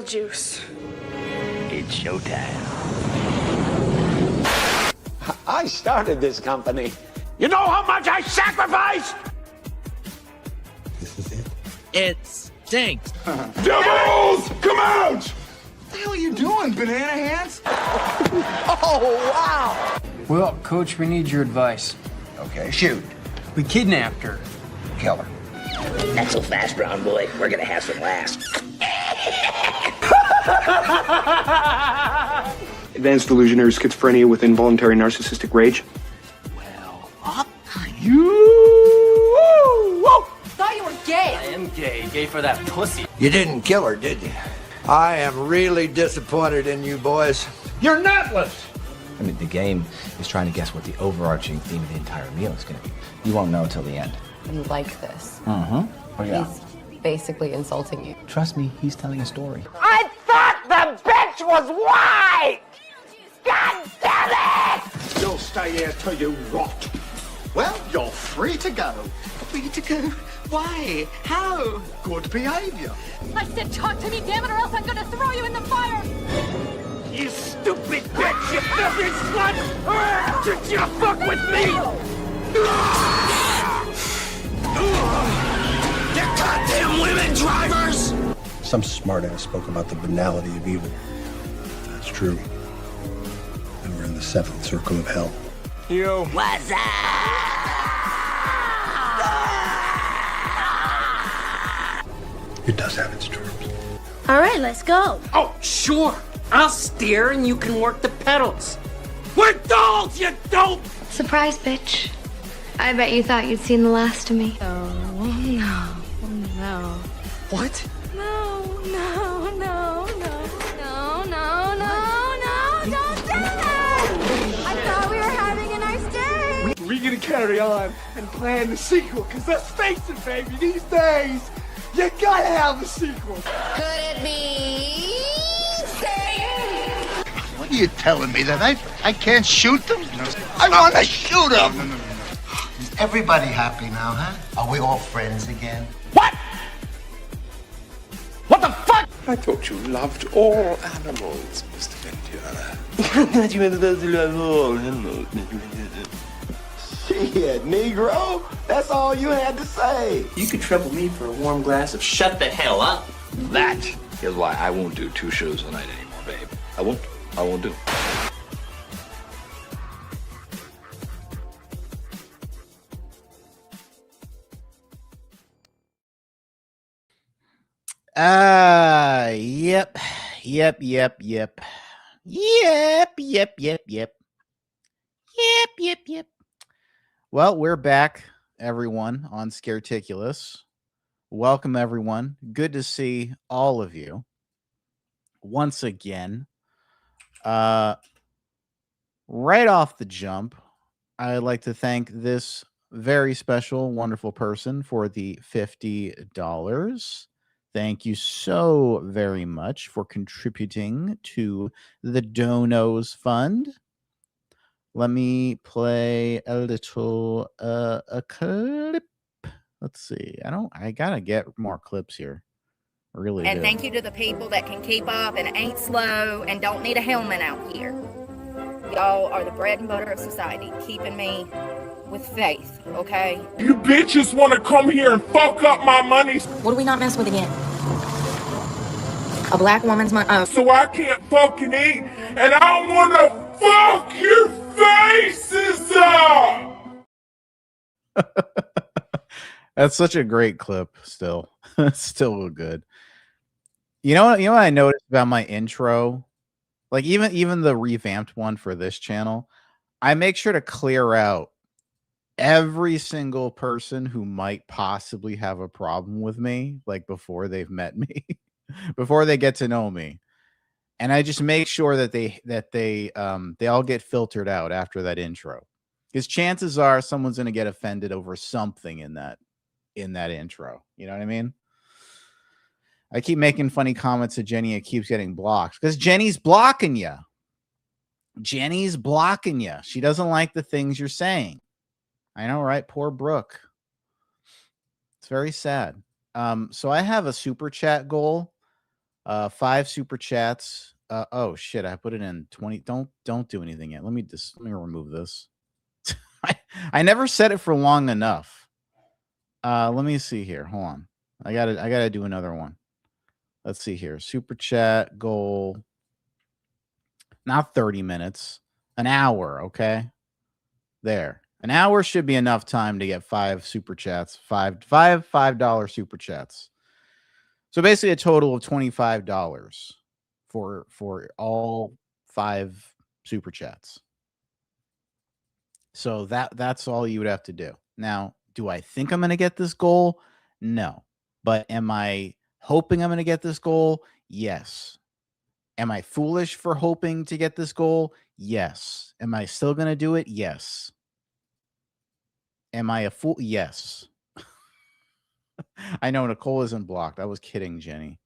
juice. It's showtime. I started this company. You know how much I sacrificed? This is it. It stinks. Devils, come out! What the hell are you doing, banana hands? Oh, wow! Well, Coach, we need your advice. Okay, shoot. We kidnapped her. Kill her. Not so fast, brown boy. We're gonna have some laughs. Advanced delusionary schizophrenia with involuntary narcissistic rage. Well, up You! Thought you were gay. I am gay. Gay for that pussy. You didn't kill her, did you? I am really disappointed in you boys. You're nutless! I mean, the game is trying to guess what the overarching theme of the entire meal is going to be. You won't know until the end. You like this? Mm-hmm. Oh, yeah. He's basically insulting you. Trust me, he's telling a story. I thought the bitch was white! God damn it! You'll stay here till you rot. Well, you're free to go. Free to go? Why? How? Good behavior. I said talk to me, damn it, or else I'm gonna throw you in the fire! You stupid bitch! You filthy slut! Did you fuck with me? You goddamn women drivers! Some smartass spoke about the banality of evil. If that's true, then we're in the seventh circle of hell. You. What's up? It does have its charms. All right, let's go. Oh, sure. I'll steer and you can work the pedals. We're dolls, you dope! Surprise, bitch. I bet you thought you'd seen the last of me. Oh, no. No. What? No, no, no, no, no, no, no, no, don't do that! I thought we were having a nice day. We're gonna carry on and plan the sequel, because let's face it, baby, these days, you gotta have a sequel. Could it be Satan? What are you telling me, that I can't shoot them? I want to shoot them! Is everybody happy now, huh? Are we all friends again? What? What the fuck? I thought you loved all animals, Mr. Ventura. Shit, Negro, that's all you had to say. You could trouble me for a warm glass of shut the hell up. That is why I won't do 2 shows a night anymore, babe. I won't do it. Yep. Yep, yep, yep. Yep, yep, yep, yep. Yep, yep, yep. Well, we're back, everyone, on Scareticulus. Welcome, everyone. Good to see all of you once again. Right off the jump, I'd like to thank this very special, wonderful person for the $50. Thank you so very much for contributing to the Donos Fund. Let me play a little a clip. Let's see. I gotta get more clips here. I really And do. thank you to the people that can keep up and ain't slow and don't need a helmet out here. Y'all are the bread and butter of society, keeping me with faith, okay? You bitches want to come here and fuck up my money What do we not mess with again? A black woman's money. so I can't fucking eat, and I want to fuck your faces up! That's such a great clip. Still, still good. You know what I noticed about my intro? Like even the revamped one for this channel, I make sure to clear out every single person who might possibly have a problem with me, like before they've met me, before they get to know me. And I just make sure that they all get filtered out after that intro. Because chances are someone's going to get offended over something in that intro. You know what I mean? I keep making funny comments to Jenny. It keeps getting blocked because Jenny's blocking you. Jenny's blocking you. She doesn't like the things you're saying. I know, right? Poor Brooke. It's very sad. So I have a super chat goal 5 super chats. Oh shit, I put it in 20. Don't do anything yet. Let me remove this. I never set it for long enough. Let me see here. Hold on. I gotta do another one. Let's see here. Super chat goal. Not 30 minutes. An hour, okay? There. An hour should be enough time to get 5 super chats. $5 super chats. So basically a total of $25 for all 5 super chats. So that's all you would have to do. Now, do I think I'm going to get this goal? No. But am I hoping I'm going to get this goal? Yes. Am I foolish for hoping to get this goal? Yes. Am I still going to do it? Yes. Am I a fool? Yes. I know Nicole isn't blocked. I was kidding, Jenny.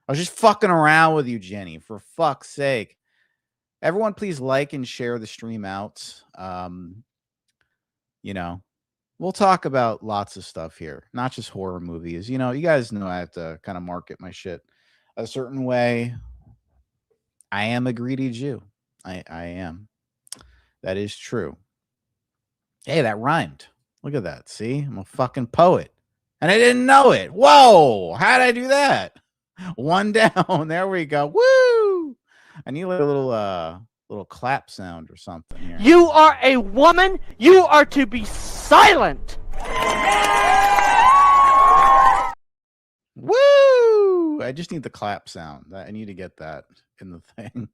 I was just fucking around with you, Jenny. For fuck's sake. Everyone, please like and share the stream out. You know, we'll talk about lots of stuff here, not just horror movies. You know, you guys know I have to kind of market my shit a certain way. I am a greedy Jew. I am. That is true. Hey, that rhymed. Look at that. See? I'm a fucking poet. And I didn't know it. Whoa. How'd I do that? One down. There we go. Woo. I need like a little clap sound or something here. You are a woman. You are to be silent. Woo! I just need the clap sound. I need to get that in the thing.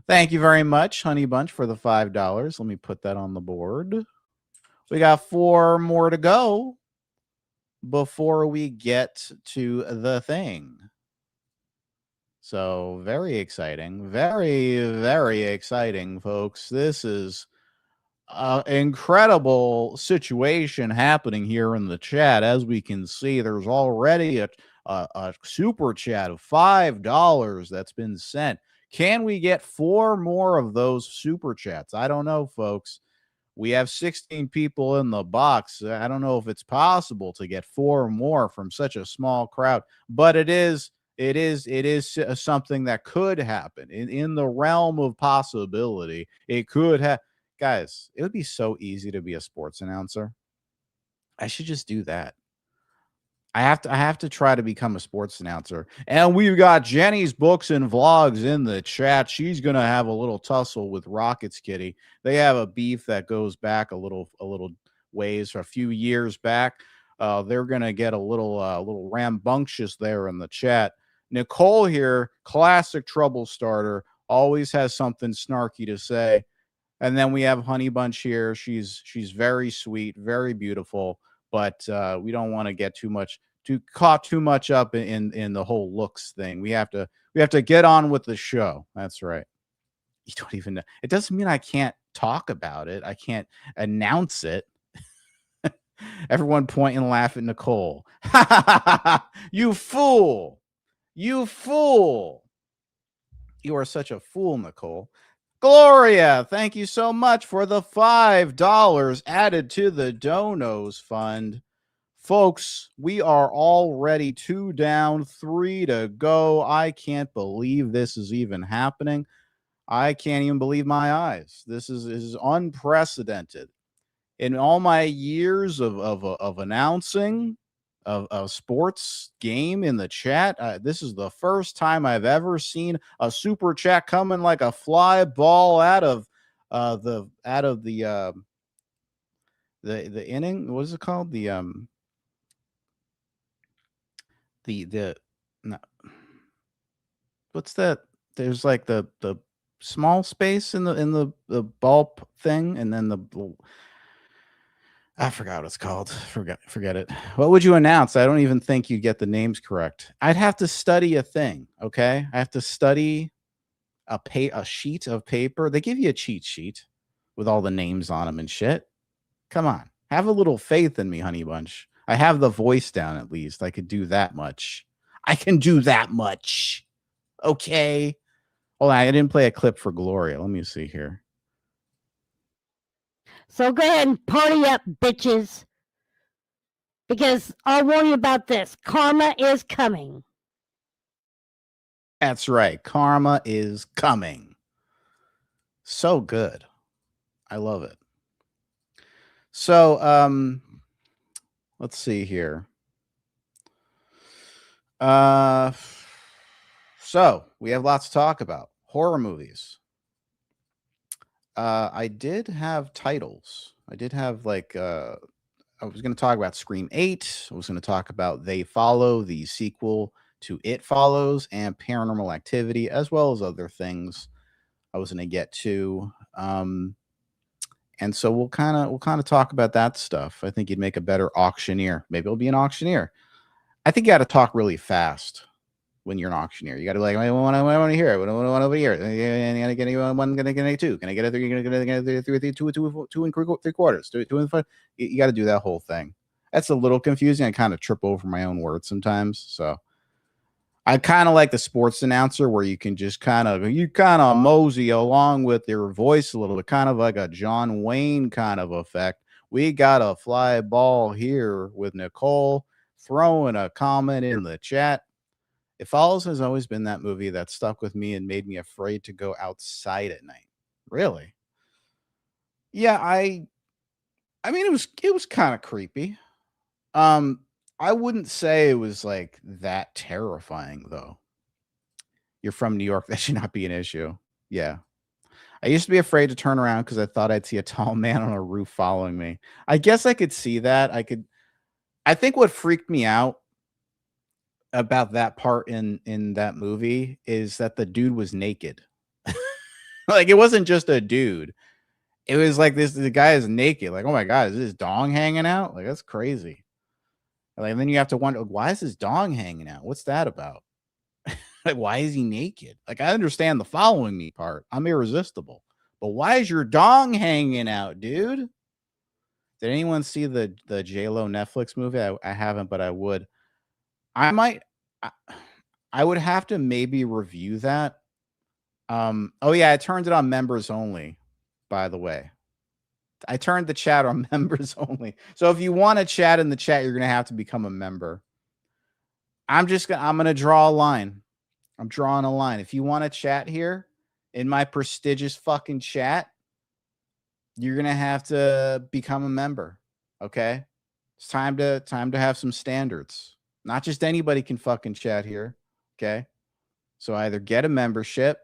Thank you very much, Honey Bunch, for the $5. Let me put that on the board. We got 4 more to go before we get to the thing. So very exciting. Very, very exciting, folks. This is an incredible situation happening here in the chat. As we can see, there's already a super chat of $5 that's been sent. Can we get 4 more of those super chats? I don't know, folks. We have 16 people in the box. I don't know if it's possible to get 4 more from such a small crowd, but it is something that could happen in the realm of possibility. It could have. Guys, it would be so easy to be a sports announcer. I should just do that. I have to try to become a sports announcer. And we've got Jenny's Books and Vlogs in the chat. She's going to have a little tussle with Rockets Kitty. They have a beef that goes back a little ways, a few years back. They're going to get a little rambunctious there in the chat. Nicole here, classic trouble starter, always has something snarky to say. And then we have Honey Bunch here. She's very sweet, very beautiful, but we don't want to get caught too much up in the whole looks thing. We have to get on with the show. That's right. You don't even know. It doesn't mean I can't talk about it. I can't announce it. Everyone point and laugh at Nicole. You fool. You fool. You are such a fool, Nicole. Gloria, thank you so much for the $5 added to the Donos Fund. Folks, we are already 2 down, 3 to go. I can't believe this is even happening. I can't even believe my eyes. This is unprecedented. In all my years of announcing a sports game in the chat, this is the first time I've ever seen a super chat coming like a fly ball out of the inning. What is it called? No, what's that? There's like the small space in the ball thing, and then I forgot what it's called. Forget it. What would you announce? I don't even think you'd get the names correct. I'd have to study a thing, okay? I have to study a sheet of paper. They give you a cheat sheet with all the names on them and shit. Come on. Have a little faith in me, Honey Bunch. I have the voice down at least. I could do that much. I can do that much. Okay. Hold on. I didn't play a clip for Gloria. Let me see here. So go ahead and party up, bitches. Because I'll warn you about this. Karma is coming. That's right. Karma is coming. So good. I love it. So, let's see here. So we have lots to talk about. Horror movies. I did have titles. I did have like I was going to talk about Scream 8. I was going to talk about They Follow, the sequel to It Follows, and Paranormal Activity, as well as other things I was going to get to. And so we'll kind of talk about that stuff. I think you'd make a better auctioneer. Maybe it'll be an auctioneer. I think you got to talk really fast when you're an auctioneer. You got to be like, I want to hear it. What do I want over here? Can I get one? Can I get a two? Can I get a three? Can I get a three, two and three quarters? Two and five. You got to do that whole thing. That's a little confusing. I kind of trip over my own words sometimes. So I kind of like the sports announcer where you can just kind of mosey along with your voice a little bit, kind of like a John Wayne kind of effect. We got a fly ball here with Nicole throwing a comment in the chat. It Follows has always been that movie that stuck with me and made me afraid to go outside at night. Really? Yeah, I mean it was kind of creepy. I wouldn't say it was like that terrifying though. You're from New York, that should not be an issue. Yeah. I used to be afraid to turn around because I thought I'd see a tall man on a roof following me. I guess I could see that. I think what freaked me out about that part in that movie is that the dude was naked. Like it wasn't just a dude. It was like the guy is naked. Like, oh my God, is his dong hanging out? Like, that's crazy. Like, and then you have to wonder, why is his dong hanging out? What's that about? Like, why is he naked? Like, I understand the following me part. I'm irresistible. But why is your dong hanging out, dude? Did anyone see the J-Lo Netflix movie? I haven't, but I would. I would have to maybe review that. Oh yeah, I turned it on members only, by the way. I turned the chat on members only. So if you want to chat in the chat, you're going to have to become a member. I'm going to draw a line. I'm drawing a line. If you want to chat here in my prestigious fucking chat, you're going to have to become a member. Okay? It's time to have some standards. Not just anybody can fucking chat here. Okay? So either get a membership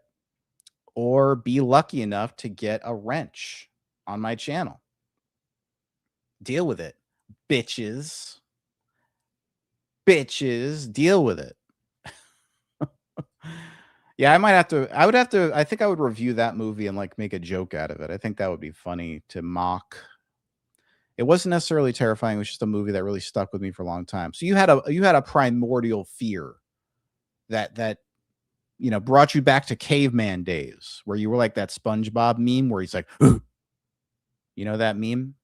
or be lucky enough to get a wrench on my channel. Deal with it, bitches. Bitches, deal with it. Yeah, I think I would review that movie and like make a joke out of it. I think that would be funny to mock. It wasn't necessarily terrifying. It was just a movie that really stuck with me for a long time. So you had a primordial fear that you know brought you back to caveman days where you were like that SpongeBob meme where he's like, you know that meme?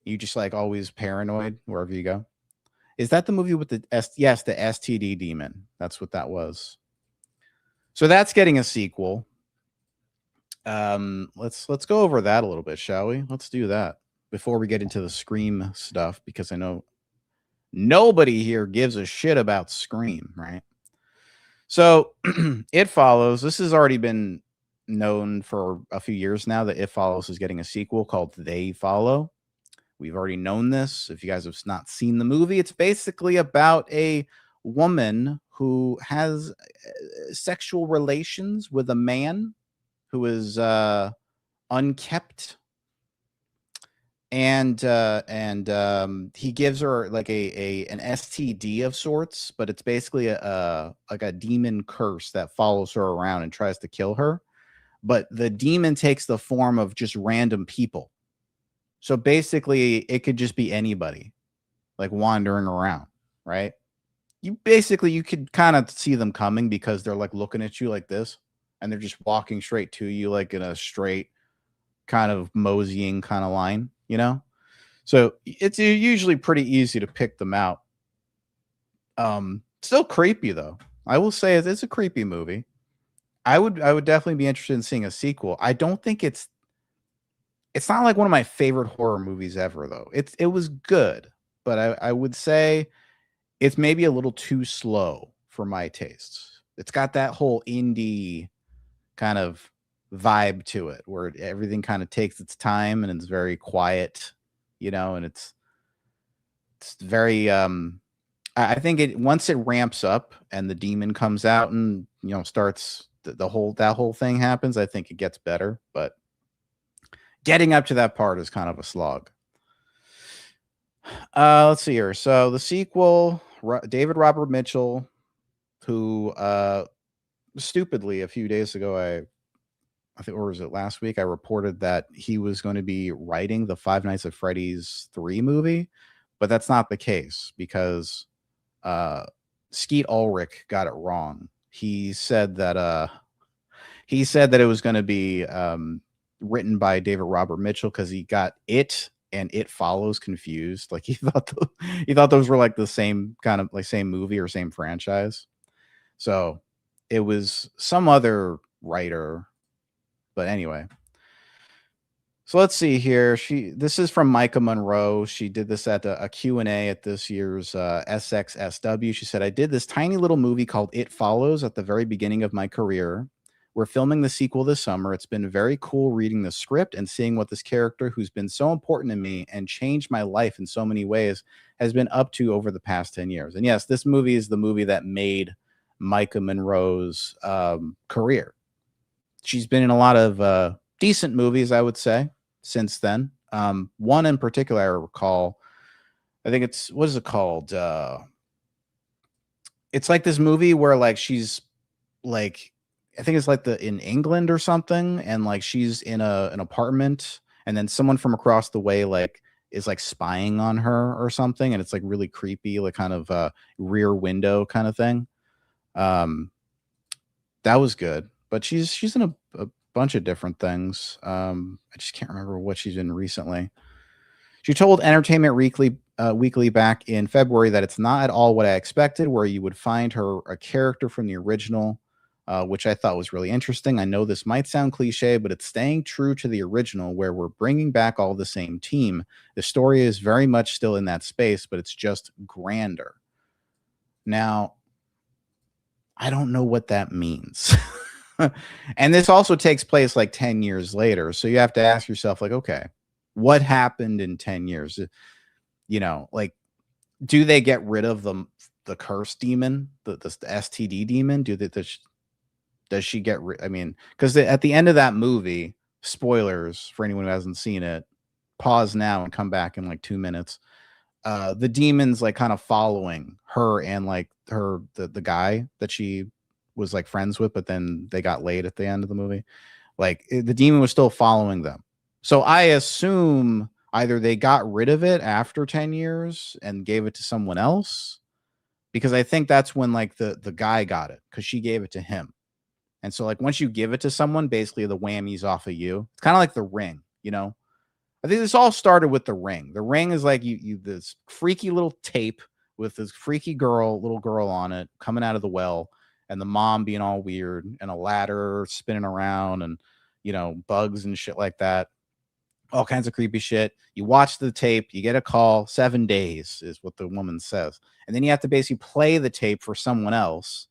You just like always paranoid wherever you go. Is that the movie with the yes, the STD demon? That's what that was. So that's getting a sequel. Let's go over that a little bit, shall we? Let's do that before we get into the Scream stuff, because I know nobody here gives a shit about Scream, right? So It Follows. This has already been known for a few years now that It Follows is getting a sequel called They Follow. We've already known this. If you guys have not seen the movie, it's basically about a woman who has sexual relations with a man who is unkept, and he gives her like an STD of sorts, but it's basically like a demon curse that follows her around and tries to kill her. But the demon takes the form of just random people. So basically, it could just be anybody, like wandering around, right? You could kind of see them coming because they're like looking at you like this, and they're just walking straight to you, like in a straight kind of moseying kind of line, you know? So it's usually pretty easy to pick them out. Still creepy though. I will say it's a creepy movie. I would definitely be interested in seeing a sequel. I don't think it's not like one of my favorite horror movies ever, though. It was good, but I would say it's maybe a little too slow for my tastes. It's got that whole indie kind of vibe to it, where everything kind of takes its time and it's very quiet, and it's very I think it once it ramps up and the demon comes out and starts the whole thing happens, I think it gets better, but getting up to that part is kind of a slog. Let's see here. So the sequel, David Robert Mitchell, who stupidly a few days ago, I think, or was it last week, I reported that he was going to be writing the Five Nights at Freddy's 3 movie, but that's not the case because Skeet Ulrich got it wrong. He said that it was going to be written by David Robert Mitchell because he got It and It Follows confused. Like he thought those were like the same kind of like same movie or same franchise. So it was some other writer. But anyway, so let's see here. This is from Micah Monroe. She did this at a Q&A at this year's SXSW. She said, I did this tiny little movie called It Follows at the very beginning of my career. We're filming the sequel this summer. It's been very cool reading the script and seeing what this character, who's been so important to me and changed my life in so many ways, has been up to over the past 10 years. And yes, this movie is the movie that made Micah Monroe's career. She's been in a lot of decent movies, I would say, since then. One in particular I recall, I think it's, what is it called? It's like this movie where like she's like, I think it's like in England or something, and like she's in an apartment, and then someone from across the way like is like spying on her or something, and it's like really creepy, like kind of Rear Window kind of thing. That was good, but she's in a bunch of different things. I just can't remember what she's in recently. She told Entertainment Weekly back in February that it's not at all what I expected, where you would find her a character from the original, which I thought was really interesting. I know this might sound cliche, but it's staying true to the original, where we're bringing back all the same team. The story is very much still in that space, but it's just grander. Now, I don't know what that means. And this also takes place like 10 years later. So you have to ask yourself, like, okay, what happened in 10 years? Like, do they get rid of the curse demon, the STD demon? Does she get rid? I mean, because at the end of that movie, spoilers for anyone who hasn't seen it, pause now and come back in like 2 minutes. The demon's like kind of following her and like the guy that she was like friends with, but then they got laid at the end of the movie. Like the demon was still following them. So I assume either they got rid of it after 10 years and gave it to someone else, because I think that's when like the guy got it, because she gave it to him. And so like once you give it to someone, basically the whammy's off of you. It's kind of like The Ring, I think this all started with The Ring. The Ring is like you this freaky little tape with this freaky little girl on it coming out of the well, and the mom being all weird, and a ladder spinning around, and bugs and shit like that. All kinds of creepy shit. You watch the tape, you get a call, 7 days is what the woman says. And then you have to basically play the tape for someone else.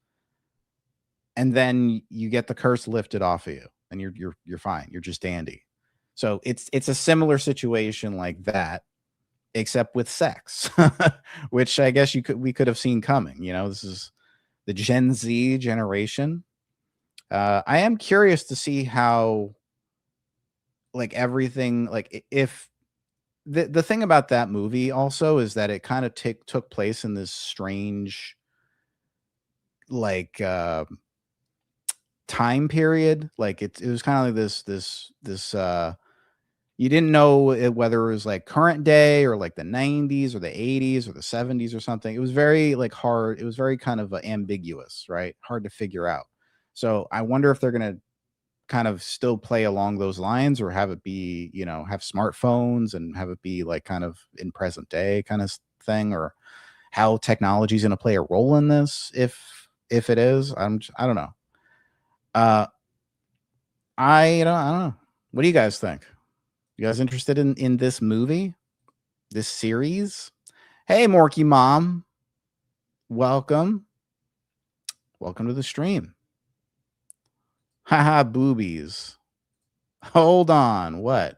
And then you get the curse lifted off of you, and you're fine. You're just dandy. So it's a similar situation like that, except with sex, which I guess we could have seen coming. This is the Gen Z generation. I am curious to see how, like, everything, like, if the thing about that movie also is that it kind of took place in this strange, like, time period. Like it was kind of like this you didn't know whether it was like current day or like the 90s or the 80s or the 70s or something. It was very like hard. It was very kind of ambiguous, right? Hard to figure out. So I wonder if they're going to kind of still play along those lines, or have it be, have smartphones and have it be like kind of in present day kind of thing, or how technology is going to play a role in this. If it is, I don't know. I don't know. What do you guys think? You guys interested in this movie, this series? Hey, Morky Mom, welcome. Welcome to the stream. Haha, boobies. Hold on. What?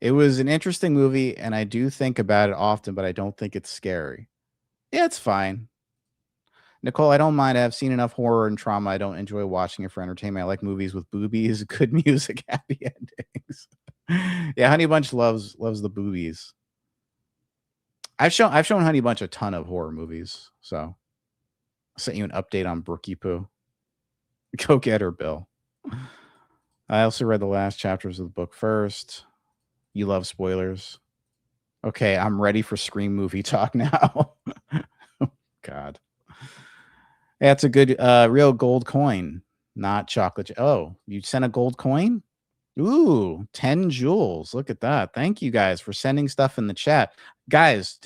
It was an interesting movie, and I do think about it often, but I don't think it's scary. Yeah, it's fine. Nicole, I don't mind. I've seen enough horror and trauma. I don't enjoy watching it for entertainment. I like movies with boobies, good music, happy endings. Yeah, Honey Bunch loves the boobies. I've shown Honey Bunch a ton of horror movies, so I'll send you an update on Brookie Poo. Go get her, Bill. I also read the last chapters of the book first. You love spoilers. Okay, I'm ready for Scream movie talk now. God. Yeah, it's a good real gold coin, not chocolate. Oh, you sent a gold coin? Ooh, 10 jewels. Look at that. Thank you guys for sending stuff in the chat. Guys,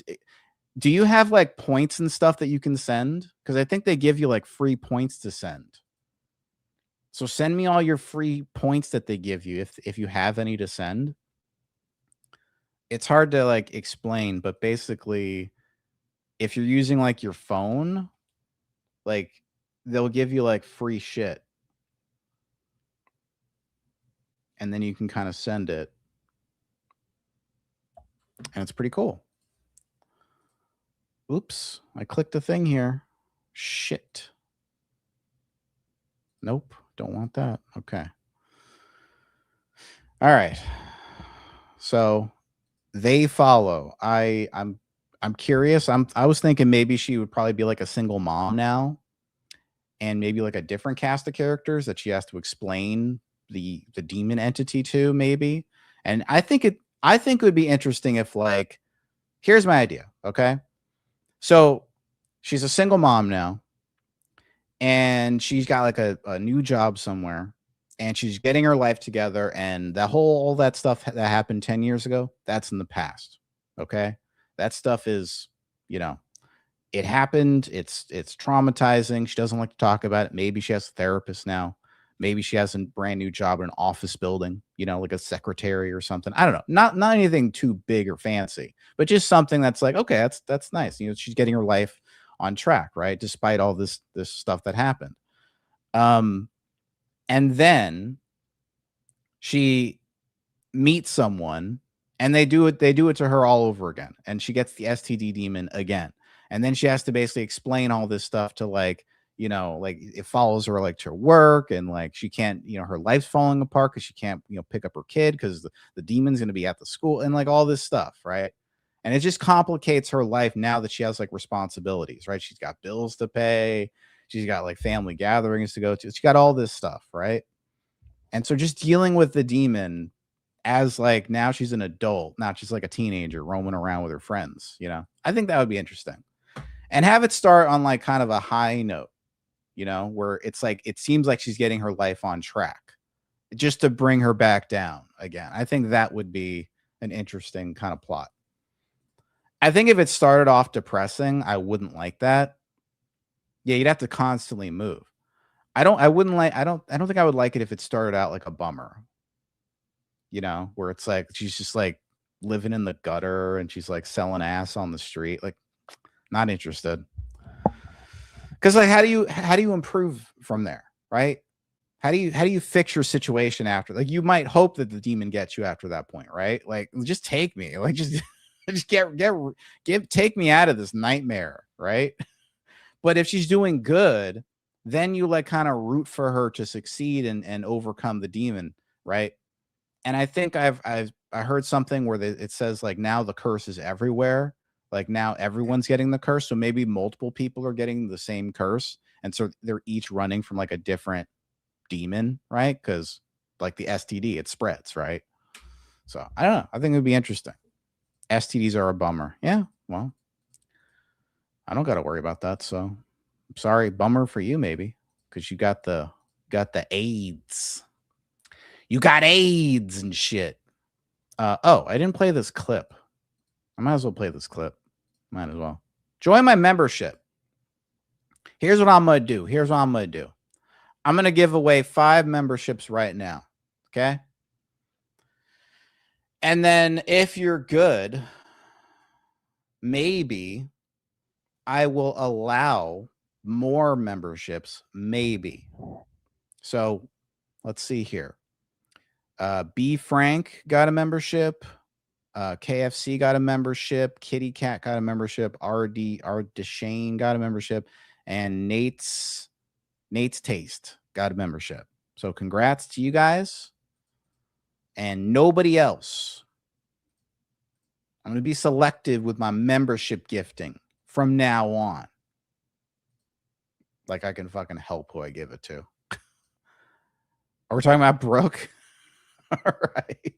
do you have like points and stuff that you can send? Because I think they give you like free points to send. So send me all your free points that they give you if you have any to send. It's hard to like explain, but basically if you're using like your phone, like they'll give you like free shit. And then you can kind of send it. And it's pretty cool. Oops, I clicked the thing here. Shit. Nope, don't want that. Okay. All right. So they follow. I'm curious. I was thinking maybe she would probably be like a single mom now, and maybe like a different cast of characters that she has to explain the demon entity to, maybe. And I think it would be interesting if, like, here's my idea. Okay. So she's a single mom now, and she's got like a new job somewhere, and she's getting her life together, and all that stuff that happened 10 years ago, that's in the past. Okay. That stuff is, it happened. It's traumatizing. She doesn't like to talk about it. Maybe she has a therapist now. Maybe she has a brand new job in an office building, like a secretary or something. I don't know. Not anything too big or fancy, but just something that's like, okay, that's nice. She's getting her life on track, right? Despite all this stuff that happened. And then she meets someone, and they do it to her all over again. And she gets the STD demon again. And then she has to basically explain all this stuff to like it follows her like to work, and like she can't, her life's falling apart because she can't, pick up her kid because the demon's going to be at the school, and like all this stuff. Right. And it just complicates her life now that she has like responsibilities, right? She's got bills to pay. She's got like family gatherings to go to. She got all this stuff. Right. And so just dealing with the demon as like, now she's an adult, not just like a teenager roaming around with her friends, I think that would be interesting. And have it start on like kind of a high note, where it's like, it seems like she's getting her life on track just to bring her back down again. I think that would be an interesting kind of plot. I think if it started off depressing, I wouldn't like that. Yeah, you'd have to constantly move. I don't think I would like it if it started out like a bummer, where it's like she's just like living in the gutter and she's like selling ass on the street. Like, not interested. Because like, how do you improve from there, right? How do you fix your situation after? Like, you might hope that the demon gets you after that point, right? Like, just take me, like just take me out of this nightmare, right? But if she's doing good, then you like kind of root for her to succeed and overcome the demon, right? And I think I heard something where it says like now the curse is everywhere. Like now everyone's getting the curse. So maybe multiple people are getting the same curse. And so they're each running from like a different demon, right? Because like the STD, it spreads, right? So I don't know. I think it would be interesting. STDs are a bummer. Yeah, well, I don't got to worry about that. So sorry, bummer for you maybe, because you got the AIDS. You got AIDS and shit. Oh, I didn't play this clip. I might as well play this clip. Might as well. Join my membership. Here's what I'm going to do. I'm going to give away 5 memberships right now. Okay? And then if you're good, maybe I will allow more memberships, maybe. So let's see here. B Frank got a membership. KFC got a membership. Kitty Cat got a membership. R Deshane got a membership, and Nate's Taste got a membership. So congrats to you guys, and nobody else. I'm going to be selective with my membership gifting from now on. Like I can fucking help who I give it to. Are we talking about Brooke? All right.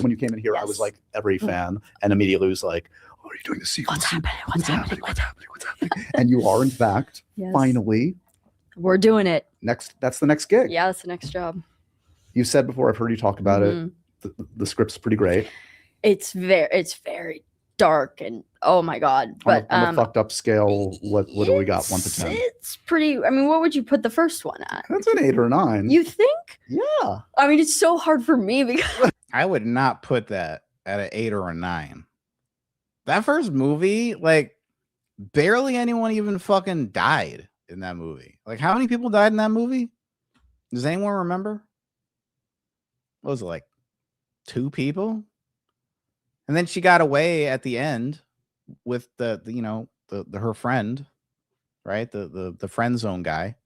When you came in here, I was like every fan, and immediately was like, "Oh, are you doing the sequel? What's happening? What's happening? What's happening? What's happening?" And you are, in fact, Yes. finally. We're doing it. That's the next gig. Yeah, that's the next job. You said before, I've heard you talk about it. The script's pretty great. It's very dark and oh my god. But on the fucked up scale, what do we got? 1 to 10. It's pretty. I mean, what would you put the first one at? That's an 8 or a 9. You think? Yeah. I mean, it's so hard for me because I would not put that at an 8 or a 9. That first movie, like, barely anyone even fucking died in that movie. Like, how many people died in that movie? Does anyone remember? What was it, like 2 people? And then she got away at the end with the her friend, right? The friend zone guy.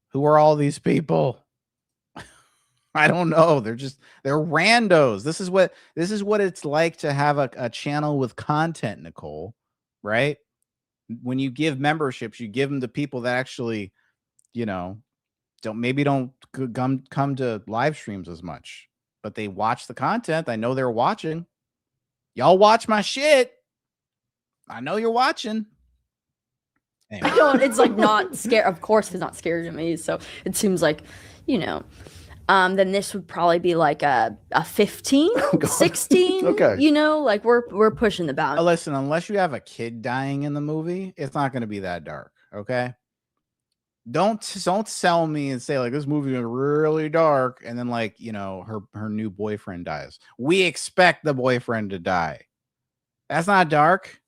Who are all these people? I don't know. They're randos. This is what it's like to have a channel with content, Nicole, right? When you give memberships, you give them to people that actually, don't come to live streams as much, but they watch the content. I know they're watching. Y'all watch my shit. I know you're watching. Anyway. I don't. It's like not scary. Of course, it's not scary to me. So it seems like, then this would probably be like a 15, 16. Okay. Like we're pushing the bounds. Listen, unless you have a kid dying in the movie, it's not going to be that dark. Okay. Don't sell me and say like this movie is really dark, and then like her new boyfriend dies. We expect the boyfriend to die. That's not dark.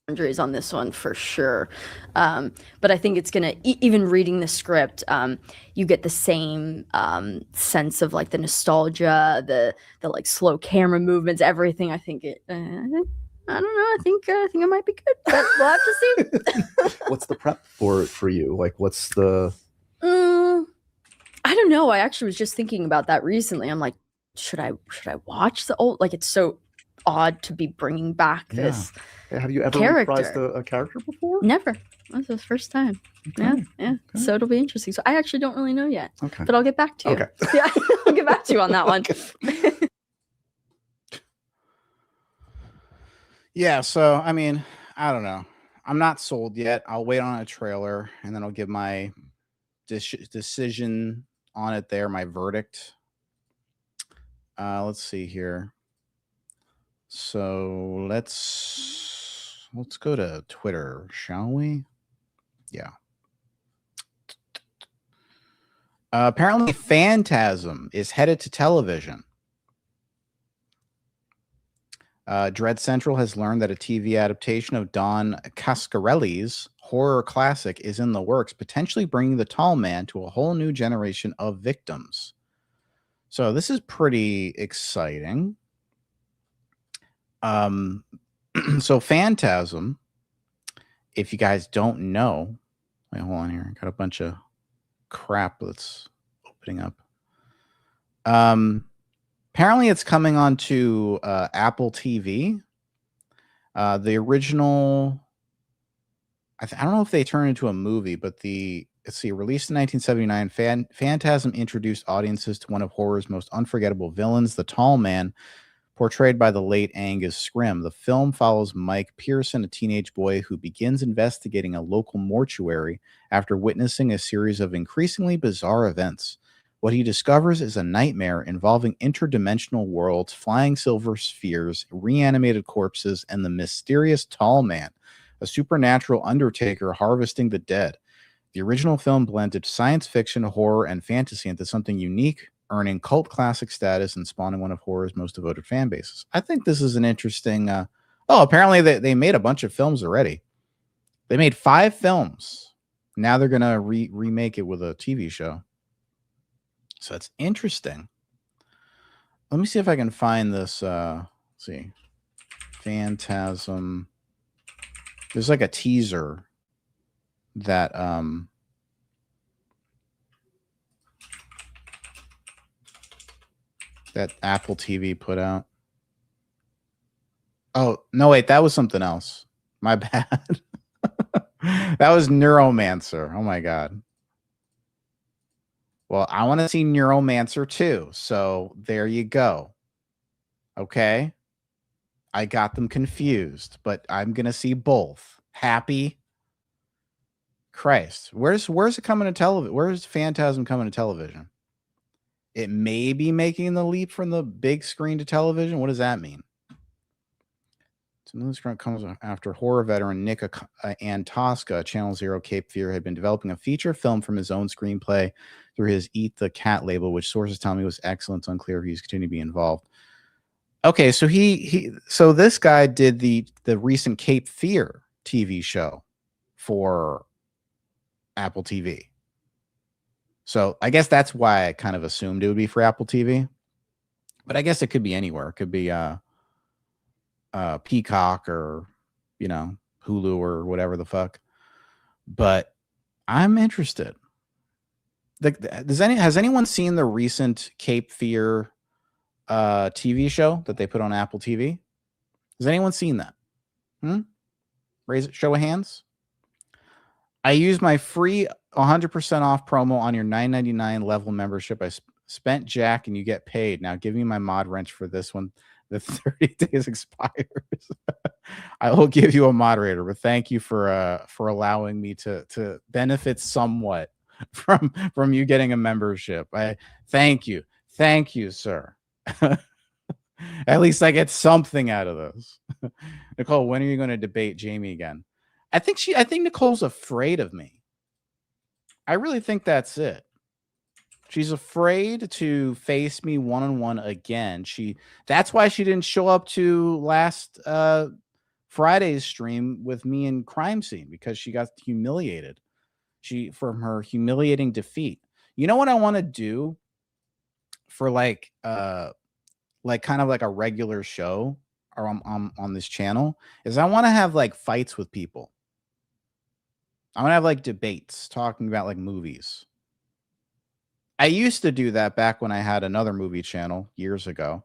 Boundaries on this one for sure, but I think it's gonna even reading the script, you get the same sense of like the nostalgia, the like slow camera movements, everything. I think it. I don't know. I think it might be good, but we'll have to see. What's the prep for you? Like, what's the? I don't know. I actually was just thinking about that recently. I'm like, should I watch the old? Like, it's so odd to be bringing back this. Yeah, have you ever reprised a character before? Never. That's the first time. Okay. Yeah. Okay. So it'll be interesting. So I actually don't really know yet. Okay. But I'll get back to you. Okay. Yeah, I'll get back to you on that one. Yeah, so I mean, I don't know. I'm not sold yet. I'll wait on a trailer and then I'll give my decision on it there, my verdict. Let's see here. So let's go to Twitter, shall we? Yeah. Apparently Phantasm is headed to television. Dread Central has learned that a TV adaptation of Don Cascarelli's horror classic is in the works, potentially bringing the tall man to a whole new generation of victims. So this is pretty exciting. So Phantasm, if you guys don't know, wait, hold on here. I got a bunch of crap that's opening up. Apparently it's coming onto Apple TV. The original, I don't know if they turned into a movie, but let's see, released in 1979, Phantasm introduced audiences to one of horror's most unforgettable villains, the Tall Man, portrayed by the late Angus Scrimm. The film follows Mike Pearson, a teenage boy who begins investigating a local mortuary after witnessing a series of increasingly bizarre events. What he discovers is a nightmare involving interdimensional worlds, flying silver spheres, reanimated corpses, and the mysterious Tall Man, a supernatural undertaker harvesting the dead. The original film blended science fiction, horror, and fantasy into something unique, earning cult classic status and spawning one of horror's most devoted fan bases. I think this is an interesting... apparently they made a bunch of films already. They made 5 films. Now they're gonna remake it with a TV show. So it's interesting. Let me see if I can find this. Let's see, Phantasm. There's like a teaser that that Apple TV put out. Oh no, wait, that was something else. My bad. That was Neuromancer. Oh my god. Well, I want to see Neuromancer too. So there you go. Okay. I got them confused, but I'm gonna see both. Happy. Christ. Where's it coming to television? Where's Phantasm coming to television? It may be making the leap from the big screen to television. What does that mean? So this comes after horror veteran Nick Antosca, Channel Zero Cape Fear, had been developing a feature film from his own screenplay through his Eat the Cat label, which sources tell me was excellent. It's unclear if he's continuing to be involved. Okay, so so this guy did the recent Cape Fear TV show for Apple TV. So I guess that's why I kind of assumed it would be for Apple TV. But I guess it could be anywhere. It could be Peacock or, you know, Hulu or whatever the fuck. But I'm interested. Has anyone seen the recent Cape Fear TV show that they put on Apple TV? Has anyone seen that? Raise it, show of hands. I used my free 100% off promo on your $9.99 level membership. I spent Jack and you get paid. Now give me my mod wrench for this one. The 30 days expires. I will give you a moderator, but thank you for allowing me to benefit somewhat from you getting a membership. I thank you, sir. At least I get something out of this. Nicole, when are you going to debate Jamie again? I think Nicole's afraid of me. I really think that's it. She's afraid to face me one-on-one again. That's why she didn't show up to last Friday's stream with me in Crime Scene, because she got humiliated. From her humiliating defeat. You know what I want to do for like kind of like a regular show or on this channel is I want to have like fights with people. I want to have like debates talking about like movies. I used to do that back when I had another movie channel years ago.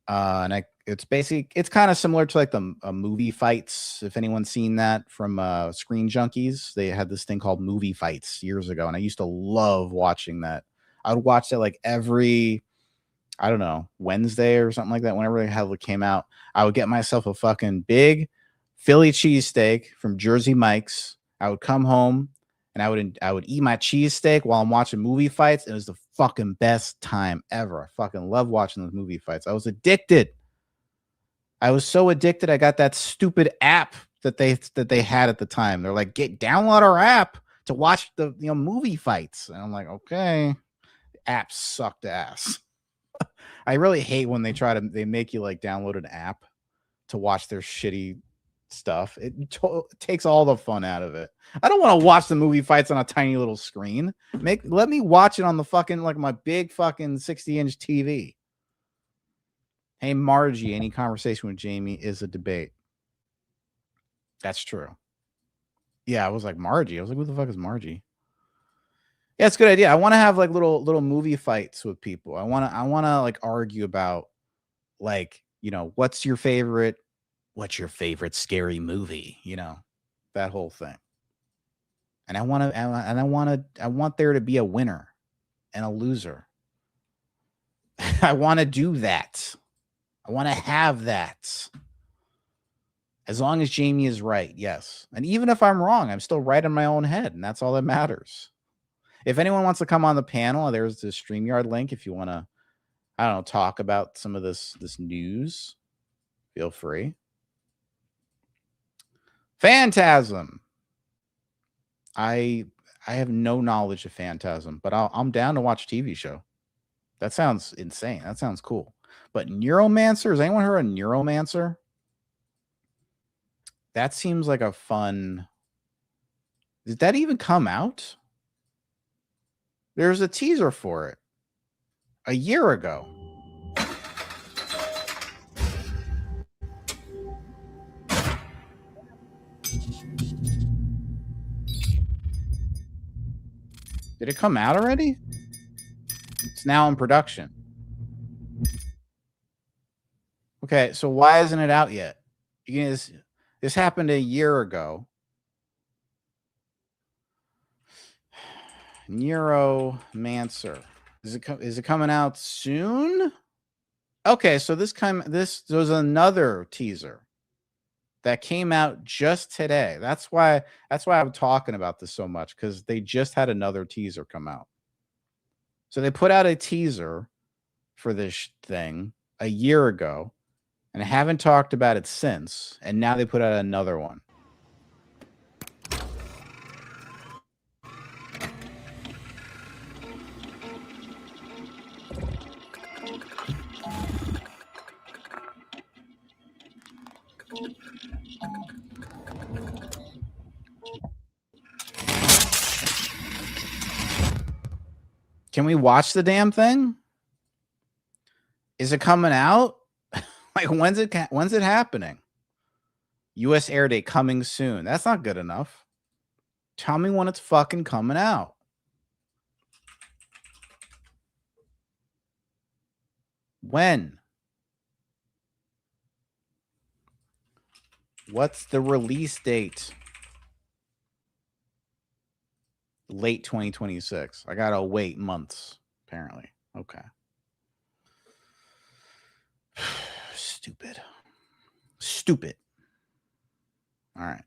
And it's kind of similar to like the movie fights. If anyone's seen that from Screen Junkies, they had this thing called movie fights years ago. And I used to love watching that. I would watch that like every, I don't know, Wednesday or something like that. Whenever it came out, I would get myself a fucking big Philly cheesesteak from Jersey Mike's. I would come home and I would eat my cheesesteak while I'm watching movie fights. It was the fucking best time ever. I fucking love watching those movie fights. I was addicted. I was so addicted. I got that stupid app that they had at the time. They're like, download our app to watch the movie fights. And I'm like, okay, apps sucked ass. I really hate when they make you like download an app to watch their shitty stuff. It takes all the fun out of it. I don't want to watch the movie fights on a tiny little screen. Let me watch it on the fucking like my big fucking 60-inch TV. Hey Margie, any conversation with Jamie is a debate. That's true. Yeah, I was like Margie. I was like, who the fuck is Margie? Yeah, it's a good idea. I want to have like little movie fights with people. I want to like argue about like, what's your favorite scary movie, that whole thing. And I want there to be a winner and a loser. I want to do that. I want to have that. As long as Jamie is right, yes. And even if I'm wrong, I'm still right in my own head, and that's all that matters. If anyone wants to come on the panel, there's the StreamYard link. If you want to, I don't know, talk about some of this news, feel free. Phantasm. I have no knowledge of Phantasm, but I'm down to watch a TV show. That sounds insane. That sounds cool. But Neuromancer, has anyone heard of Neuromancer? That seems like a fun Did that even come out? There's a teaser for it a year ago. Did it come out already? It's now in production. Okay, so why isn't it out yet? This happened a year ago. Neuromancer. Is it coming out soon? Okay, so this was another teaser that came out just today. That's why I'm talking about this so much, because they just had another teaser come out. So they put out a teaser for this thing a year ago and haven't talked about it since, and now they put out another one. Can we watch the damn thing? Is it coming out? Like, when's it happening? U.S. air date coming soon. That's not good enough. Tell me when it's fucking coming out. When? What's the release date? Late 2026. I gotta wait months, apparently. Okay. Stupid. All right.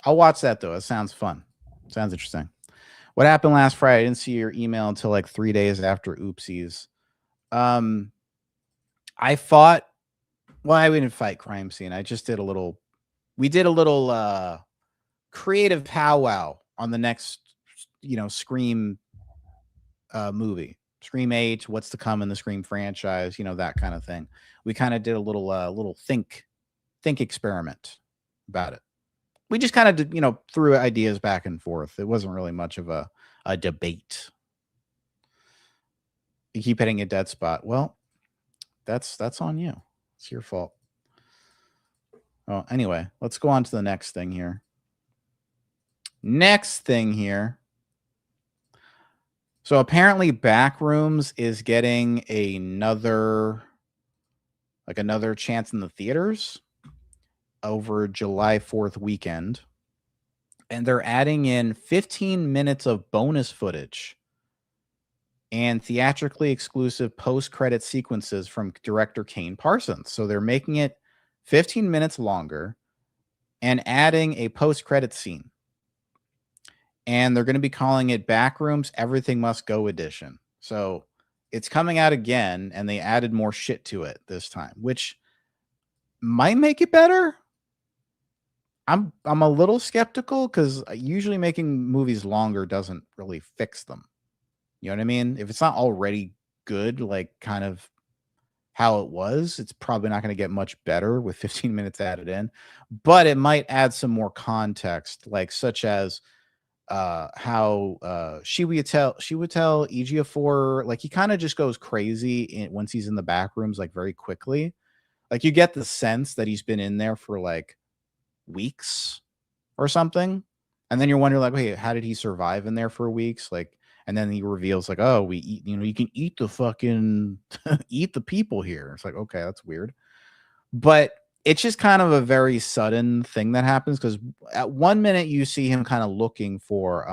I'll watch that, though. It sounds fun. Sounds interesting. What happened last Friday? I didn't see your email until like 3 days after Oopsies. I fought. Well, I didn't fight crime scene. I just did a little. We did a little creative powwow on the next, Scream movie. Scream 8, what's to come in the Scream franchise, that kind of thing. We kind of did a little think experiment about it. We just kind of did, threw ideas back and forth. It wasn't really much of a debate. You keep hitting a dead spot. Well, that's on you. It's your fault. Oh, anyway, let's go on to the next thing here. So apparently Backrooms is getting another chance in the theaters over July 4th weekend. And they're adding in 15 minutes of bonus footage and theatrically exclusive post-credit sequences from director Kane Parsons. So they're making it 15 minutes longer and adding a post-credit scene. And they're going to be calling it Backrooms Everything Must Go Edition. So it's coming out again, and they added more shit to it this time, which might make it better. I'm a little skeptical, because usually making movies longer doesn't really fix them. You know what I mean? If it's not already good, like kind of how it was, it's probably not going to get much better with 15 minutes added in. But it might add some more context, like such as how she would tell Ejiofor, like he kind of just goes crazy once he's in the back rooms, like very quickly. Like you get the sense that he's been in there for like weeks or something, and then you're wondering like, wait, how did he survive in there for weeks? Like, and then he reveals like, oh, we eat, you can eat the fucking eat the people here. It's like, okay, that's weird, but it's just kind of a very sudden thing that happens, because at 1 minute you see him kind of looking for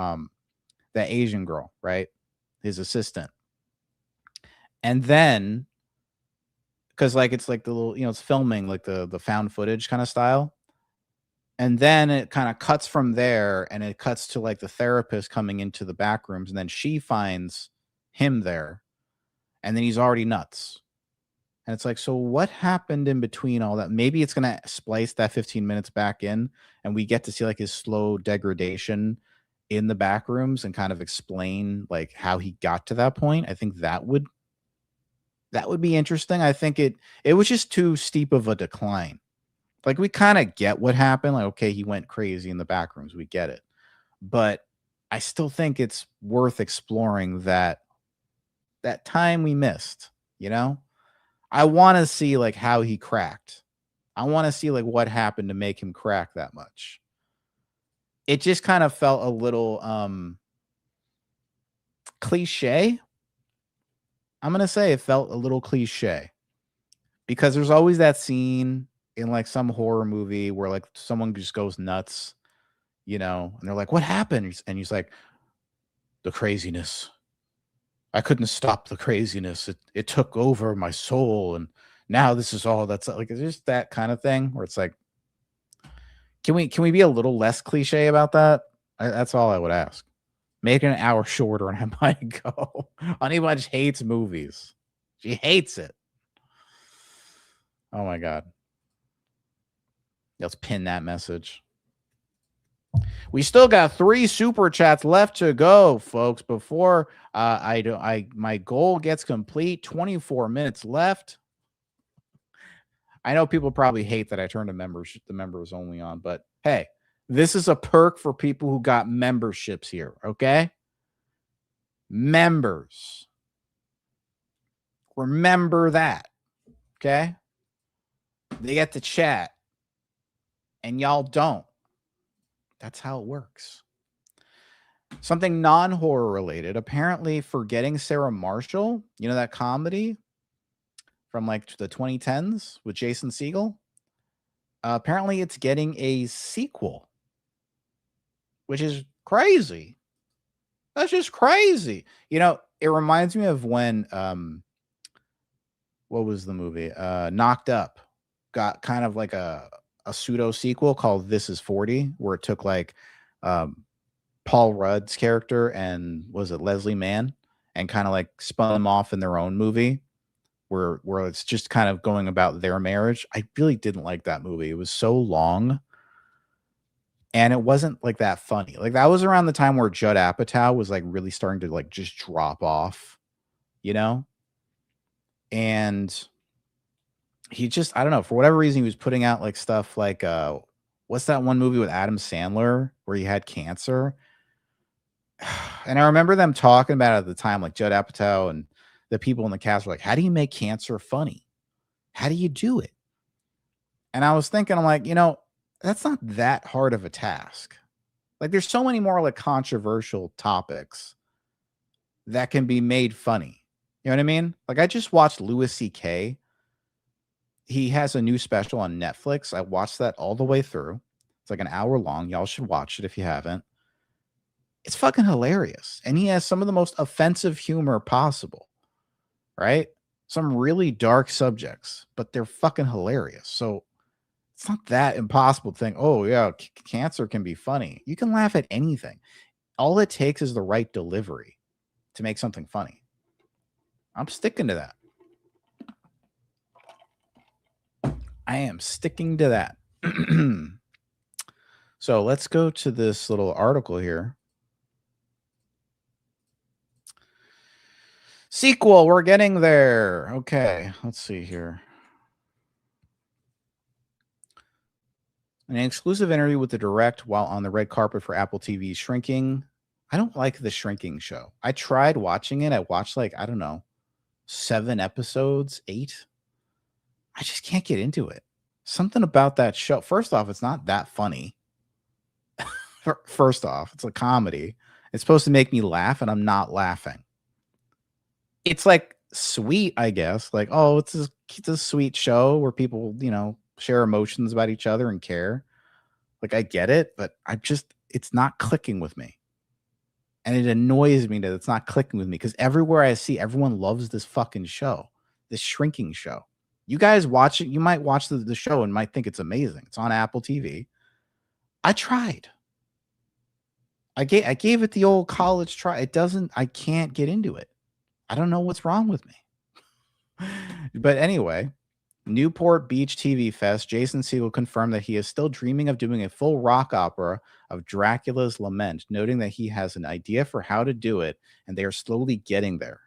that Asian girl, right? His assistant. And then, because like it's like the little, it's filming like the found footage kind of style. And then it kind of cuts from there, and it cuts to like the therapist coming into the back rooms, and then she finds him there, and then he's already nuts. And it's like, so what happened in between all that? Maybe it's going to splice that 15 minutes back in, and we get to see like his slow degradation in the back rooms and kind of explain like how he got to that point. I think that would be interesting. I think it was just too steep of a decline. Like we kind of get what happened. Like, okay, he went crazy in the back rooms. We get it. but I still think it's worth exploring that time we missed, you know? I want to see like how he cracked. I want to see like what happened to make him crack that much. It just kind of felt a little cliche. I'm going to say it felt a little cliche because there's always that scene in like some horror movie where like someone just goes nuts, you know, and they're like, what happened? And he's like, the craziness. I couldn't stop the craziness. It took over my soul. And now this is all that's like, it's just that kind of thing where it's like, can we be a little less cliche about that? That's all I would ask. Make it an hour shorter and I might go. Honey Bunch hates movies. She hates it. Oh my God. Let's pin that message. We still got 3 super chats left to go, folks. Before my goal gets complete, 24 minutes left. I know people probably hate that I turned the members only on, but hey, this is a perk for people who got memberships here, okay? Members. Remember that, okay? They get to chat, and y'all don't. That's how it works. Something non-horror related. Apparently, Forgetting Sarah Marshall, you know that comedy from like the 2010s with Jason Segel? Apparently, it's getting a sequel, which is crazy. That's just crazy. You know, it reminds me of when, what was the movie? Knocked Up got kind of like a pseudo sequel called This Is 40, where it took like Paul Rudd's character and was it Leslie Mann and kind of like spun them off in their own movie where it's just kind of going about their marriage. I really didn't like that movie. It was so long and it wasn't like that funny. Like that was around the time where Judd Apatow was like really starting to like just drop off, you know? And he just, I don't know, for whatever reason, he was putting out like stuff like, what's that one movie with Adam Sandler where he had cancer? And I remember them talking about it at the time, like Judd Apatow and the people in the cast were like, how do you make cancer funny? How do you do it? And I was thinking, I'm like, you know, that's not that hard of a task. Like there's so many more like controversial topics that can be made funny. You know what I mean? Like I just watched Louis C.K. He has a new special on Netflix. I watched that all the way through. It's like an hour long. Y'all should watch it if you haven't. It's fucking hilarious. And he has some of the most offensive humor possible, right? Some really dark subjects, but they're fucking hilarious. So it's not that impossible to think, oh yeah, cancer can be funny. You can laugh at anything. All it takes is the right delivery to make something funny. I'm sticking to that. I am sticking to that. So let's go to this little article here. Sequel, we're getting there. Okay, let's see here. An exclusive interview with the direct while on the red carpet for Apple TV's Shrinking. I don't like the Shrinking show. I tried watching it. I watched like, I don't know, 7 episodes, 8. I just can't get into it. Something about that show. First off, it's not that funny. First off, it's a comedy. It's supposed to make me laugh, and I'm not laughing. It's like sweet, I guess. Like, oh, it's a sweet show where people, you know, share emotions about each other and care. Like, I get it, but it's not clicking with me. And it annoys me that it's not clicking with me because everywhere I see, everyone loves this fucking show, this Shrinking show. You guys watch it. You might watch the show and might think it's amazing. It's on Apple TV. I tried. I gave it the old college try. I can't get into it. I don't know what's wrong with me. But anyway, Newport Beach TV Fest, Jason Segel confirmed that he is still dreaming of doing a full rock opera of Dracula's Lament, noting that he has an idea for how to do it, and they are slowly getting there.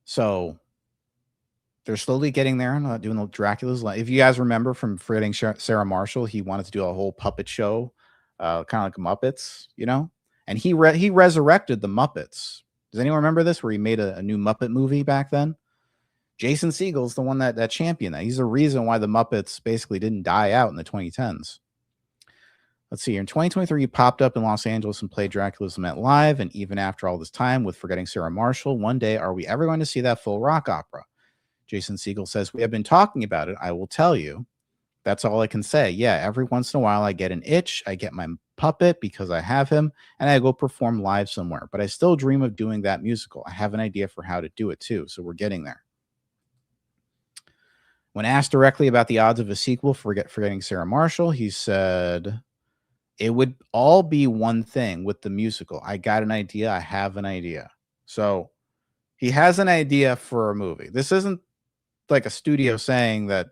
So they're slowly getting there and doing the Dracula's. If you guys remember from Forgetting Sarah Marshall, he wanted to do a whole puppet show, kind of like Muppets, you know. And he resurrected the Muppets. Does anyone remember this? Where he made a new Muppet movie back then? Jason Segel's the one that championed that. He's the reason why the Muppets basically didn't die out in the 2010s. Let's see here. In 2023, he popped up in Los Angeles and played Dracula's Lament live. And even after all this time with Forgetting Sarah Marshall, one day, are we ever going to see that full rock opera? Jason Segel says, we have been talking about it. I will tell you. That's all I can say. Yeah, every once in a while, I get an itch. I get my puppet because I have him, and I go perform live somewhere. But I still dream of doing that musical. I have an idea for how to do it, too. So we're getting there. When asked directly about the odds of a sequel for Forgetting Sarah Marshall, he said, it would all be one thing with the musical. I got an idea. I have an idea. So he has an idea for a movie. This isn't like a studio saying that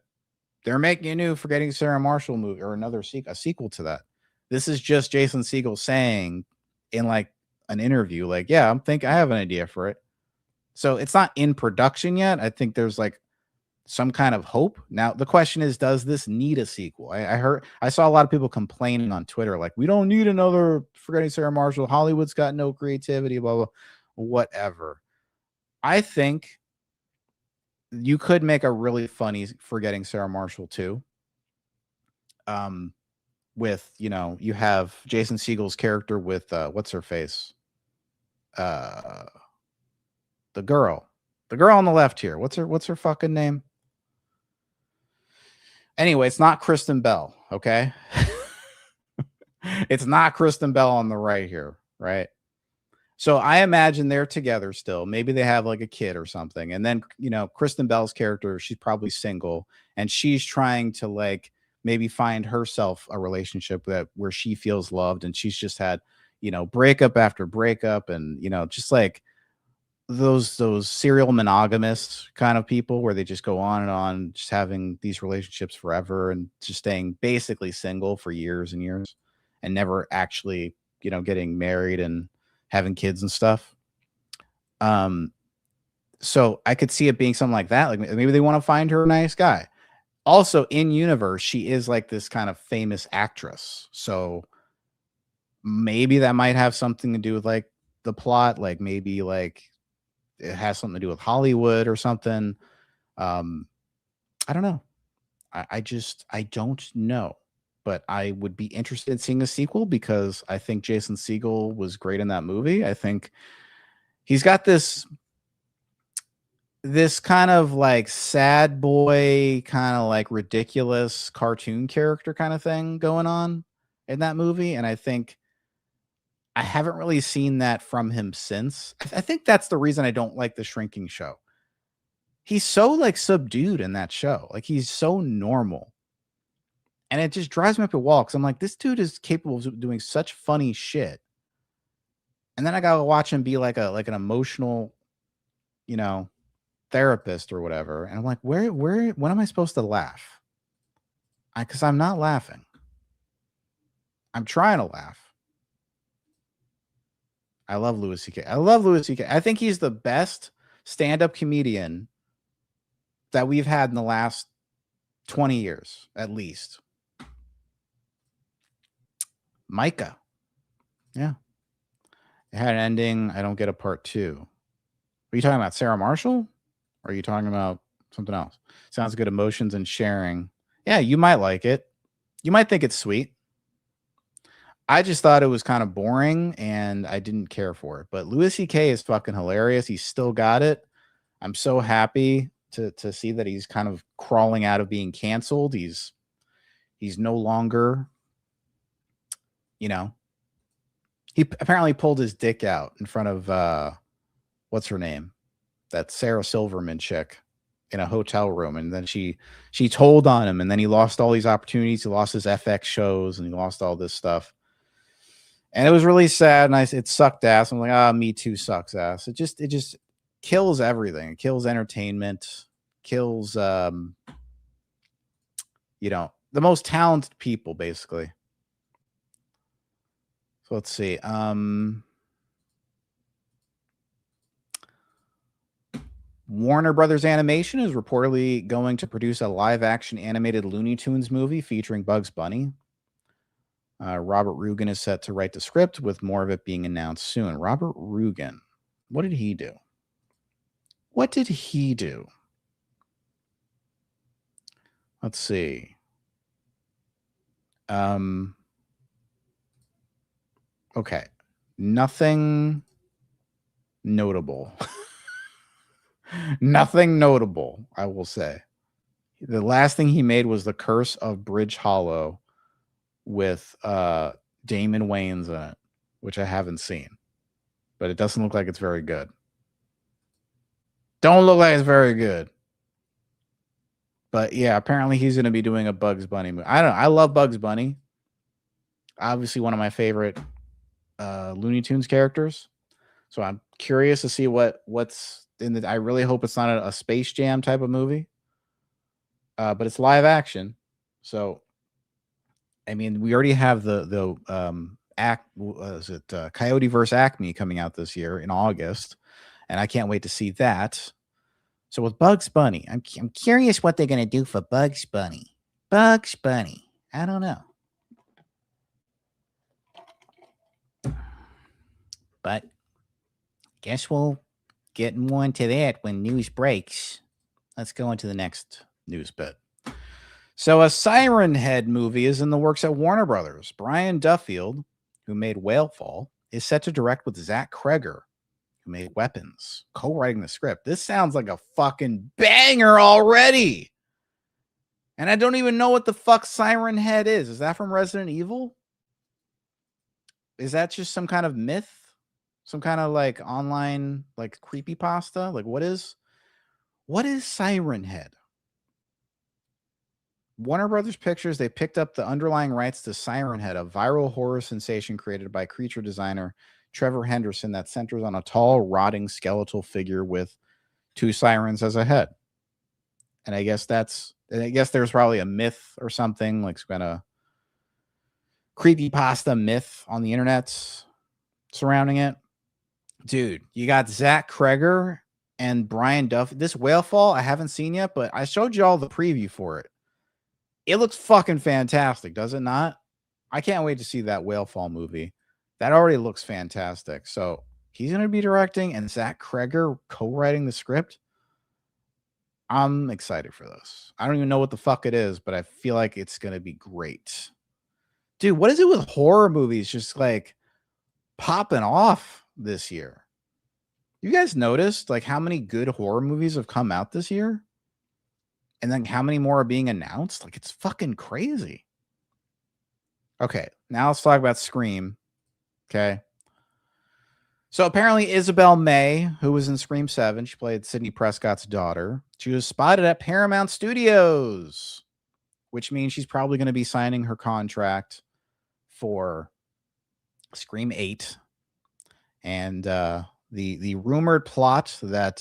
they're making a new Forgetting Sarah Marshall movie or a sequel to that. This is just Jason Segel saying in like an interview, like, yeah, I have an idea for it. So it's not in production yet. I think there's like some kind of hope. Now, the question is, does this need a sequel? I saw a lot of people complaining on Twitter, like, we don't need another Forgetting Sarah Marshall. Hollywood's got no creativity, blah, blah, whatever. I think you could make a really funny Forgetting Sarah Marshall too. With, you know, you have Jason Segel's character with what's her face? The girl on the left here. What's her fucking name? Anyway, it's not Kristen Bell, okay? It's not Kristen Bell on the right here, right? So I imagine they're together still. Maybe they have like a kid or something. And then, you know, Kristen Bell's character, she's probably single and she's trying to like maybe find herself a relationship where she feels loved. And she's just had, you know, breakup after breakup and, you know, just like those serial monogamists kind of people where they just go on and on, just having these relationships forever and just staying basically single for years and years and never actually, you know, getting married and having kids and stuff. So I could see it being something like that. Like maybe they want to find her a nice guy. Also in universe, she is like this kind of famous actress. So maybe that might have something to do with like the plot. Like maybe like it has something to do with Hollywood or something. I don't know. I don't know. But I would be interested in seeing a sequel because I think Jason Segel was great in that movie. I think he's got this kind of like sad boy, kind of like ridiculous cartoon character kind of thing going on in that movie. And I think I haven't really seen that from him since. I think that's the reason I don't like The Shrinking Show. He's so like subdued in that show. Like he's so normal. And it just drives me up a wall because I'm like, this dude is capable of doing such funny shit. And then I gotta watch him be like an emotional, you know, therapist or whatever. And I'm like, when am I supposed to laugh? Because I'm not laughing. I'm trying to laugh. I love Louis C.K. I think he's the best stand-up comedian that we've had in the last 20 years, at least. Micah. Yeah. It had an ending. I don't get a part 2. Are you talking about Sarah Marshall? Or are you talking about something else? Sounds good. Emotions and sharing. Yeah, you might like it. You might think it's sweet. I just thought it was kind of boring and I didn't care for it. But Louis C.K. is fucking hilarious. He's still got it. I'm so happy to see that he's kind of crawling out of being canceled. He's no longer, you know, he apparently pulled his dick out in front of what's her name? That Sarah Silverman chick in a hotel room. And then she told on him and then he lost all these opportunities. He lost his FX shows and he lost all this stuff. And it was really sad and it sucked ass. I'm like, Me Too sucks ass. It just kills everything. It kills entertainment, kills you know, the most talented people basically. So let's see. Warner Brothers Animation is reportedly going to produce a live-action animated Looney Tunes movie featuring Bugs Bunny. Robert Rugen is set to write the script, with more of it being announced soon. Robert Rugen, what did he do? What did he do? Let's see. Okay. Nothing notable. Nothing notable, I will say. The last thing he made was The Curse of Bridge Hollow with Damon Wayans in it, which I haven't seen. But it doesn't look like it's very good. Don't look like it's very good. But yeah, apparently he's going to be doing a Bugs Bunny movie. I don't know. I love Bugs Bunny. Obviously one of my favorite Looney Tunes characters. So I'm curious to see what's in the. I really hope it's not a Space Jam type of movie. But it's live action. So I mean, we already have the Coyote vs. Acme coming out this year in August, and I can't wait to see that. So with Bugs Bunny, I'm curious what they're gonna do for Bugs Bunny. Bugs Bunny, I don't know, but guess we'll get more into that when news breaks. Let's go into the next news bit. So a Siren Head movie is in the works at Warner Brothers. Brian Duffield, who made Whalefall, is set to direct with Zach Kreger, who made Weapons, co-writing the script. This sounds like a fucking banger already. And I don't even know what the fuck Siren Head is. Is that from Resident Evil? Is that just some kind of myth? Some kind of like online like creepypasta? Like what is Siren Head? Warner Brothers Pictures, they picked up the underlying rights to Siren Head, a viral horror sensation created by creature designer Trevor Henderson that centers on a tall, rotting skeletal figure with two sirens as a head. And I guess there's probably a myth or something, like some kind of creepypasta myth on the internet surrounding it. Dude, you got Zach Kreger and Brian Duff. This Whalefall I haven't seen yet, but I showed you all the preview for it. It looks fucking fantastic, does it not? I can't wait to see that Whalefall movie. That already looks fantastic. So he's going to be directing and Zach Kreger co-writing the script. I'm excited for this. I don't even know what the fuck it is, but I feel like it's going to be great. Dude, what is it with horror movies just like popping off this year? You guys noticed like how many good horror movies have come out this year? And then how many more are being announced? Like, it's fucking crazy. Okay, now let's talk about Scream. Okay. So apparently Isabel May, who was in Scream 7, she played Sidney Prescott's daughter. She was spotted at Paramount Studios, which means she's probably going to be signing her contract for Scream 8. And the rumored plot that...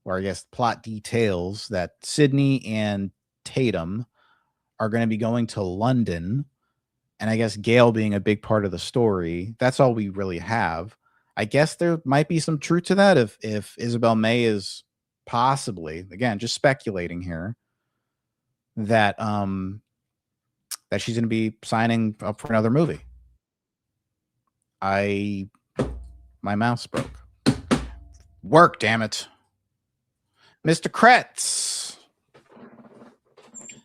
or I guess plot details that Sydney and Tatum are going to be going to London. And I guess Gail being a big part of the story. That's all we really have. I guess there might be some truth to that if Isabel May is possibly, again, just speculating here, that that she's going to be signing up for another movie. My mouse broke. Work, damn it. Mr. Kretz.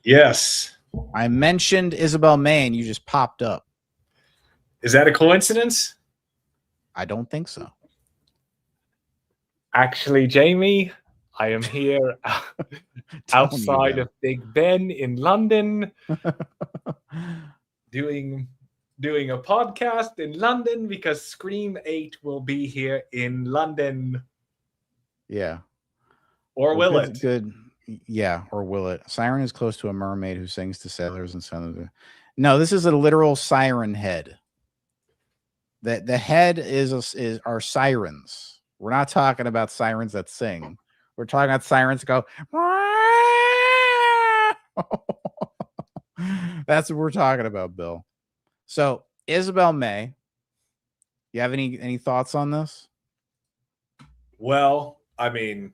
Yes. I mentioned Isabel May and you just popped up. Is that a coincidence? I don't think so. Actually, Jamie, I am here outside of Big Ben in London doing a podcast in London because Scream 8 will be here in London. Yeah. Or will it? Good. Yeah, or will it? Siren is close to a mermaid who sings to sailors and sons. No, this is a literal siren head. The head is our sirens. We're not talking about sirens that sing. We're talking about sirens that go. That's what we're talking about, Bill. So Isabel May, you have any thoughts on this? Well, I mean,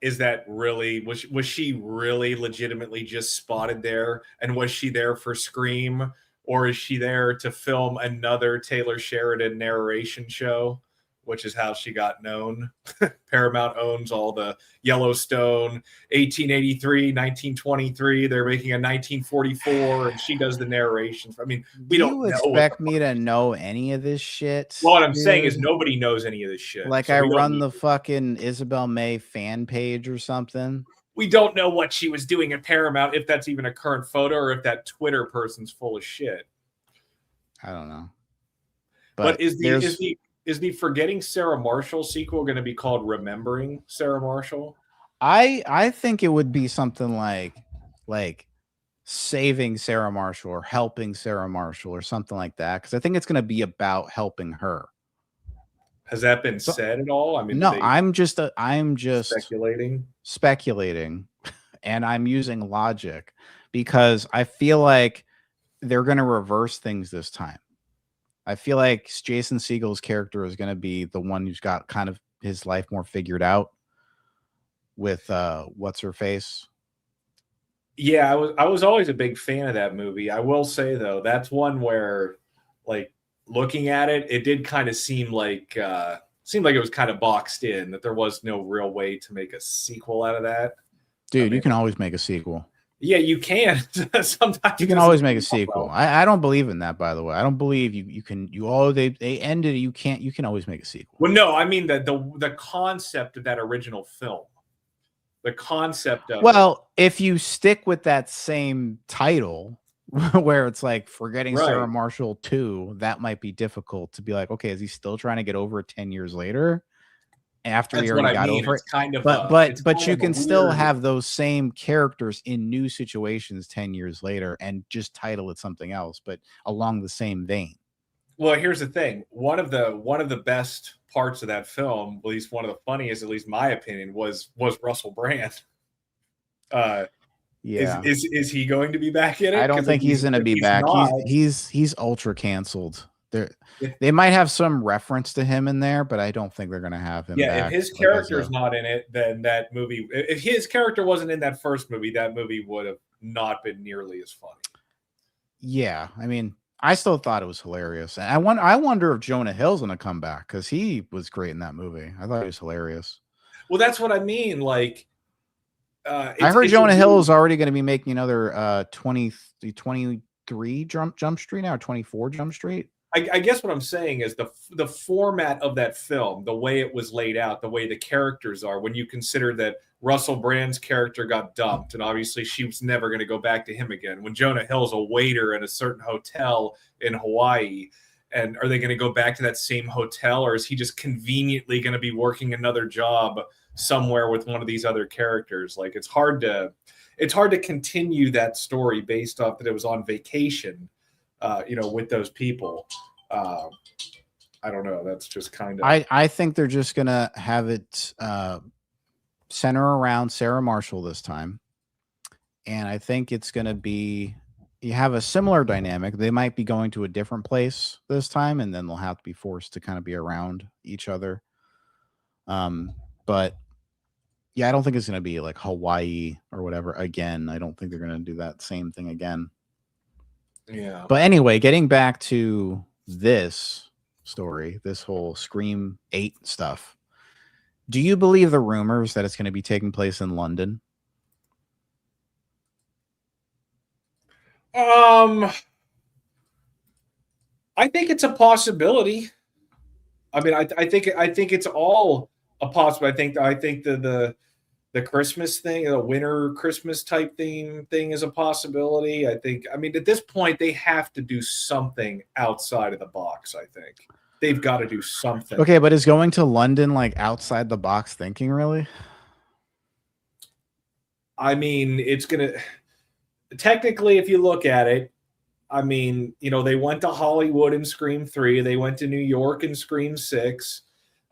is that really was she really legitimately just spotted there, and was she there for Scream, or is she there to film another Taylor Sheridan narration show, which is how she got known? Paramount owns all the Yellowstone, 1883, 1923. They're making a 1944, and she does the narrations. I mean, we don't you know. expect me to know any of this shit? Well, what I'm saying dude? is nobody knows any of this shit. Like so I we don't run need- the fucking Isabel May fan page or something. We don't know what she was doing at Paramount, if that's even a current photo, or if that Twitter person's full of shit. I don't know. But is the Forgetting Sarah Marshall sequel going to be called Remembering Sarah Marshall? I think it would be something like saving Sarah Marshall or helping Sarah Marshall or something like that, because I think it's going to be about helping her. Has that been said at all? I mean, no, I'm just speculating, and I'm using logic because I feel like they're going to reverse things this time. I feel like Jason Segel's character is going to be the one who's got kind of his life more figured out with what's her face. Yeah, I was always a big fan of that movie. I will say though, that's one where, like, looking at it, it did kind of seem like it was kind of boxed in, that there was no real way to make a sequel out of that. Dude, you can always make a sequel. Yeah, you can. Sometimes You can always make a sequel. I don't believe in that, by the way. I don't believe you can. They ended it. You can't. You can always make a sequel. Well, no, I mean the concept of that original film. The concept of if you stick with that same title, where it's like Forgetting Sarah Marshall 2, that might be difficult to be like, okay, is he still trying to get over it 10 years later? After he already got over it, but you can still have those same characters in new situations 10 years later and just title it something else, but along the same vein. Well, here's the thing. One of the best parts of that film, at least one of the funniest, at least my opinion, was Russell Brand. Yeah, is he going to be back in it? I don't think he's going to be back. He's ultra canceled. They might have some reference to him in there, but I don't think they're going to have him. Yeah, if his character's not in it, then that movie. If his character wasn't in that first movie, that movie would have not been nearly as funny. Yeah, I mean, I still thought it was hilarious, and I wonder if Jonah Hill's going to come back because he was great in that movie. I thought he was hilarious. Well, that's what I mean. Like, I heard Jonah Hill is already going to be making another 23 Jump Street now, or 24 Jump Street. I guess what I'm saying is the format of that film, the way it was laid out, the way the characters are, when you consider that Russell Brand's character got dumped, and obviously she was never going to go back to him again. When Jonah Hill's a waiter at a certain hotel in Hawaii, and are they going to go back to that same hotel, or is he just conveniently going to be working another job somewhere with one of these other characters? Like, it's hard to continue that story based off that it was on vacation, with those people. I don't know. That's just kind of. I think they're just gonna have it center around Sarah Marshall this time, and I think it's gonna be. You have a similar dynamic. They might be going to a different place this time, and then they'll have to be forced to kind of be around each other. But yeah, I don't think it's gonna be like Hawaii or whatever again. I don't think they're gonna do that same thing again. Yeah. But anyway, getting back to this story, this whole Scream 8 stuff. Do you believe the rumors that it's going to be taking place in London? I think it's a possibility. I mean, I think it's all a possibility. I think the Christmas thing, the winter Christmas type thing is a possibility. I mean, at this point, they have to do something outside of the box. I think they've got to do something. Okay, but is going to London like outside the box thinking, really? I mean, it's going to technically, if you look at it, I mean, they went to Hollywood in Scream 3. They went to New York in Scream 6.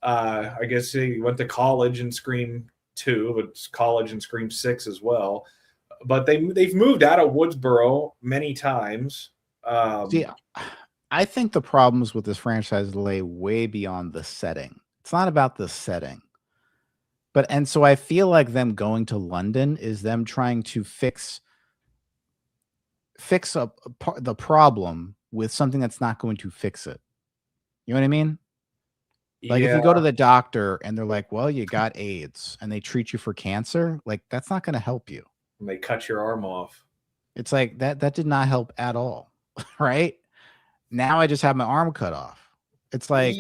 I guess they went to college in Scream 2, but college and Scream 6 as well. But they've moved out of Woodsboro many times. See, I think the problems with this franchise lay way beyond the setting. It's not about the setting, And so I feel like them going to London is them trying to fix up the problem with something that's not going to fix it. You know what I mean? Like if you go to the doctor and they're like, well, you got AIDS, and they treat you for cancer, like that's not going to help you. And they cut your arm off. It's like that did not help at all. Right? Now I just have my arm cut off. It's like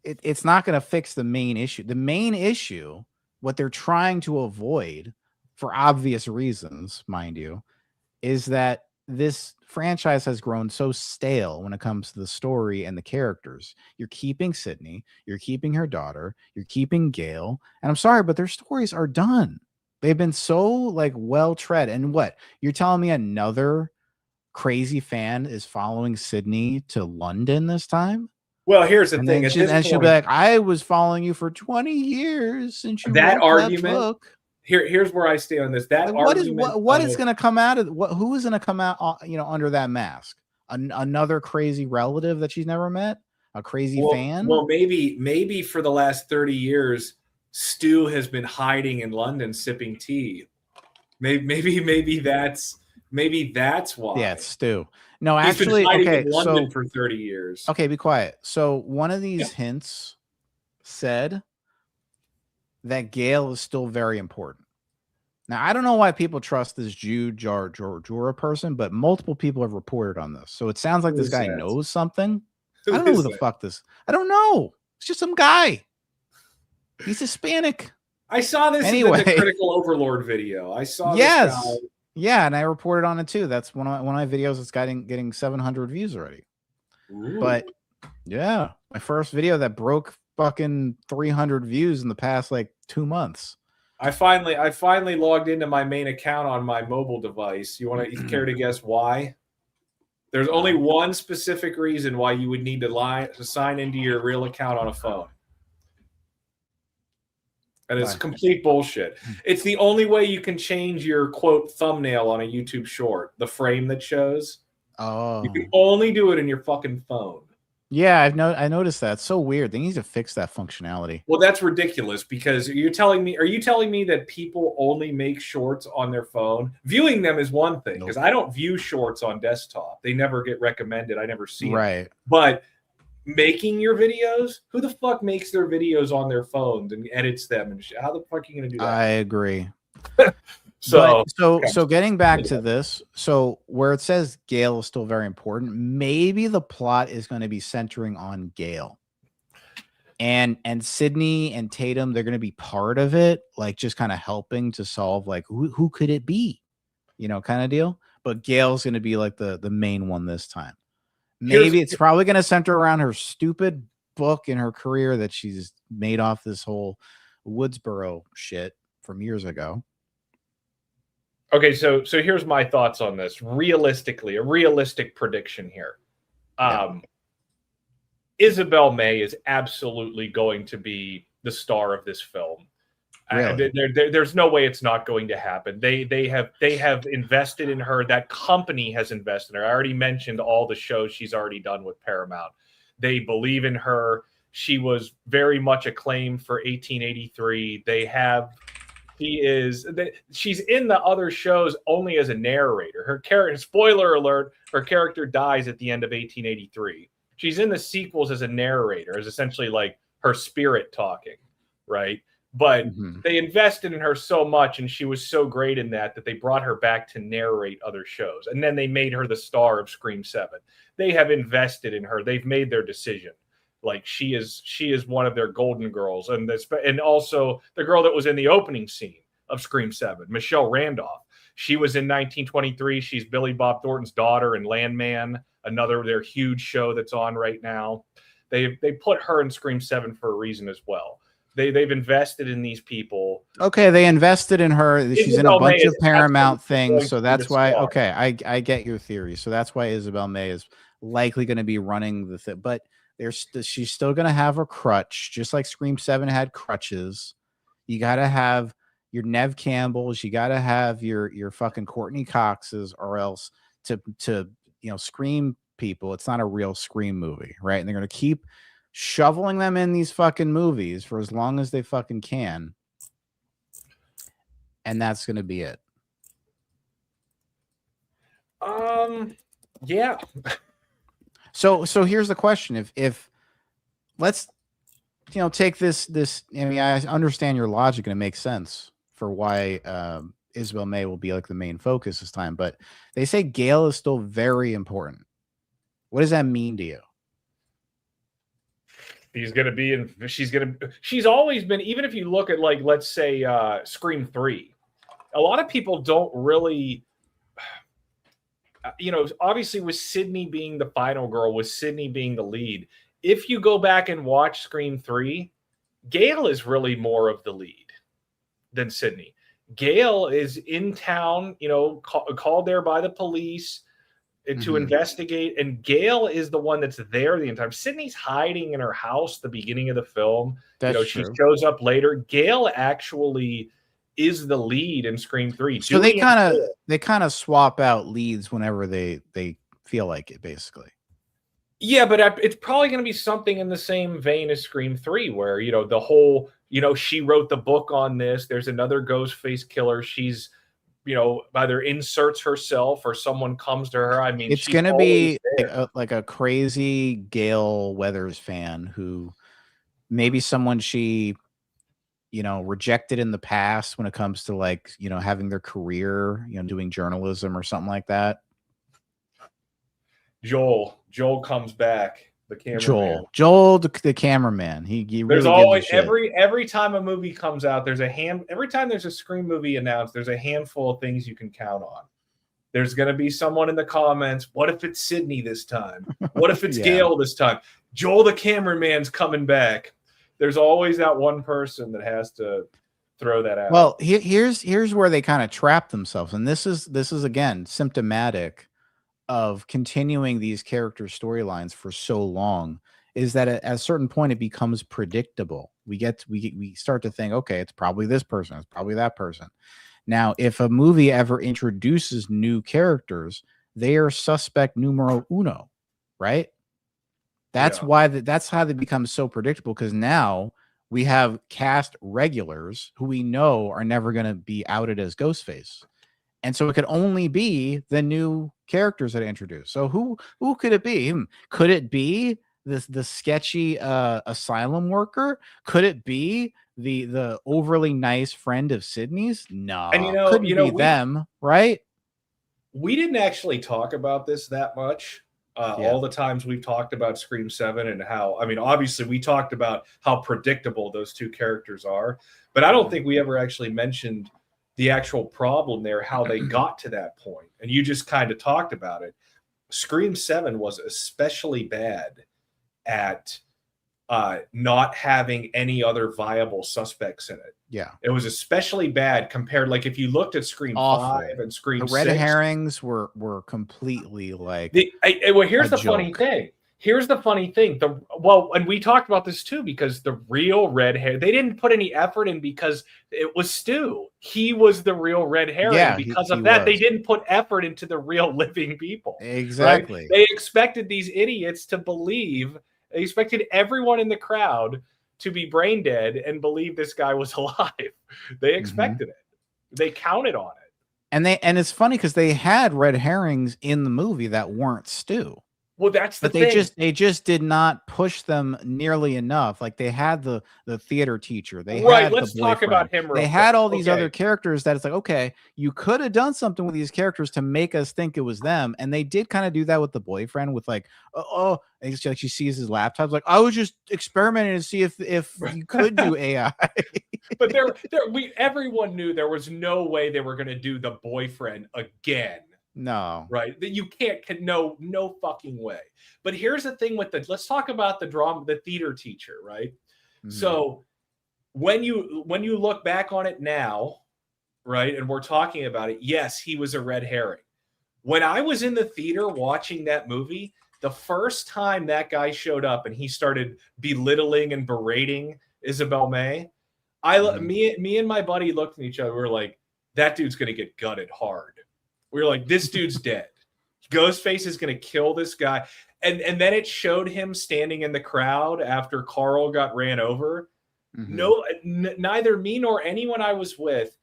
it's not going to fix the main issue. The main issue, what they're trying to avoid for obvious reasons, mind you, is that this franchise has grown so stale when it comes to the story and the characters. You're keeping Sydney, you're keeping her daughter, you're keeping Gail, and I'm sorry, but their stories are done. They've been so like well tread. And what you're telling me, another crazy fan is following Sydney to London this time? Well, here's the thing. She'll be like, I was following you for 20 years since you that wrote argument. That book. Here's where I stand on this. That like, argument. What is going to come out of who is going to come out? Under that mask, another crazy relative that she's never met, a crazy fan. Well, maybe for the last 30 years, Stu has been hiding in London sipping tea. Maybe that's why. Yeah, it's Stu. No, He's actually, been hiding okay. in London for 30 years. Okay, be quiet. So one of these hints said that Gail is still very important. Now, I don't know why people trust this Jude Jura person, but multiple people have reported on this. So it sounds like this guy knows something. I don't know who the fuck this. I don't know. It's just some guy. He's Hispanic. I saw this in the Critical Overlord video. I saw this guy. Yeah, and I reported on it too. That's one of my videos. It's getting 700 views already. Ooh. But yeah, my first video that broke fucking 300 views in the past like 2 months. I finally logged into my main account on my mobile device. You care to guess why? There's only one specific reason why you would need to sign into your real account on a phone. And it's complete bullshit. It's the only way you can change your quote thumbnail on a YouTube short, the frame that shows. Oh. You can only do it in your fucking phone. Yeah, I noticed that. It's so weird. They need to fix that functionality. Well, that's ridiculous are you telling me that people only make shorts on their phone? Viewing them is one thing, because I don't view shorts on desktop. They never get recommended. I never see them. But making your videos, who the fuck makes their videos on their phones and edits them and shit? How the fuck are you gonna do that? I agree. So getting back to this, so where it says Gail is still very important, maybe the plot is going to be centering on Gail. And Sydney and Tatum, they're going to be part of it, like just kind of helping to solve like who could it be? Kind of deal. But Gail's going to be like the main one this time. Maybe it's probably going to center around her stupid book in her career that she's made off this whole Woodsboro shit from years ago. Okay, so here's my thoughts on this. Realistically, a realistic prediction here. Isabel May is absolutely going to be the star of this film. Really? There's no way it's not going to happen. They have invested in her. That company has invested in her. I already mentioned all the shows she's already done with Paramount. They believe in her. She was very much acclaimed for 1883. She's in the other shows only as a narrator. Her character, spoiler alert, her character dies at the end of 1883. She's in the sequels as a narrator, as essentially like her spirit talking, right? But they invested in her so much, and she was so great in that they brought her back to narrate other shows. And then they made her the star of Scream 7. They have invested in her. They've made their decision. Like she is one of their golden girls. And also the girl that was in the opening scene of Scream 7, Michelle Randolph. She was in 1923. She's Billy Bob Thornton's daughter in Landman, their huge show that's on right now. They put her in Scream 7 for a reason as well. They've invested in these people. Okay, they invested in her. She's in a bunch of Paramount things, so that's why. Star. Okay, I get your theory. So that's why Isabel May is likely going to be running the thing. But she's still going to have a crutch, just like Scream 7 had crutches. You got to have your Nev Campbells. You got to have your fucking Courtney Coxes, or else to Scream people. It's not a real Scream movie, right? And they're going to keep shoveling them in these fucking movies for as long as they fucking can. and that's going to be it. Yeah. So here's the question: if let's take this. I mean, I understand your logic and it makes sense for why Isabel May will be like the main focus this time, but they say Gale is still very important. What does that mean to you? She's always been, even if you look at, like, let's say Scream 3, a lot of people don't really, obviously with Sydney being the final girl, with Sydney being the lead, if you go back and watch Scream 3, Gale is really more of the lead than Sydney. Gale is in town, called there by the police to investigate, and Gale is the one that's there the entire time. Sydney's hiding in her house at the beginning of the film. That's she true. shows up later. Gale actually is the lead in Scream 3. So they kind of swap out leads whenever they feel like it, basically. Yeah, but it's probably going to be something in the same vein as Scream 3, where, the whole, she wrote the book on this. There's another Ghostface killer. She's, either inserts herself or someone comes to her. I mean, It's going to be like a crazy Gale Weathers fan who maybe someone she, rejected in the past when it comes to, like, having their career, doing journalism or something like that. Joel comes back. The cameraman. Joel, the cameraman. He there's really always gives a shit. every time a movie comes out, every time there's a Scream movie announced, there's a handful of things you can count on. There's going to be someone in the comments. What if it's Sydney this time? What if it's Gale this time? Joel, the cameraman's coming back. There's always that one person that has to throw that out. Well, here's where they kind of trap themselves, and this is again symptomatic of continuing these character storylines for so long, is that at a certain point it becomes predictable. We start to think, okay, it's probably this person, it's probably that person. Now, if a movie ever introduces new characters, they are suspect numero uno, right? That's why that's how they become so predictable, because now we have cast regulars who we know are never going to be outed as Ghostface. And so it could only be the new characters that are introduced. So who could it be? Could it be the sketchy asylum worker? Could it be the overly nice friend of Sydney's? No, and couldn't be them, right? We didn't actually talk about this that much. All the times we've talked about Scream 7 and how, obviously we talked about how predictable those two characters are, but I don't think we ever actually mentioned the actual problem there, how they got to that point. And you just kind of talked about it. Scream 7 was especially bad at not having any other viable suspects in it. Yeah. It was especially bad compared, like, if you looked at Scream 5 and Scream 6. The red herrings were completely like well, here's the funny thing. Here's the funny thing. And we talked about this too, because the real red hair, they didn't put any effort in because it was Stu. He was the real red herring. Yeah, because he of that, was. they didn't put effort into the real living people. Exactly. Right? They expected these idiots to believe, they expected everyone in the crowd to be brain dead and believe this guy was alive. They expected it. They counted on it. And it's funny because they had red herrings in the movie that weren't Stu. Well, that's the thing. They just did not push them nearly enough. Like, they had the theater teacher. They had let's the talk about him. They had all these other characters that it's like, okay, you could have done something with these characters to make us think it was them. And they did kind of do that with the boyfriend, with like, and it's like she sees his laptop. Like, I was just experimenting to see if you could do AI. But everyone knew there was no way they were going to do the boyfriend again. No. Right. That you can't, no fucking way. But here's the thing with let's talk about the theater teacher, right? Mm-hmm. So when you look back on it now, right, and we're talking about it, yes, he was a red herring. When I was in the theater watching that movie, the first time that guy showed up and he started belittling and berating Isabel May, me and my buddy looked at each other. We were like, that dude's going to get gutted hard. We were like, this dude's dead. Ghostface is going to kill this guy. And then it showed him standing in the crowd after Carl got ran over. Mm-hmm. Neither me nor anyone I was with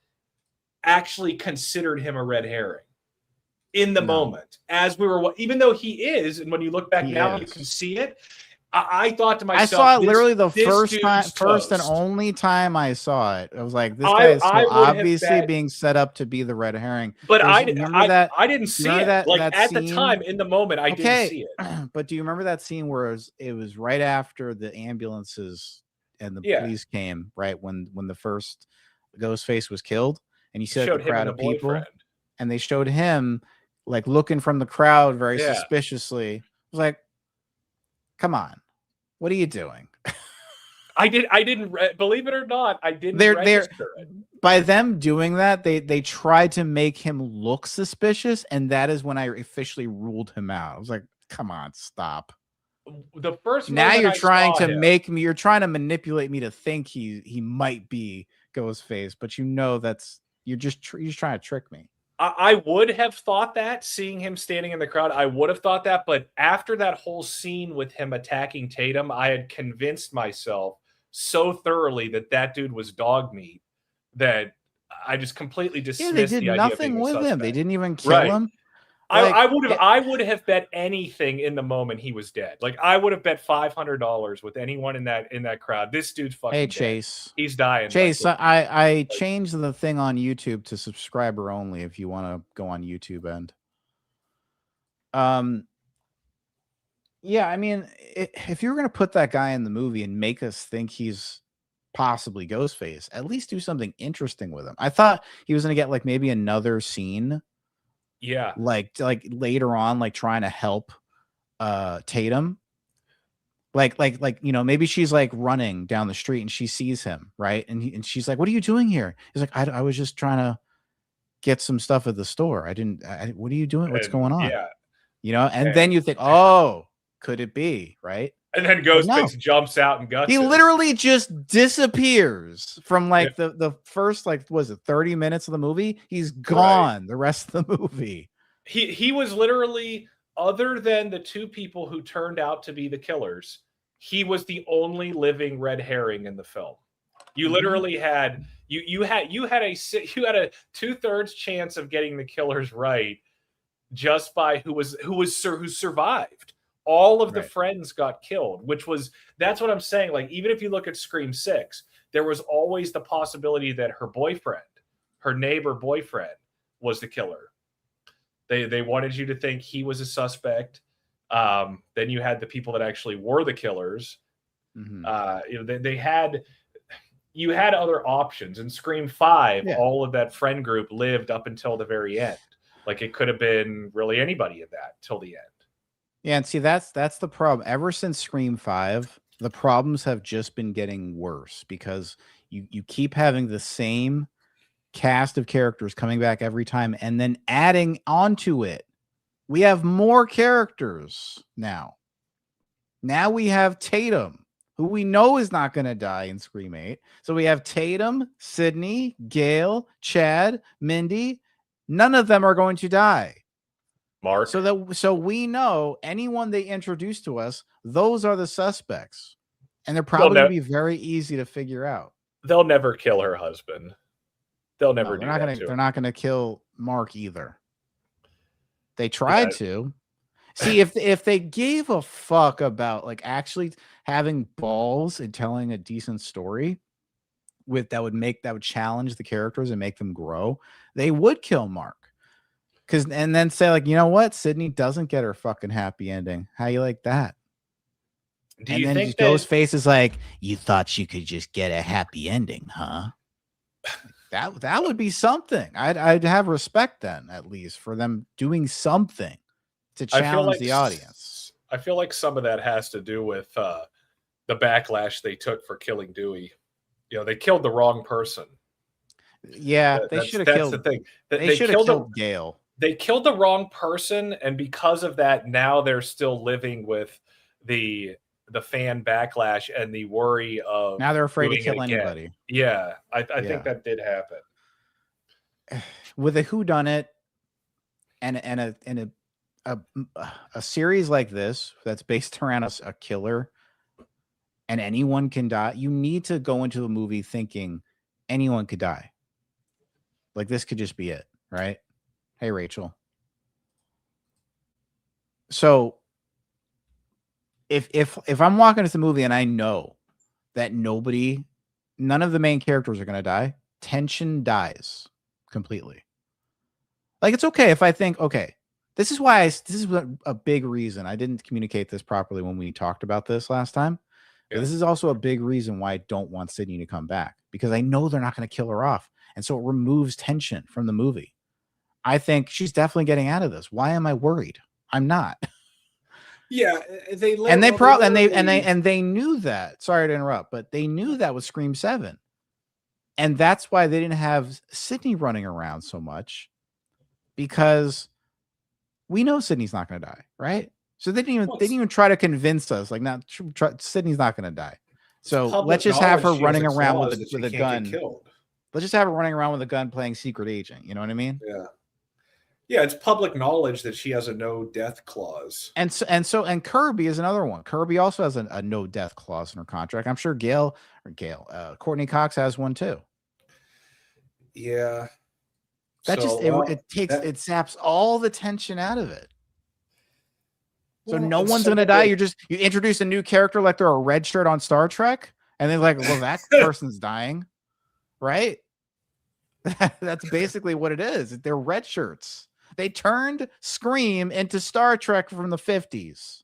actually considered him a red herring in the No. moment as we were, even though he is, and when you look back now, you can see it. I thought to myself, I saw it literally the this first dude's and toast. only time I saw it. I was like, this guy is so I would have obviously bet- being set up to be the red herring. But Remember I didn't see it. At the time, in the moment, I didn't see it. But do you remember that scene where it was right after the ambulances and the police came, right when the first Ghostface was killed, and you said the crowd of people, boyfriend. and they showed him like looking from the crowd very Yeah. suspiciously. I was like, come on, what are you doing? I didn't believe it or not. I didn't They're register it. by them doing that, they tried to make him look suspicious, and that is when I officially ruled him out. I was like, come on, stop. The first Now moment you're I trying saw to him- make me, you're trying to manipulate me to think he might be Ghostface, but you know you're just trying to trick me. I would have thought that, seeing him standing in the crowd, I would have thought that. But after that whole scene with him attacking Tatum, I had convinced myself so thoroughly that dude was dog meat that I just completely dismissed Yeah, they did the idea of nothing being a with him. suspect. They didn't even kill Right. him. I would have bet anything in the moment he was dead. Like I would have bet $500 with anyone in that crowd. This dude's fucking Hey dead. Chase, He's dying. Chase, I changed the thing on YouTube to subscriber only. If you want to go on YouTube end. Yeah, I mean, if you're gonna put that guy in the movie and make us think he's possibly Ghostface, at least do something interesting with him. I thought he was gonna get like maybe another scene. Yeah. Like later on, like trying to help Tatum. Like maybe she's like running down the street and she sees him, right? And she's like, "What are you doing here?" He's like, I was just trying to get some stuff at the store. What are you doing? What's going on? Yeah. And then you think, "Oh, could it be?" Right? And then Ghostface jumps out and guts He it. literally just disappears from like the first, like, was it 30 minutes of the movie? He's gone the rest of the movie. He was literally, other than the two people who turned out to be the killers, he was the only living red herring in the film. You literally had you had a 2/3 chance of getting the killers right just by who survived. All of the friends got killed, that's what I'm saying. Like, even if you look at Scream 6, there was always the possibility that her neighbor boyfriend was the killer. They wanted you to think he was a suspect. Then you had the people that actually were the killers. You had other options. In Scream 5, all of that friend group lived up until the very end. Like, it could have been really anybody in that till the end. Yeah, and see, that's the problem. Ever since Scream 5, the problems have just been getting worse because you keep having the same cast of characters coming back every time and then adding onto it. We have more characters now. Now we have Tatum, who we know is not going to die in Scream 8. So we have Tatum, Sydney, Gail, Chad, Mindy. None of them are going to die. Mark. So we know anyone they introduce to us, those are the suspects. And they're probably going to be very easy to figure out. They'll never kill her husband. They'll never do that. They're not going to kill Mark either. They tried to. See, if they gave a fuck about like actually having balls and telling a decent story that would challenge the characters and make them grow, they would kill Mark. And then say, like, you know what? Sydney doesn't get her fucking happy ending. How you like that? Do you then think Ghostface is like, you thought you could just get a happy ending, huh? That would be something. I'd have respect then, at least, for them doing something to challenge the audience. I feel like some of that has to do with the backlash they took for killing Dewey. They killed the wrong person. Yeah, they should have killed. That's the thing. They should have killed Gail. They killed the wrong person, and because of that, now they're still living with the fan backlash and the worry of now they're afraid to doing kill it again. Anybody. Yeah, I think that did happen. With a whodunit and a series like this that's based around a killer, and anyone can die. You need to go into a movie thinking anyone could die. Like this could just be it, right? Hey, Rachel. So if I'm walking into the movie and I know that none of the main characters are going to die, tension dies completely. Like, it's okay if I think, okay, this is a big reason. I didn't communicate this properly when we talked about this last time. But this is also a big reason why I don't want Sydney to come back, because I know they're not going to kill her off. And so it removes tension from the movie. I think she's definitely getting out of this. Why am I worried? I'm not. Yeah, they knew that. Sorry to interrupt, but they knew that with Scream 7. And that's why they didn't have Sydney running around so much, because we know Sydney's not going to die, right? So they didn't even try to convince us, like, Sydney's not going to die. So let's just have her running around with a gun. Let's just have her running around with a gun playing secret agent. You know what I mean? Yeah. Yeah, it's public knowledge that she has a no death clause. And Kirby is another one. Kirby also has a no death clause in her contract. I'm sure Courtney Cox has one too. Yeah. It saps all the tension out of it. So no one's gonna die. You introduce a new character like they're a red shirt on Star Trek, and they're like, well, that person's dying, right? That's basically what it is. They're red shirts. They turned Scream into Star Trek from the 50s.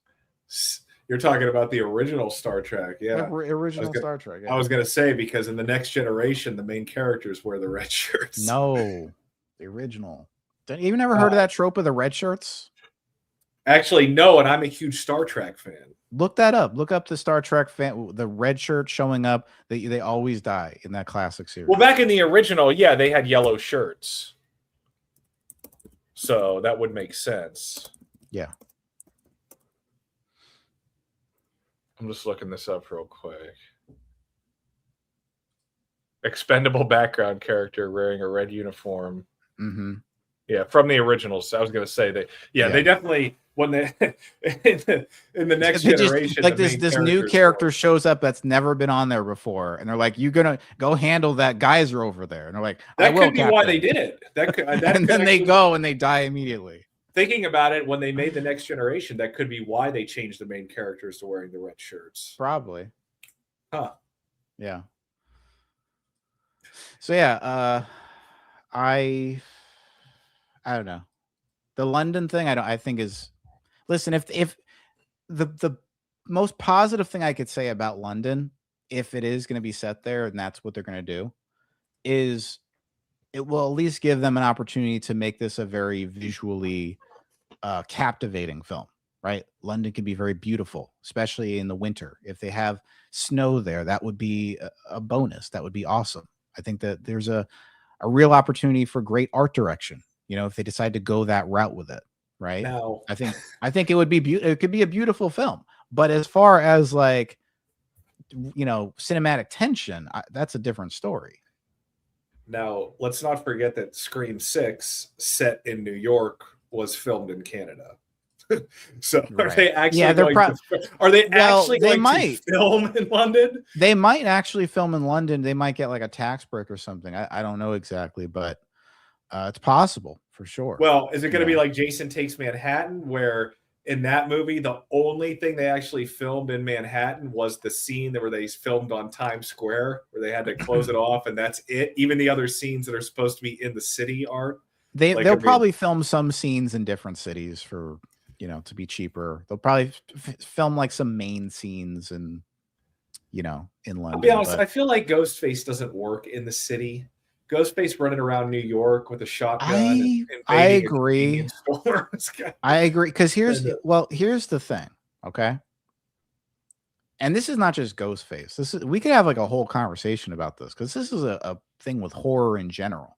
You're talking about the original Star Trek, yeah. Star Trek. Yeah. I was going to say, because in the Next Generation, the main characters wear the red shirts. No, the original. You never heard of that trope of the red shirts? Actually, no, and I'm a huge Star Trek fan. Look that up. Look up the Star Trek fan, the red shirt showing up. They always die in that classic series. Well, back in the original, yeah, they had yellow shirts. So that would make sense. Yeah. I'm just looking this up real quick. Expendable background character wearing a red uniform. Mm-hmm. Yeah, from the originals. I was going to say that. Yeah, they definitely, when they in the Next Generation, like this new character shows up that's never been on there before, and they're like, "You're gonna go handle that geyser over there," and they're like, "That could be why they did it." And then they go and they die immediately. Thinking about it, when they made the Next Generation, that could be why they changed the main characters to wearing the red shirts. Probably. Huh. Yeah. So yeah, I don't know. The London thing, I think is, listen, if the most positive thing I could say about London, if it is going to be set there and that's what they're going to do, is it will at least give them an opportunity to make this a very visually captivating film, right? London can be very beautiful, especially in the winter. If they have snow there, that would be a bonus. That would be awesome. I think that there's a real opportunity for great art direction, you know, if they decide to go that route with it, right? Now, I think it would be it could be a beautiful film. But as far as, like, you know, cinematic tension, that's a different story. Now, let's not forget that Scream 6, set in New York, was filmed in Canada. So are they actually going to film in London? They might actually film in London. They might get like a tax break or something. I don't know exactly, but it's possible for sure. Well, is it going to be like Jason Takes Manhattan, where in that movie, the only thing they actually filmed in Manhattan was the scene where they filmed on Times Square, where they had to close it off, and that's it? Even the other scenes that are supposed to be in the city aren't? They'll probably film some scenes in different cities for, you know, to be cheaper. They'll probably film like some main scenes and, you know, in London. I'll be honest, I feel like Ghostface doesn't work in the city. Ghostface running around New York with a shotgun. I agree. I agree. Because here's the thing. Okay. And this is not just Ghostface. We could have like a whole conversation about this, because this is a thing with horror in general.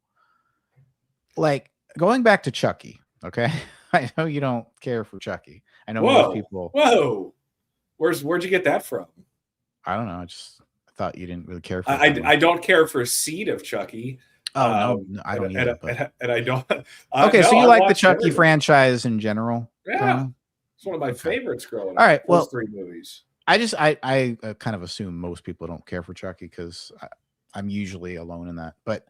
Like, going back to Chucky. Okay. I know you don't care for Chucky. I know most people. Whoa. Where'd you get that from? I don't know. I thought you didn't really care for it. I don't care for Seed of Chucky. Oh, no, I don't either. And I don't. Okay, so you like the Chucky franchise in general? Yeah. It's one of my favorites growing up. All right. Well, those 3 movies. I kind of assume most people don't care for Chucky, because I'm usually alone in that. But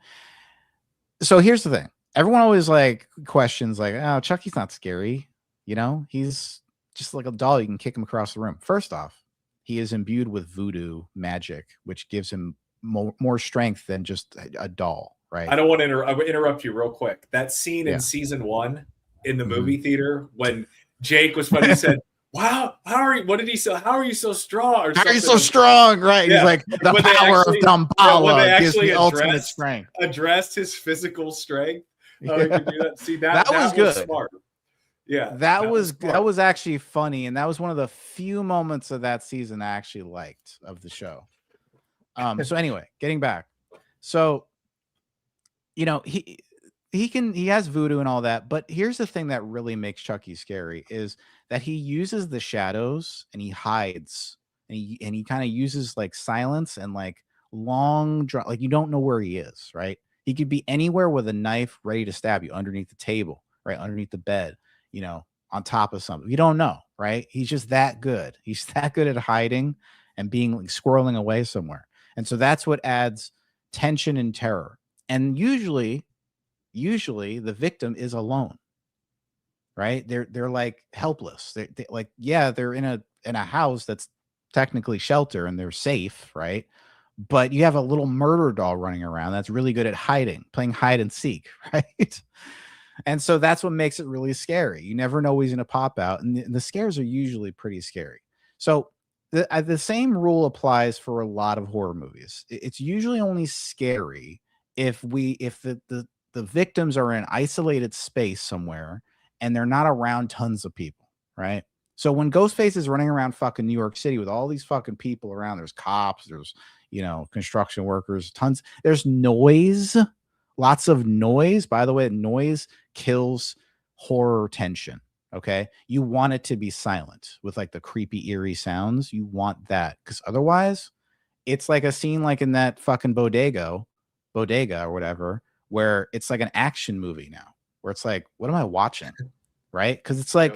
So here's the thing. Everyone always like questions like, oh, Chucky's not scary. You know, he's just like a doll. You can kick him across the room. First off, he is imbued with voodoo magic, which gives him more strength than just a doll, right? I don't want to interrupt you real quick. That scene in season 1 in the movie theater when Jake was funny, he said, wow, what did he say? How are you so strong? Or how are you so strong? Right. Yeah. He's like, the when power of Damballa gives me ultimate addressed, strength. Addressed his physical strength. Yeah. He could do that. See, that was good. Smart. Yeah. That was actually funny. And that was one of the few moments of that season I actually liked of the show. So anyway, getting back. So, you know, he has voodoo and all that, but here's the thing that really makes Chucky scary is that he uses the shadows and he hides and he kind of uses like silence and like long draw, like you don't know where he is, right? He could be anywhere with a knife ready to stab you, underneath the table, right? Underneath the bed, you know, on top of something. You don't know, right? He's just that good. He's that good at hiding and being like squirreling away somewhere. And so that's what adds tension and terror. And usually the victim is alone, right? They're like helpless. They like, yeah, they're in a house that's technically shelter and they're safe, right? But you have a little murder doll running around that's really good at hiding, playing hide and seek, right? And so that's what makes it really scary. You never know he's going to pop out, and the scares are usually pretty scary. So the same rule applies for a lot of horror movies. It's usually only scary if the victims are in isolated space somewhere and they're not around tons of people, right? So when Ghostface is running around fucking New York City with all these fucking people around, there's cops, there's, you know, construction workers, tons, there's noise, lots of noise. By the way, noise kills horror tension. Okay. You want it to be silent with like the creepy, eerie sounds. You want that because otherwise it's like a scene like in that fucking bodega or whatever, where it's like an action movie now, where it's like, what am I watching? Right? Because it's like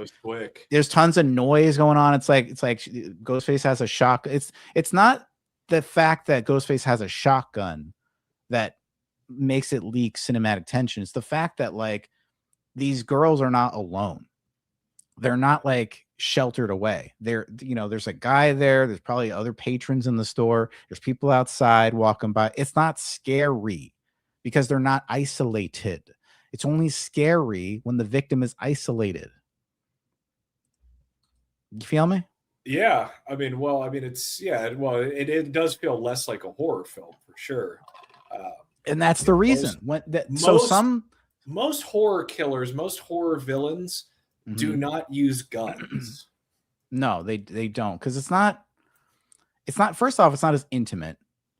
there's tons of noise going on. It's like Ghostface has a shotgun. It's not the fact that Ghostface has a shotgun that makes it leak cinematic tension. It's the fact that like these girls are not alone. They're not like sheltered away. They're, you know, there's a guy there. There's probably other patrons in the store. There's people outside walking by. It's not scary because they're not isolated. It's only scary when the victim is isolated. You feel me? Yeah. I mean, it's, yeah, well, it does feel less like a horror film for sure. And that's the reason. Most horror killers, most horror villains do not use guns. No, they don't, because it's not first off, it's not as intimate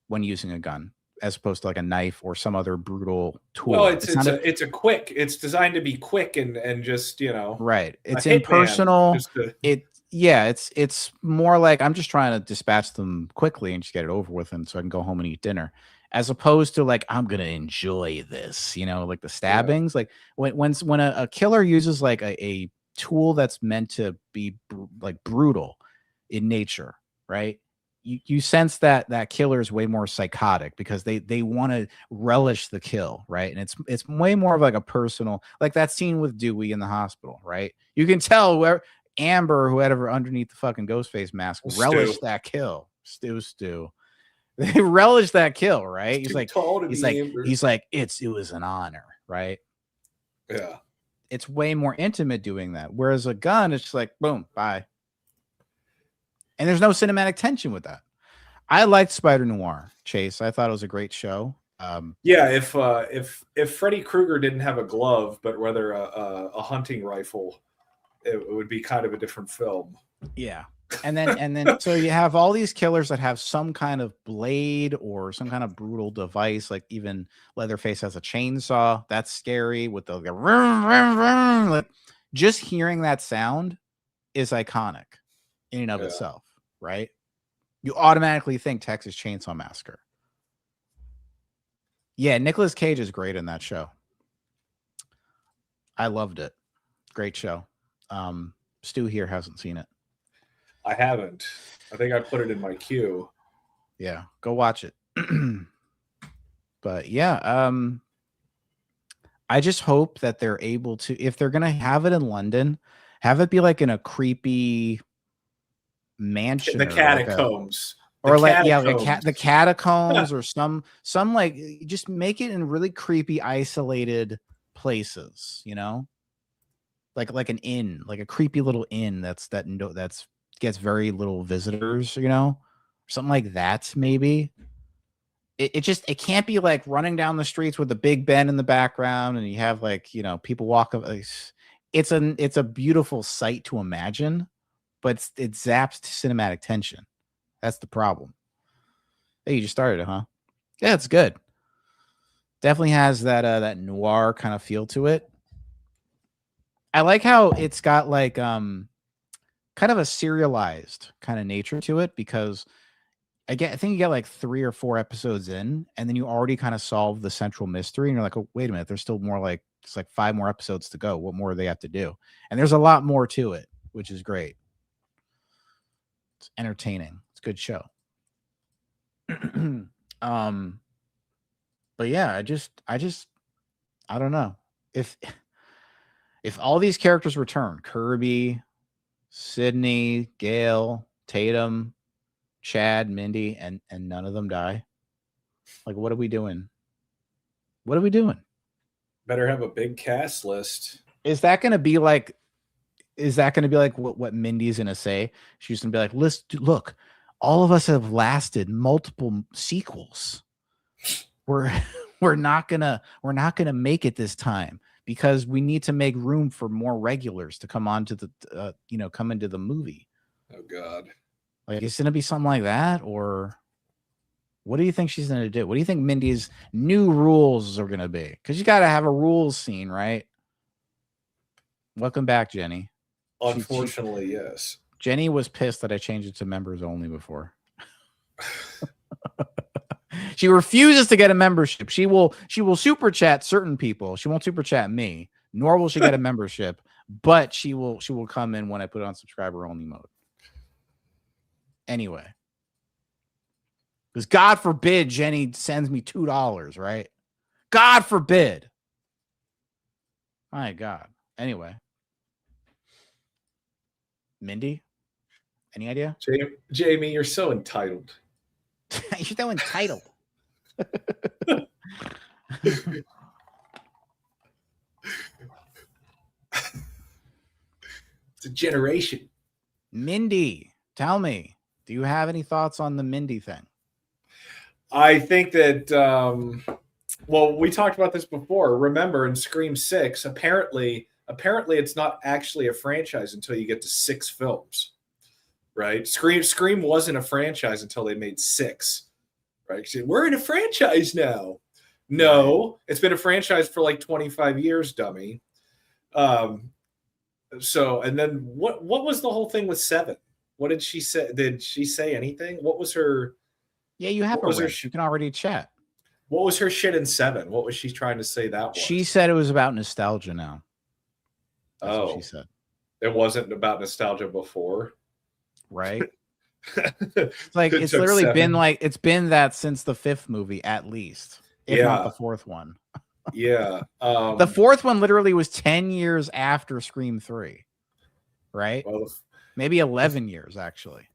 when using a gun as opposed to like a knife or some other brutal tool. Well, it's designed to be quick and just, you know, right. It's impersonal. It's more like I'm just trying to dispatch them quickly and just get it over with, and so I can go home and eat dinner, as opposed to like I'm gonna enjoy this, you know, like the stabbings. Like when a killer uses like a tool that's meant to be like brutal in nature, right? You sense that killer is way more psychotic because they want to relish the kill, right? And it's way more of like a personal, like that scene with Dewey in the hospital, right? You can tell where Amber, whoever underneath the fucking Ghostface mask, relished that kill. Stu. They relish that kill, right? He's like, it was an honor, right? Yeah. It's way more intimate doing that. Whereas a gun, it's just like, boom, bye. And there's no cinematic tension with that. I liked Spider Noir, Chase. I thought it was a great show. Yeah, if Freddy Krueger didn't have a glove, but rather a hunting rifle, it would be kind of a different film. Yeah. And then so you have all these killers that have some kind of blade or some kind of brutal device, like even Leatherface has a chainsaw. That's scary with the vroom, vroom, vroom. Like just hearing that sound is iconic in and of itself, right? You automatically think Texas Chainsaw Massacre. Yeah, Nicolas Cage is great in that show. I loved it. Great show. Stu here hasn't seen it. I haven't. I think I put it in my queue. Yeah, go watch it. But yeah, I just hope that they're able to, if they're gonna have it in London, have it be like in a creepy mansion, The or catacombs. the catacombs, or some like, just make it in really creepy, isolated places, you know, like an inn, like a creepy little inn that's gets very little visitors, you know, something like that. Maybe it can't be like running down the streets with the Big Ben in the background and you have, like, you know, people walk up. It's a beautiful sight to imagine, but it zaps cinematic tension. That's the problem. Hey, you just started it, huh? Yeah, it's good. Definitely has that noir kind of feel to it. I like how it's got like kind of a serialized kind of nature to it, because I think you get like 3 or 4 episodes in, and then you already kind of solve the central mystery, and you're like, oh, wait a minute, there's still more, like it's like 5 more episodes to go. What more do they have to do? And there's a lot more to it, which is great. It's entertaining. It's a good show. But yeah, I don't know if all these characters return, Kirby, Sydney, Gale, Tatum, Chad, Mindy, and none of them die. Like, what are we doing? What are we doing? Better have a big cast list. Is that going to be like what Mindy's going to say? She's going to be like, look, all of us have lasted multiple sequels. We're not gonna make it this time because we need to make room for more regulars to come onto the come into the movie. Oh God. Like, it's going to be something like that, or what do you think she's going to do? What do you think Mindy's new rules are going to be? Because you got to have a rules scene, right? Welcome back, Jenny. Unfortunately, yes. Jenny was pissed that I changed it to members only before. She refuses to get a membership. She will super chat certain people. She won't super chat me, nor will she get a membership, but she will come in when I put it on subscriber only mode. Anyway, because God forbid Jenny sends me $2, right? God forbid. My God. Anyway, Mindy, any idea? Jamie, you're so entitled. You're so entitled. It's a generation. Mindy, tell me, do you have any thoughts on the Mindy thing? I think that, well, we talked about this before. Remember, in Scream 6, apparently it's not actually a franchise until you get to 6 films, right? Scream wasn't a franchise until they made 6, right? We're in a franchise now. No, it's been a franchise for like 25 years, dummy. So, and then what was the whole thing with 7? What did she say? Did she say anything? What was her? Yeah, you have her. You can already chat. What was her shit in 7? What was she trying to say that was? She said it was about nostalgia now. That's what she said. It wasn't about nostalgia before. Right? Like, it's literally 7. been like, it's been that since the 5th movie, at least. If not the 4th one. Yeah. The 4th one literally was 10 years after Scream 3. Right? Well, maybe 11 years, actually.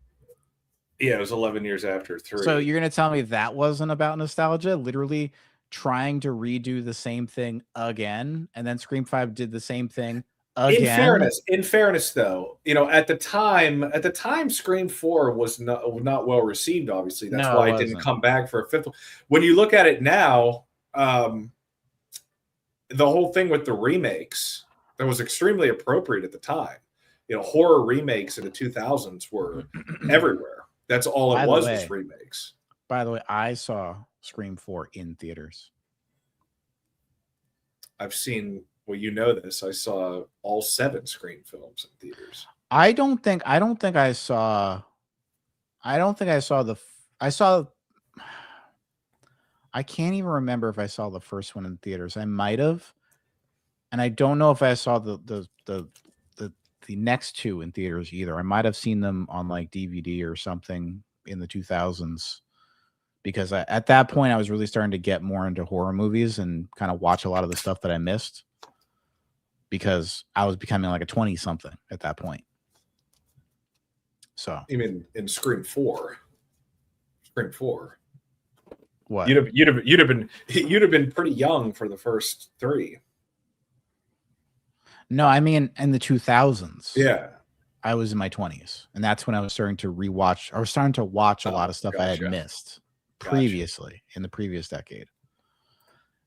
Yeah, it was 11 years after 3. So you're going to tell me that wasn't about nostalgia? Literally trying to redo the same thing again, and then Scream 5 did the same thing again. In fairness, though, at the time, Scream 4 was not well received. Obviously, that's why it didn't come back for a 5th one. When you look at it now, the whole thing with the remakes that was extremely appropriate at the time. Horror remakes in the 2000s were everywhere. That's all it was remakes. By the way, I saw Scream 4 in theaters. I've seen, well, this. I saw all 7 Scream films in theaters. I can't even remember if I saw the first one in theaters. I might have. And I don't know if I saw the next 2 in theaters either. I might have seen them on like DVD or something in the 2000s. because at that point I was really starting to get more into horror movies and kind of watch a lot of the stuff that I missed because I was becoming like a 20 something at that point. So even in Scream 4. Scream 4. What? You'd have been pretty young for the first 3. No, I mean in the 2000s. Yeah. I was in my 20s, and that's when I was starting to rewatch. I was starting to watch a lot of stuff I had missed previously in the previous decade.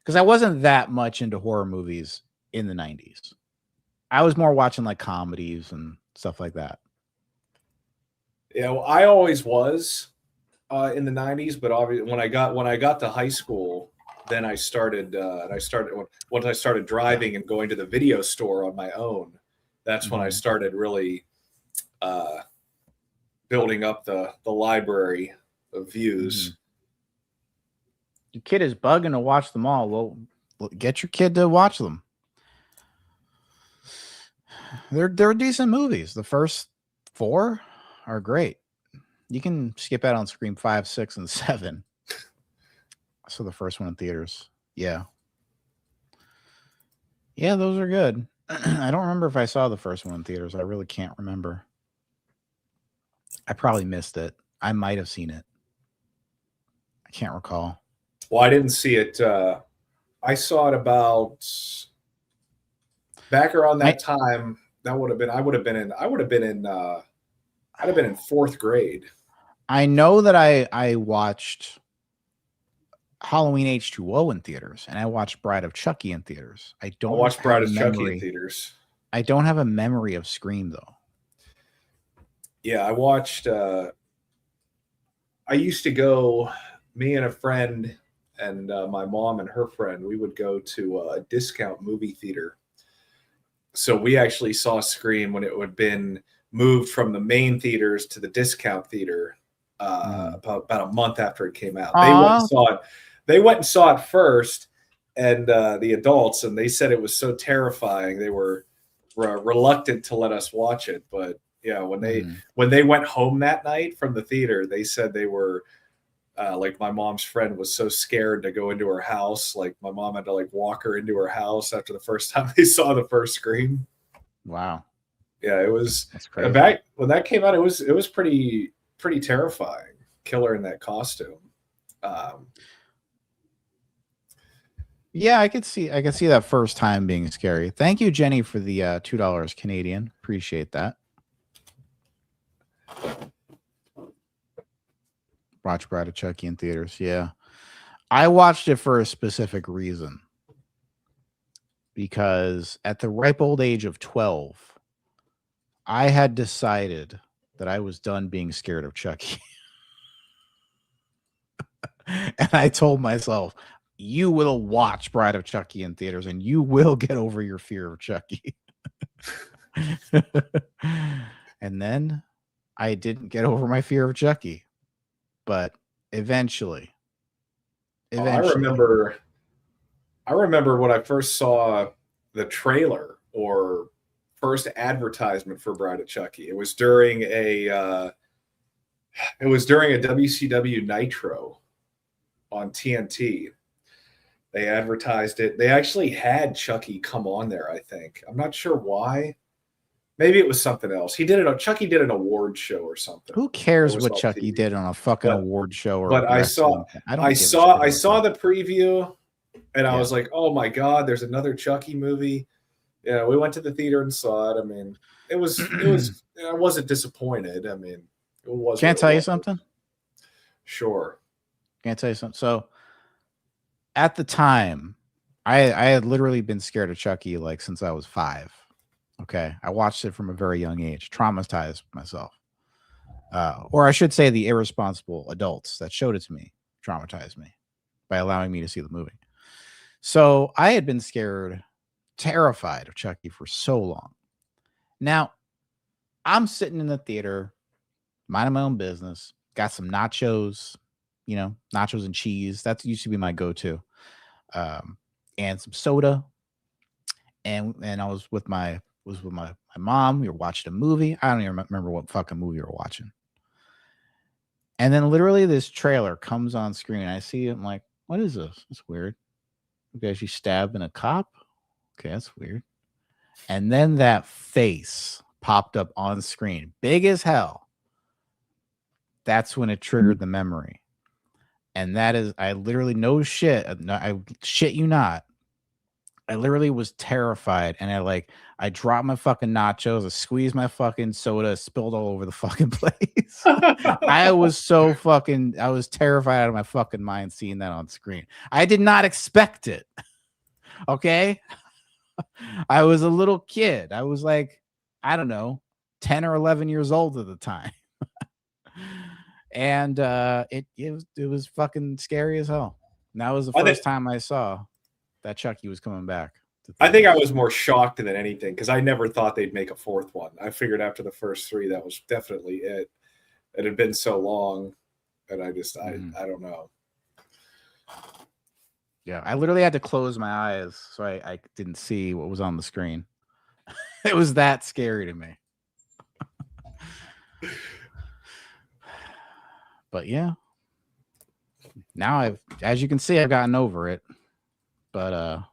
Because I wasn't that much into horror movies in the 90s. I was more watching like comedies and stuff like that. Yeah, well, I always was in the 90s, but obviously when I got to high school, then I started once I started driving and going to the video store on my own. That's when I started really building up the library of views. Your kid is bugging to watch them all. Well, get your kid to watch them. They're decent movies. The first 4 are great. You can skip out on Scream 5, 6, and 7. I saw the first one in theaters. Yeah. Yeah, those are good. I don't remember if I saw the first one in theaters. I really can't remember. I probably missed it. I might have seen it. I can't recall. Well, I didn't see it. I saw it about back around that time. That would have been. I would have been in 4th grade. I know that I watched Halloween H2O in theaters, and I watched Bride of Chucky in theaters. I watched Bride of Chucky in theaters. I don't have a memory of Scream though. Yeah, I watched. I used to go. Me and a friend and my mom and her friend. We would go to a discount movie theater. So we actually saw Scream when it had been moved from the main theaters to the discount theater about a month after it came out. They went and saw it first, and the adults, and they said it was so terrifying they were reluctant to let us watch it. But yeah, when they went home that night from the theater, they said they were like my mom's friend was so scared to go into her house. Like my mom had to like walk her into her house after the first time they saw the first Scream. Wow. Yeah, it was crazy. When that came out. It was pretty terrifying. Killer in that costume. Yeah, I could see that first time being scary. Thank you, Jenny, for the $2 Canadian. Appreciate that. Watch Bride of Chucky in theaters. Yeah, I watched it for a specific reason. Because at the ripe old age of 12, I had decided that I was done being scared of Chucky. And I told myself, you will watch Bride of Chucky in theaters and you will get over your fear of Chucky. And then I didn't get over my fear of Chucky. But eventually. I remember when I first saw the trailer or first advertisement for Bride of Chucky. It was during a WCW Nitro on TNT. They advertised it. They actually had Chucky come on there, I think. I'm not sure why. Maybe it was something else. Chucky did an award show or something. Who cares what Chucky did on a fucking award show? Or but I saw the preview, and I was like, "Oh my god, there's another Chucky movie." Yeah, we went to the theater and saw it. I mean, it was. I wasn't disappointed. I mean, it was. Can I tell you something? Sure. Can I tell you something? So, at the time, I had literally been scared of Chucky like since I was 5. Okay, I watched it from a very young age, traumatized myself. Or I should say the irresponsible adults that showed it to me traumatized me by allowing me to see the movie. So I had been scared, terrified of Chucky for so long. Now, I'm sitting in the theater, minding my own business, got some nachos, nachos and cheese. That used to be my go-to. And some soda. And I was with my mom. We were watching a movie. I don't even remember what fucking movie we were watching. And then literally this trailer comes on screen. I see it. I'm like, what is this? It's weird. Okay, she's stabbing a cop. Okay, that's weird. And then that face popped up on screen, big as hell. That's when it triggered the memory. And that is, I literally, no shit, I shit you not. I literally was terrified, and I dropped my fucking nachos, I squeezed my fucking soda, spilled all over the fucking place. I was terrified out of my fucking mind seeing that on screen. I did not expect it. Okay? I was a little kid. I was like, I don't know, 10 or 11 years old at the time. And it was fucking scary as hell. And that was the first time I saw that Chucky was coming back. I think I was more shocked than anything because I never thought they'd make a fourth one. I figured after the first three, that was definitely it. It had been so long, and I don't know. Yeah, I literally had to close my eyes so I didn't see what was on the screen. It was that scary to me. But yeah, now as you can see, I've gotten over it. But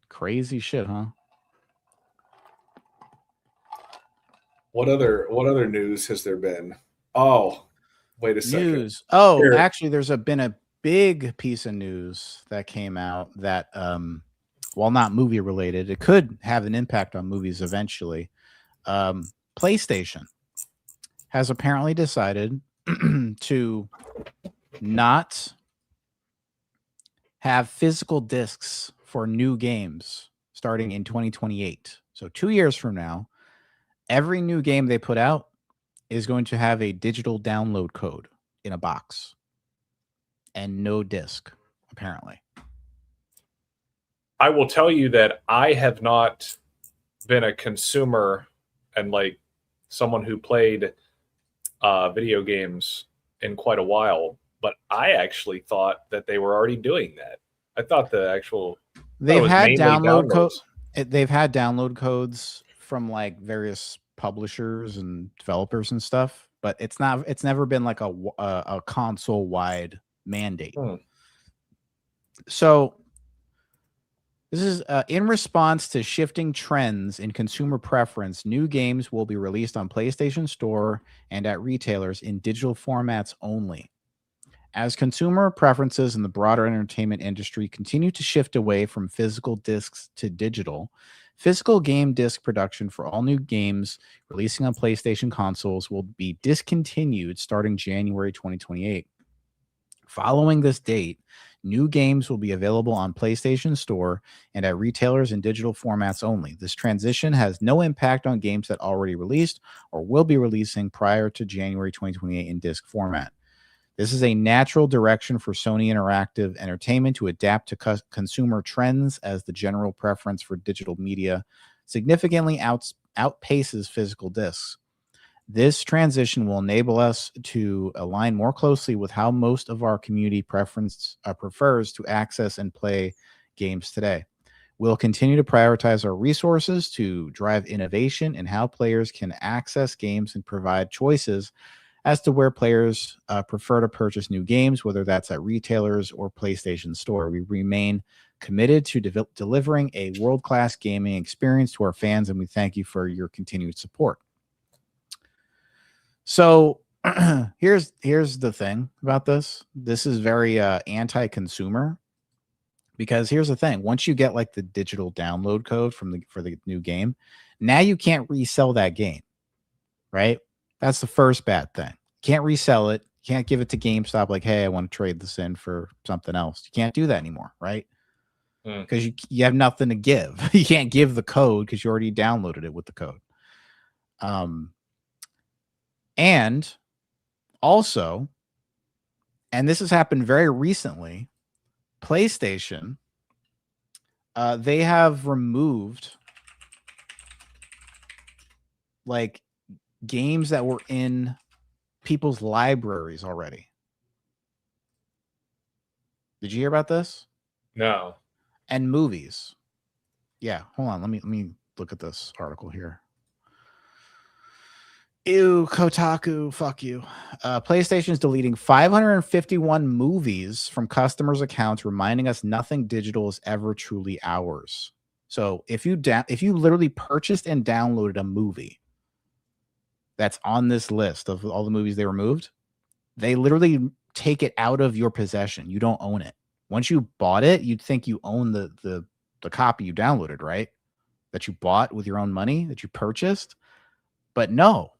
crazy shit, huh? What other news has there been? Oh, wait a second. News. Oh, here. Actually, there's been a big piece of news that came out that, while not movie related, it could have an impact on movies eventually. PlayStation has apparently decided to not have physical discs for new games starting in 2028. So 2 years from now, every new game they put out is going to have a digital download code in a box and no disc, apparently. I will tell you that I have not been a consumer and like someone who played video games in quite a while, but I actually thought that they were already doing that. I thought they've had download codes. They've had download codes from like various publishers and developers and stuff, but it's never been like a console wide mandate. So this is in response to shifting trends in consumer preference. New games will be released on PlayStation Store and at retailers in digital formats only. As consumer preferences in the broader entertainment industry continue to shift away from physical discs to digital, physical game disc production for all new games releasing on PlayStation consoles will be discontinued starting January 2028. Following this date, new games will be available on PlayStation Store and at retailers in digital formats only. This transition has no impact on games that already released or will be releasing prior to January 2028 in disc format. This is a natural direction for Sony Interactive Entertainment to adapt to consumer trends as the general preference for digital media significantly outpaces physical discs. This transition will enable us to align more closely with how most of our community prefers to access and play games today. We'll continue to prioritize our resources to drive innovation in how players can access games and provide choices as to where players prefer to purchase new games, whether that's at retailers or PlayStation Store. We remain committed to delivering a world-class gaming experience to our fans, and we thank you for your continued support. So here's the thing about this. This is very anti-consumer, because here's the thing. Once you get like the digital download code for the new game, now you can't resell that game, right? That's the first bad thing. Can't resell it. Can't give it to GameStop like, hey, I want to trade this in for something else. You can't do that anymore, right? Because you have nothing to give. You can't give the code because you already downloaded it with the code. And also, and this has happened very recently, PlayStation, they have removed like games that were in people's libraries already. Did you hear about this? No. And movies. Yeah, hold on. Let me look at this article here. Ew, Kotaku, fuck you. PlayStation is deleting 551 movies from customers' accounts, reminding us nothing digital is ever truly ours. So if you literally purchased and downloaded a movie that's on this list of all the movies they removed, they literally take it out of your possession. You don't own it. Once you bought it, you'd think you own the copy you downloaded, right? That you bought with your own money, that you purchased. But no.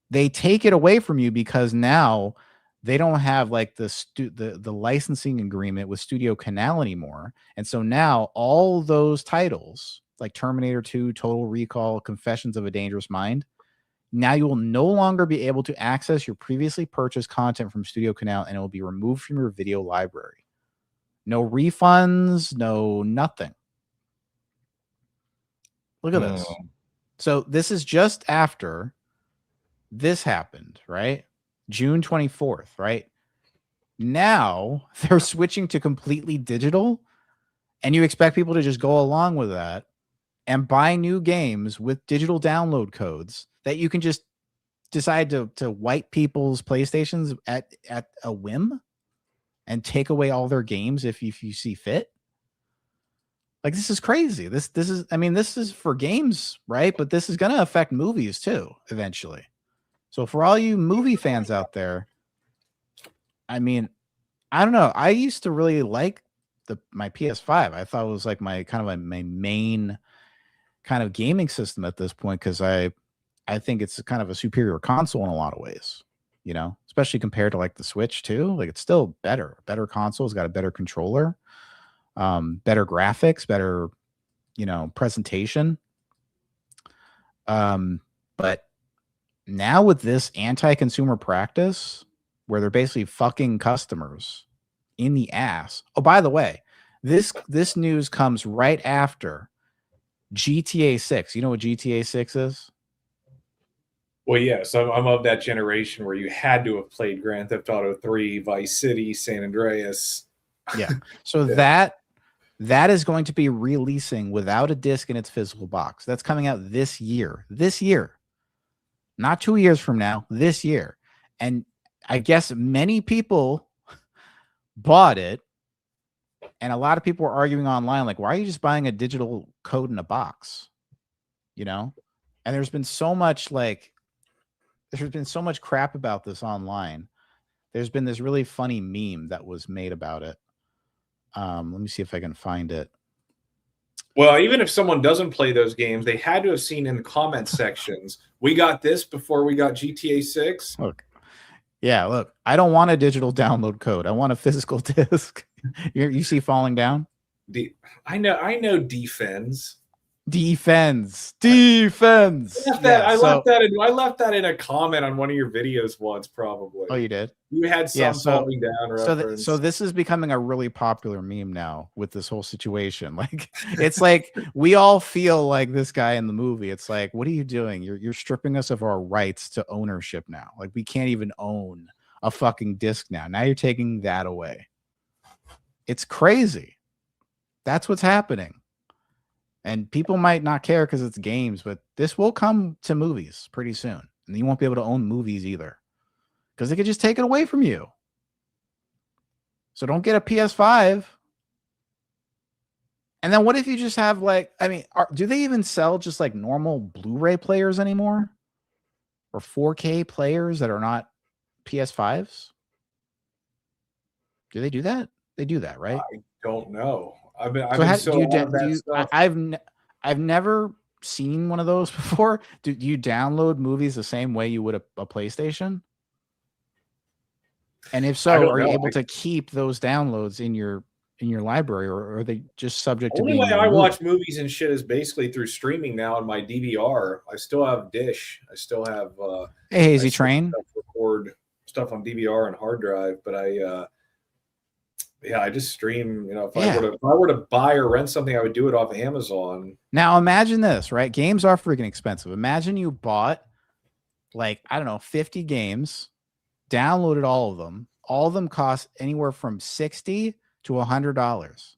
They take it away from you because now they don't have like the licensing agreement with Studio Canal anymore. And so now all those titles like Terminator 2, Total Recall, Confessions of a Dangerous Mind, now you will no longer be able to access your previously purchased content from Studio Canal, and it will be removed from your video library. No refunds, no nothing. Look at this. So this is just after this happened, right? June 24th, right? Now they're switching to completely digital, and you expect people to just go along with that and buy new games with digital download codes that you can just decide to wipe people's PlayStations at a whim and take away all their games if you see fit. Like, this is crazy. This is, I mean, this is for games, right? But this is going to affect movies too, eventually. So for all you movie fans out there, I mean, I don't know. I used to really like my PS5. I thought it was like my main kind of gaming system at this point, because I think it's kind of a superior console in a lot of ways, you know, especially compared to like the Switch too. Like, it's still better console. It's got a better controller, better graphics, better, you know, presentation. But now with this anti-consumer practice where they're basically fucking customers in the ass. Oh, by the way, this news comes right after GTA 6. You know what GTA 6 is? Well, yes, I'm of that generation where you had to have played Grand Theft Auto 3, Vice City, San Andreas. Yeah. So that is going to be releasing without a disc in its physical box. That's coming out this year. This year. Not 2 years from now, this year. And I guess many people bought it, and a lot of people were arguing online, like, why are you just buying a digital code in a box? You know? And there's been so much crap about this online. There's been this really funny meme that was made about it. Let me see if I can find it. Well, even if someone doesn't play those games, they had to have seen in the comment sections, we got this before we got GTA 6. Look. Yeah, look, I don't want a digital download code. I want a physical disc. You see falling down? I know defense. Defense. I left that in a comment on one of your videos once, probably. Oh, you did? You had some falling down reference. So this is becoming a really popular meme now with this whole situation. Like, it's like we all feel like this guy in the movie. It's like, what are you doing? You're stripping us of our rights to ownership now. Like, we can't even own a fucking disc now. Now you're taking that away. It's crazy. That's what's happening. And people might not care because it's games, but this will come to movies pretty soon. And you won't be able to own movies either, because they could just take it away from you. So don't get a PS5. And then what if you just have like, I mean, do they even sell just like normal Blu-ray players anymore? Or 4K players that are not PS5s? Do they do that? They do that, right? I don't know. I've never seen one of those before. Do you download movies the same way you would a PlayStation? And if so, are you able to keep those downloads in your library, or are they just subject to being? The only way I watch movies and shit is basically through streaming now on my DVR. I still have Dish. I still have Hey, Hazy Train. Record stuff on DVR and hard drive, but I just stream. You know, if I were to buy or rent something, I would do it off Amazon. Now imagine this, right? Games are freaking expensive. Imagine you bought like, I don't know, 50 games, downloaded all of them. All of them cost anywhere from $60 to $100.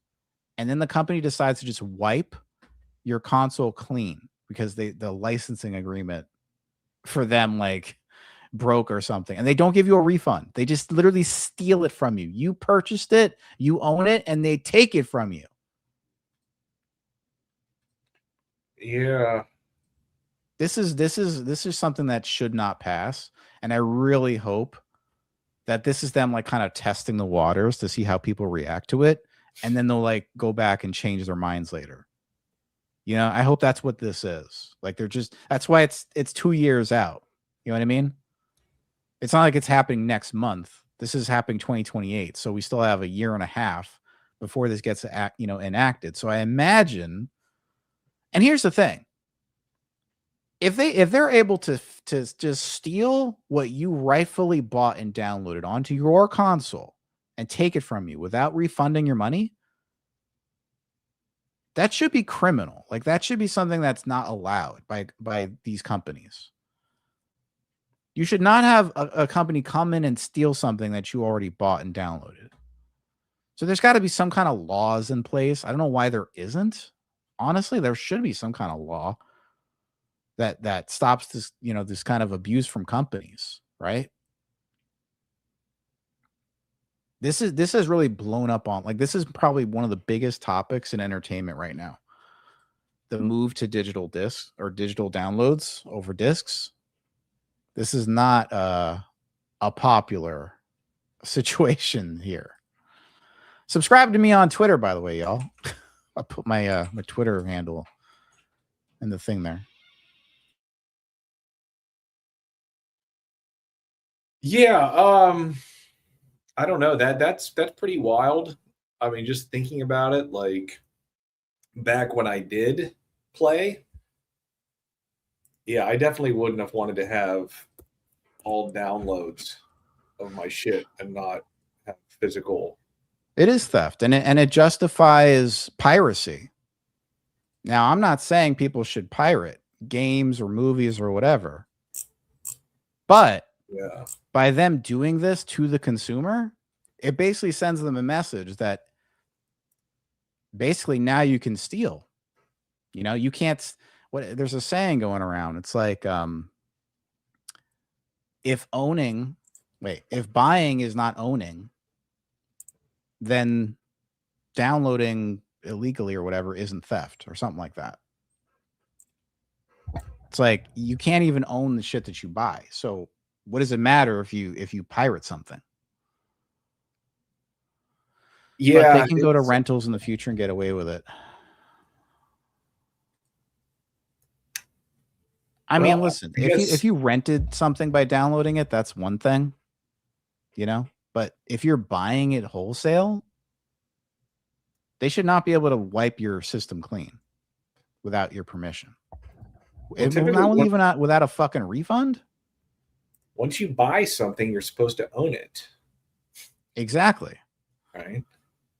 And then the company decides to just wipe 50 of those games off your system. Like, that's crazy. That's crazy. Like, imagine that. Like, you bought 50 games, downloaded all of them. All of them cost anywhere from $60 to $100. And then the company decides to just wipe 50 of those games off your system. Like, that's crazy. your console clean because the licensing agreement for them like broke or something, and they don't give you a refund. They just literally steal it from you. You purchased it, you own it, and they take it from you. Yeah. This is something that should not pass, and I really hope that this is them like kind of testing the waters to see how people react to it, and then they'll like go back and change their minds later. You know, I hope that's what this is. Like that's why it's 2 years out. You know what I mean? It's not like it's happening next month. This is happening 2028, so we still have a year and a half before this gets enacted. So I imagine, and here's the thing. If they're able to just steal what you rightfully bought and downloaded onto your console and take it from you without refunding your money, that should be criminal. Like that should be something that's not allowed by these companies. You should not have a company come in and steal something that you already bought and downloaded. So there's got to be some kind of laws in place. I don't know why there isn't. Honestly, there should be some kind of law that stops this, this kind of abuse from companies, right? This has really blown up on, like, this is probably one of the biggest topics in entertainment right now. The move to digital discs or digital downloads over discs. This is not a popular situation here. Subscribe to me on Twitter, by the way, y'all. I'll put my my Twitter handle in the thing there. Yeah, I don't know. That's pretty wild. I mean, just thinking about it, like back when I did play, yeah, I definitely wouldn't have wanted to have all downloads of my shit and not have physical. It is theft, and it justifies piracy. Now, I'm not saying people should pirate games or movies or whatever, but yeah, by them doing this to the consumer, it basically sends them a message that basically now you can steal. You can't. There's a saying going around. It's like, if buying is not owning, then downloading illegally or whatever isn't theft or something like that. It's like you can't even own the shit that you buy. So what does it matter if you pirate something? Yeah, but they can go to rentals in the future and get away with it. I mean, listen, if you rented something by downloading it, that's one thing, but if you're buying it wholesale, they should not be able to wipe your system clean without your permission. Not even without a fucking refund. Once you buy something, you're supposed to own it. Exactly. Right.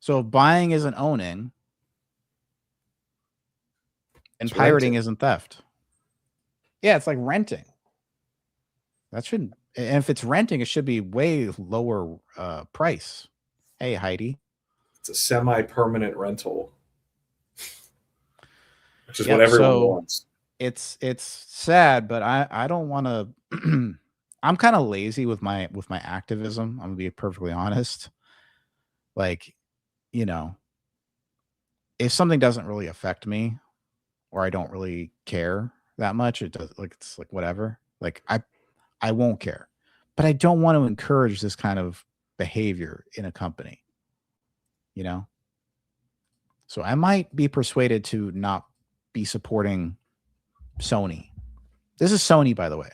So if buying isn't owning, and pirating isn't theft. Yeah, it's like renting. That shouldn't. And if it's renting, it should be way lower price. Hey, Heidi. It's a semi-permanent rental, which is what everyone wants. It's sad, but I don't want to. I'm kind of lazy with my activism. I'm gonna be perfectly honest. Like, if something doesn't really affect me, or I don't really care that much, it does. Like, it's like whatever. Like I won't care, but I don't want to encourage this kind of behavior in a company. So I might be persuaded to not be supporting Sony. This is Sony, by the way.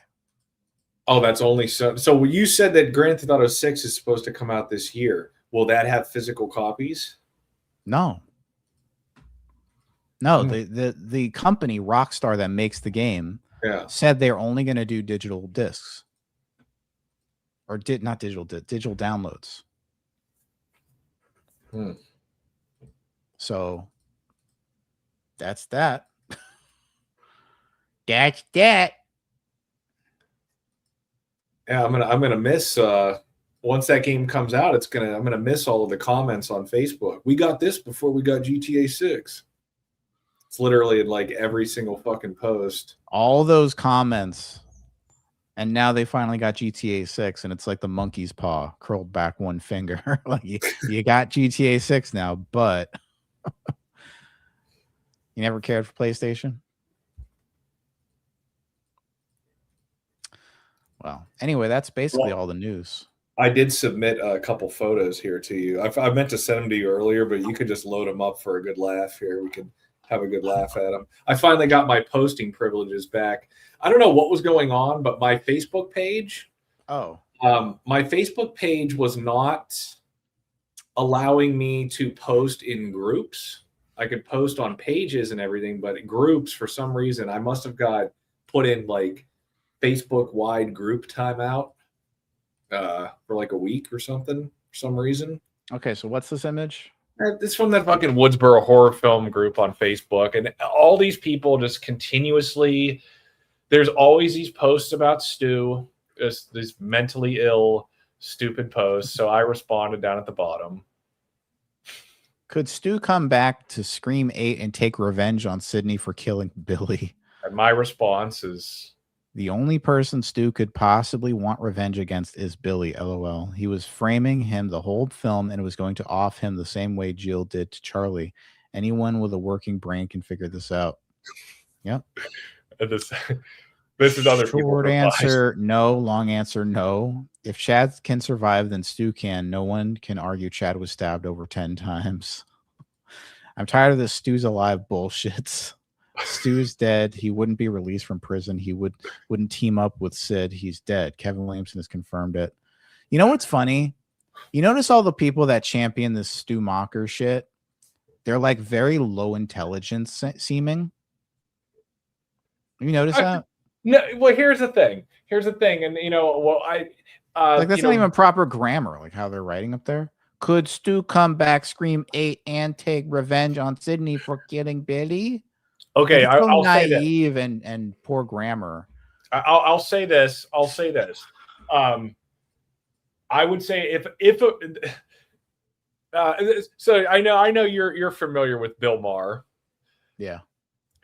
Oh, that's only so. So you said that Grand Theft Auto 6 is supposed to come out this year. Will that have physical copies? No. The company Rockstar that makes the game said they're only going to do digital discs, or digital downloads. So that's that. That's that. Yeah, I'm gonna miss once that game comes out. I'm gonna miss all of the comments on Facebook. We got this before we got GTA 6. It's literally in like every single fucking post. All those comments. And now they finally got GTA 6, and it's like the monkey's paw curled back one finger. Like you got GTA 6 now, but you never cared for PlayStation? Well, anyway, that's basically all the news. I did submit a couple photos here to you. I meant to send them to you earlier, but you could just load them up for a good laugh here. We could have a good laugh at them. I finally got my posting privileges back. I don't know what was going on, but my Facebook page. My Facebook page was not allowing me to post in groups. I could post on pages and everything, but in groups, for some reason, I must have got put in like Facebook wide group timeout for like a week or something for some reason. Okay, so what's this image? It's from that fucking Woodsboro horror film group on Facebook, and all these people just continuously. There's always these posts about Stu, just these mentally ill, stupid posts. So I responded down at the bottom. Could Stu come back to Scream 8 and take revenge on Sydney for killing Billy? And my response is, the only person Stu could possibly want revenge against is Billy, LOL. He was framing him the whole film and was going to off him the same way Jill did to Charlie. Anyone with a working brain can figure this out. Yep. This is other people. Short answer, no. Long answer, no. If Chad can survive, then Stu can. No one can argue Chad was stabbed over 10 times. I'm tired of this Stu's alive bullshits. Stu's dead. He wouldn't be released from prison. He wouldn't team up with Sid. He's dead. Kevin Williamson has confirmed it. You know what's funny? You notice all the people that champion this Stu Mocker shit? They're like very low intelligence seeming. You notice that? No, well, here's the thing, and like that's not even proper grammar, like how they're writing up there. Could Stu come back, Scream 8, and take revenge on Sydney for killing Billy? Okay, it's so I'll say naive that. and poor grammar. I'll say this. I would say so I know you're familiar with Bill Maher. Yeah,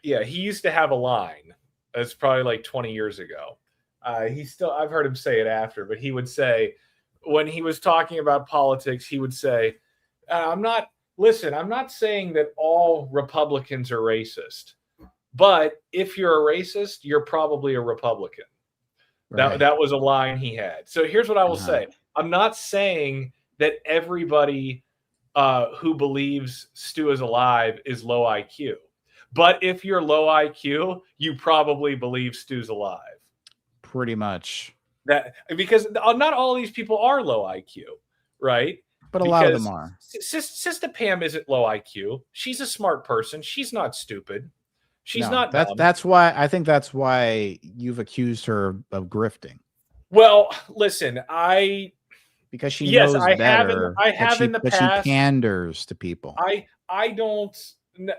he used to have a line. It's probably like 20 years ago. I've heard him say it after, but he would say, when he was talking about politics, he would say, I'm not saying that all Republicans are racist, but if you're a racist, you're probably a Republican. Right. That was a line he had. So here's what I will say. I'm not saying that everybody who believes Stu is alive is low IQ. But if you're low IQ, you probably believe Stu's alive. Pretty much. Because not all these people are low IQ, right? But a lot of them are. Sister Pam isn't low IQ. She's a smart person. She's not stupid. She's not dumb. That's why you've accused her of grifting. Well, listen, because she knows better. I have in the past. But she panders to people. I don't.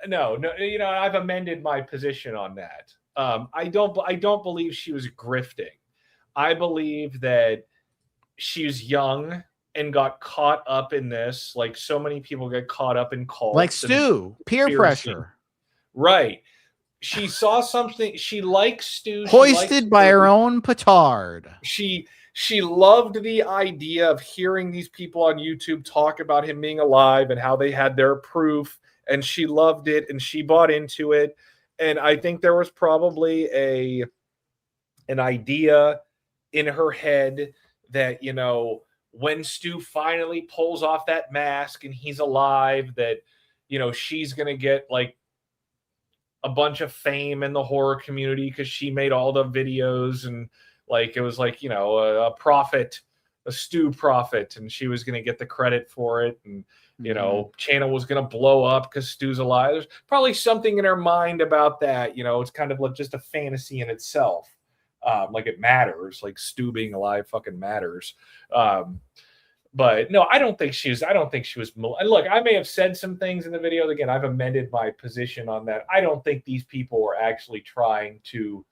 No. I've amended my position on that. I don't believe she was grifting. I believe that she's young and got caught up in this, like so many people get caught up in cults. Like Stu, peer pressure. Right. She saw something. She likes Stu. Hoisted by her own petard. She loved the idea of hearing these people on YouTube talk about him being alive and how they had their proof. And she loved it and she bought into it. And I think there was probably an idea in her head that, when Stu finally pulls off that mask and he's alive, that, she's going to get like a bunch of fame in the horror community because she made all the videos and like, it was like, a prophet, a Stu prophet, and she was going to get the credit for it. And, channel was going to blow up because Stu's alive. There's probably something in her mind about that. It's kind of like just a fantasy in itself. Like it matters, like Stu being alive fucking matters. But no, I don't think she was. Look, I may have said some things in the video. Again, I've amended my position on that. I don't think these people were actually trying to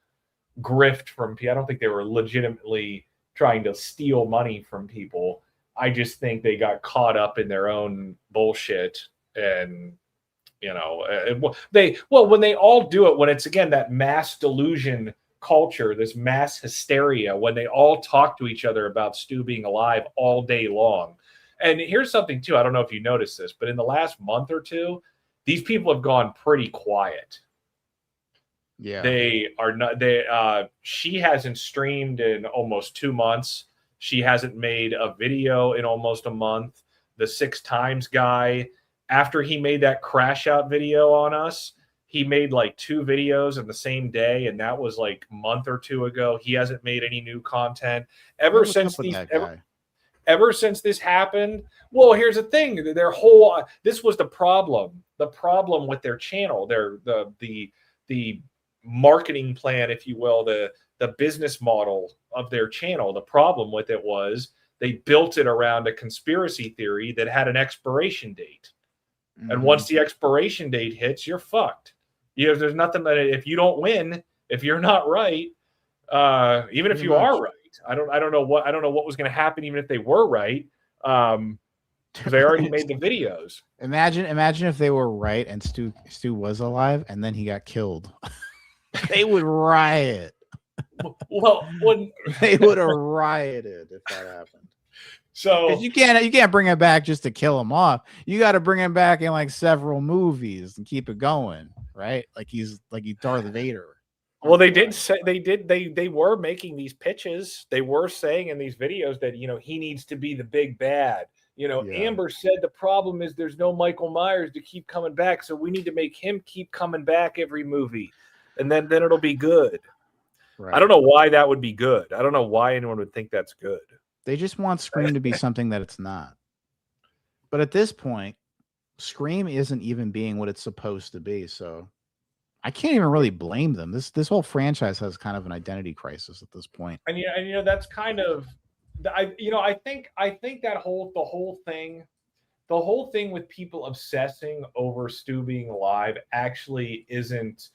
grift from people. I don't think they were legitimately trying to steal money from people. I just think they got caught up in their own bullshit and You know, when they all do it, when it's again that mass delusion culture, this mass hysteria, when they all talk to each other about Stu being alive all day long. And here's something too, I don't know if you noticed this, but in the last month or two, these people have gone pretty quiet. Yeah. They are not, she hasn't streamed in almost 2 months. She hasn't made a video in almost a month. The 6 Times guy, after he made that crash out video on us, he made like 2 videos in the same day, and that was like a month or 2 ago. He hasn't made any new content ever since ever since this happened. Well, here's the thing: this was the problem. The problem with their channel, the marketing plan, if you will, the business model of their channel. The problem with it was they built it around a conspiracy theory that had an expiration date. And once the expiration date hits, you're fucked. There's nothing that if you don't win, if you're not right, even if you are right, I don't know what was going to happen, even if they were right, because they already made the videos. Imagine if they were right and Stu was alive and then he got killed. They would riot. Well, they would have rioted if that happened. So you can't bring him back just to kill him off. You got to bring him back in like several movies and keep it going, right? Like he's Darth Vader. Well, they were making these pitches. They were saying in these videos that he needs to be the big bad. Amber said the problem is there's no Michael Myers to keep coming back, so we need to make him keep coming back every movie, and then it'll be good. Right. I don't know why that would be good. I don't know why anyone would think that's good. They just want Scream to be something that it's not. But at this point, Scream isn't even being what it's supposed to be. So I can't even really blame them. This whole franchise has kind of an identity crisis at this point. And that's kind of, I think that the whole thing with people obsessing over Stu being alive actually isn't.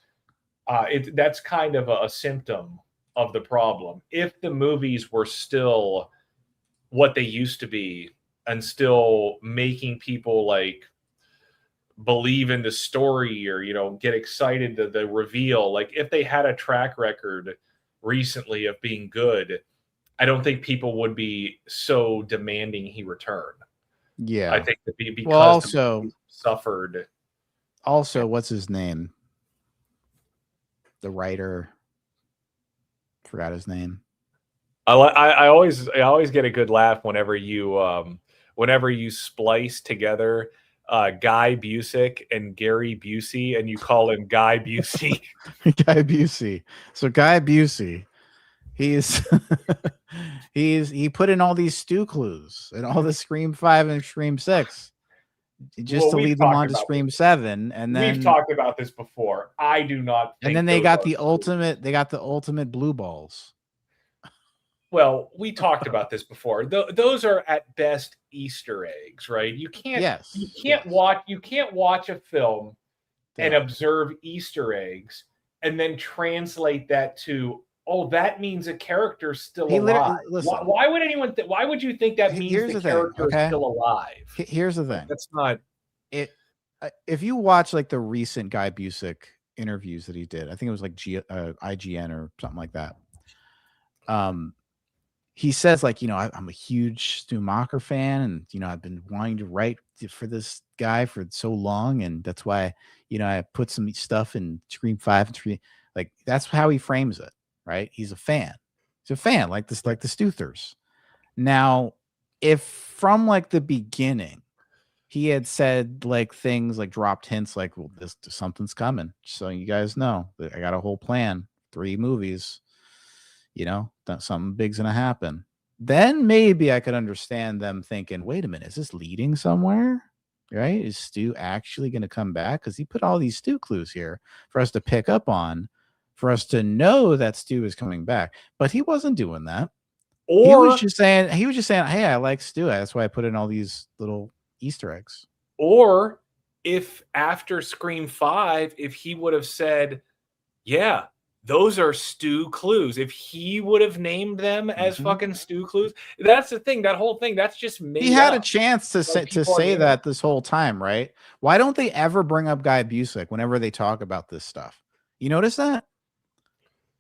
That's kind of a symptom of the problem. If the movies were still what they used to be and still making people like believe in the story or get excited to the reveal, like if they had a track record recently of being good, I don't think people would be so demanding he return. Yeah, I think that because suffered. Also, what's his name? The writer, forgot his name. I always get a good laugh whenever you splice together Guy Busick and Gary Busey and you call him Guy Busey. Guy Busey. So Guy Busey, he put in all these Stu clues and all the Scream 5 and Scream 6 just to lead them on to Scream 7, and then we've talked about this before. I do not think and then they got the ultimate blue balls. Well, we talked about this before. Those are at best Easter eggs, right? You can't watch a film and observe Easter eggs and then translate that to, oh, that means a character's still alive. Why would anyone? Why would you think that means the character is still alive? Here's the thing. That's not it. If you watch like the recent Guy Busick interviews that he did, I think it was like IGN or something like that. He says like, I'm a huge Stu Macher fan, and I've been wanting to write for this guy for so long, and that's why I put some stuff in Scream 5 and 3. Like that's how he frames it, right? He's a fan. He's a fan, like this, like the Stuthers. Now, if from like the beginning he had said like things like dropped hints like, well, something's coming, so you guys know that I got a whole plan, 3 movies. That something big's gonna happen. Then maybe I could understand them thinking, wait a minute, is this leading somewhere? Right? Is Stu actually gonna come back? Because he put all these Stu clues here for us to pick up on, for us to know that Stu is coming back. But he wasn't doing that. He was just saying, hey, I like Stu. That's why I put in all these little Easter eggs. Or if after Scream 5, if he would have said, yeah, those are Stu clues. If he would have named them as fucking Stu clues, that's the thing. That whole thing, that's just made He had up a chance to by say people on the internet. that this whole time, right? Why don't they ever bring up Guy Busick whenever they talk about this stuff? You notice that?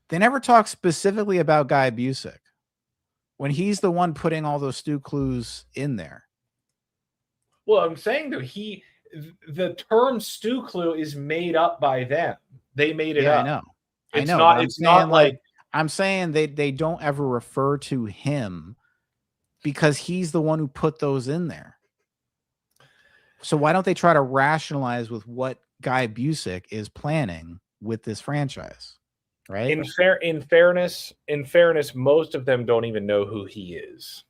They never talk specifically about Guy Busick when he's the one putting all those Stu clues in there. Well, I'm saying though, the term Stu clue is made up by them. They made it up. I know. It's I know. not. I'm It's saying, not like I'm saying they don't ever refer to him because he's the one who put those in there. So why don't they try to rationalize with what Guy Busick is planning with this franchise? Right? in fairness, most of them don't even know who he is,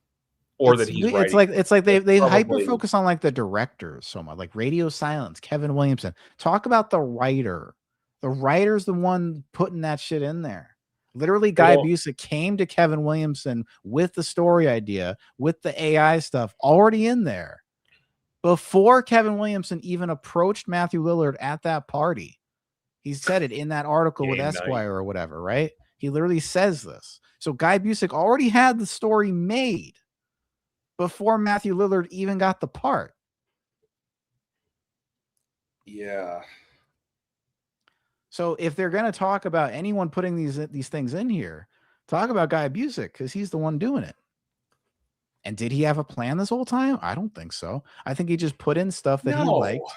or that he's writing. It's like they hyper Probably. focus on like the directors so much, like Radio Silence, Kevin Williamson. Talk about the writer. The writer's the one putting that shit in there. Literally, Guy Busick came to Kevin Williamson with the story idea, with the AI stuff already in there, before Kevin Williamson even approached Matthew Lillard at that party. He said it in that article with Esquire or whatever, right? He literally says this. So Guy Busick already had the story made before Matthew Lillard even got the part. Yeah. So if they're going to talk about anyone putting these things in here, talk about Guy Busick because he's the one doing it. And did he have a plan this whole time? I don't think so. I think he just put in stuff that he liked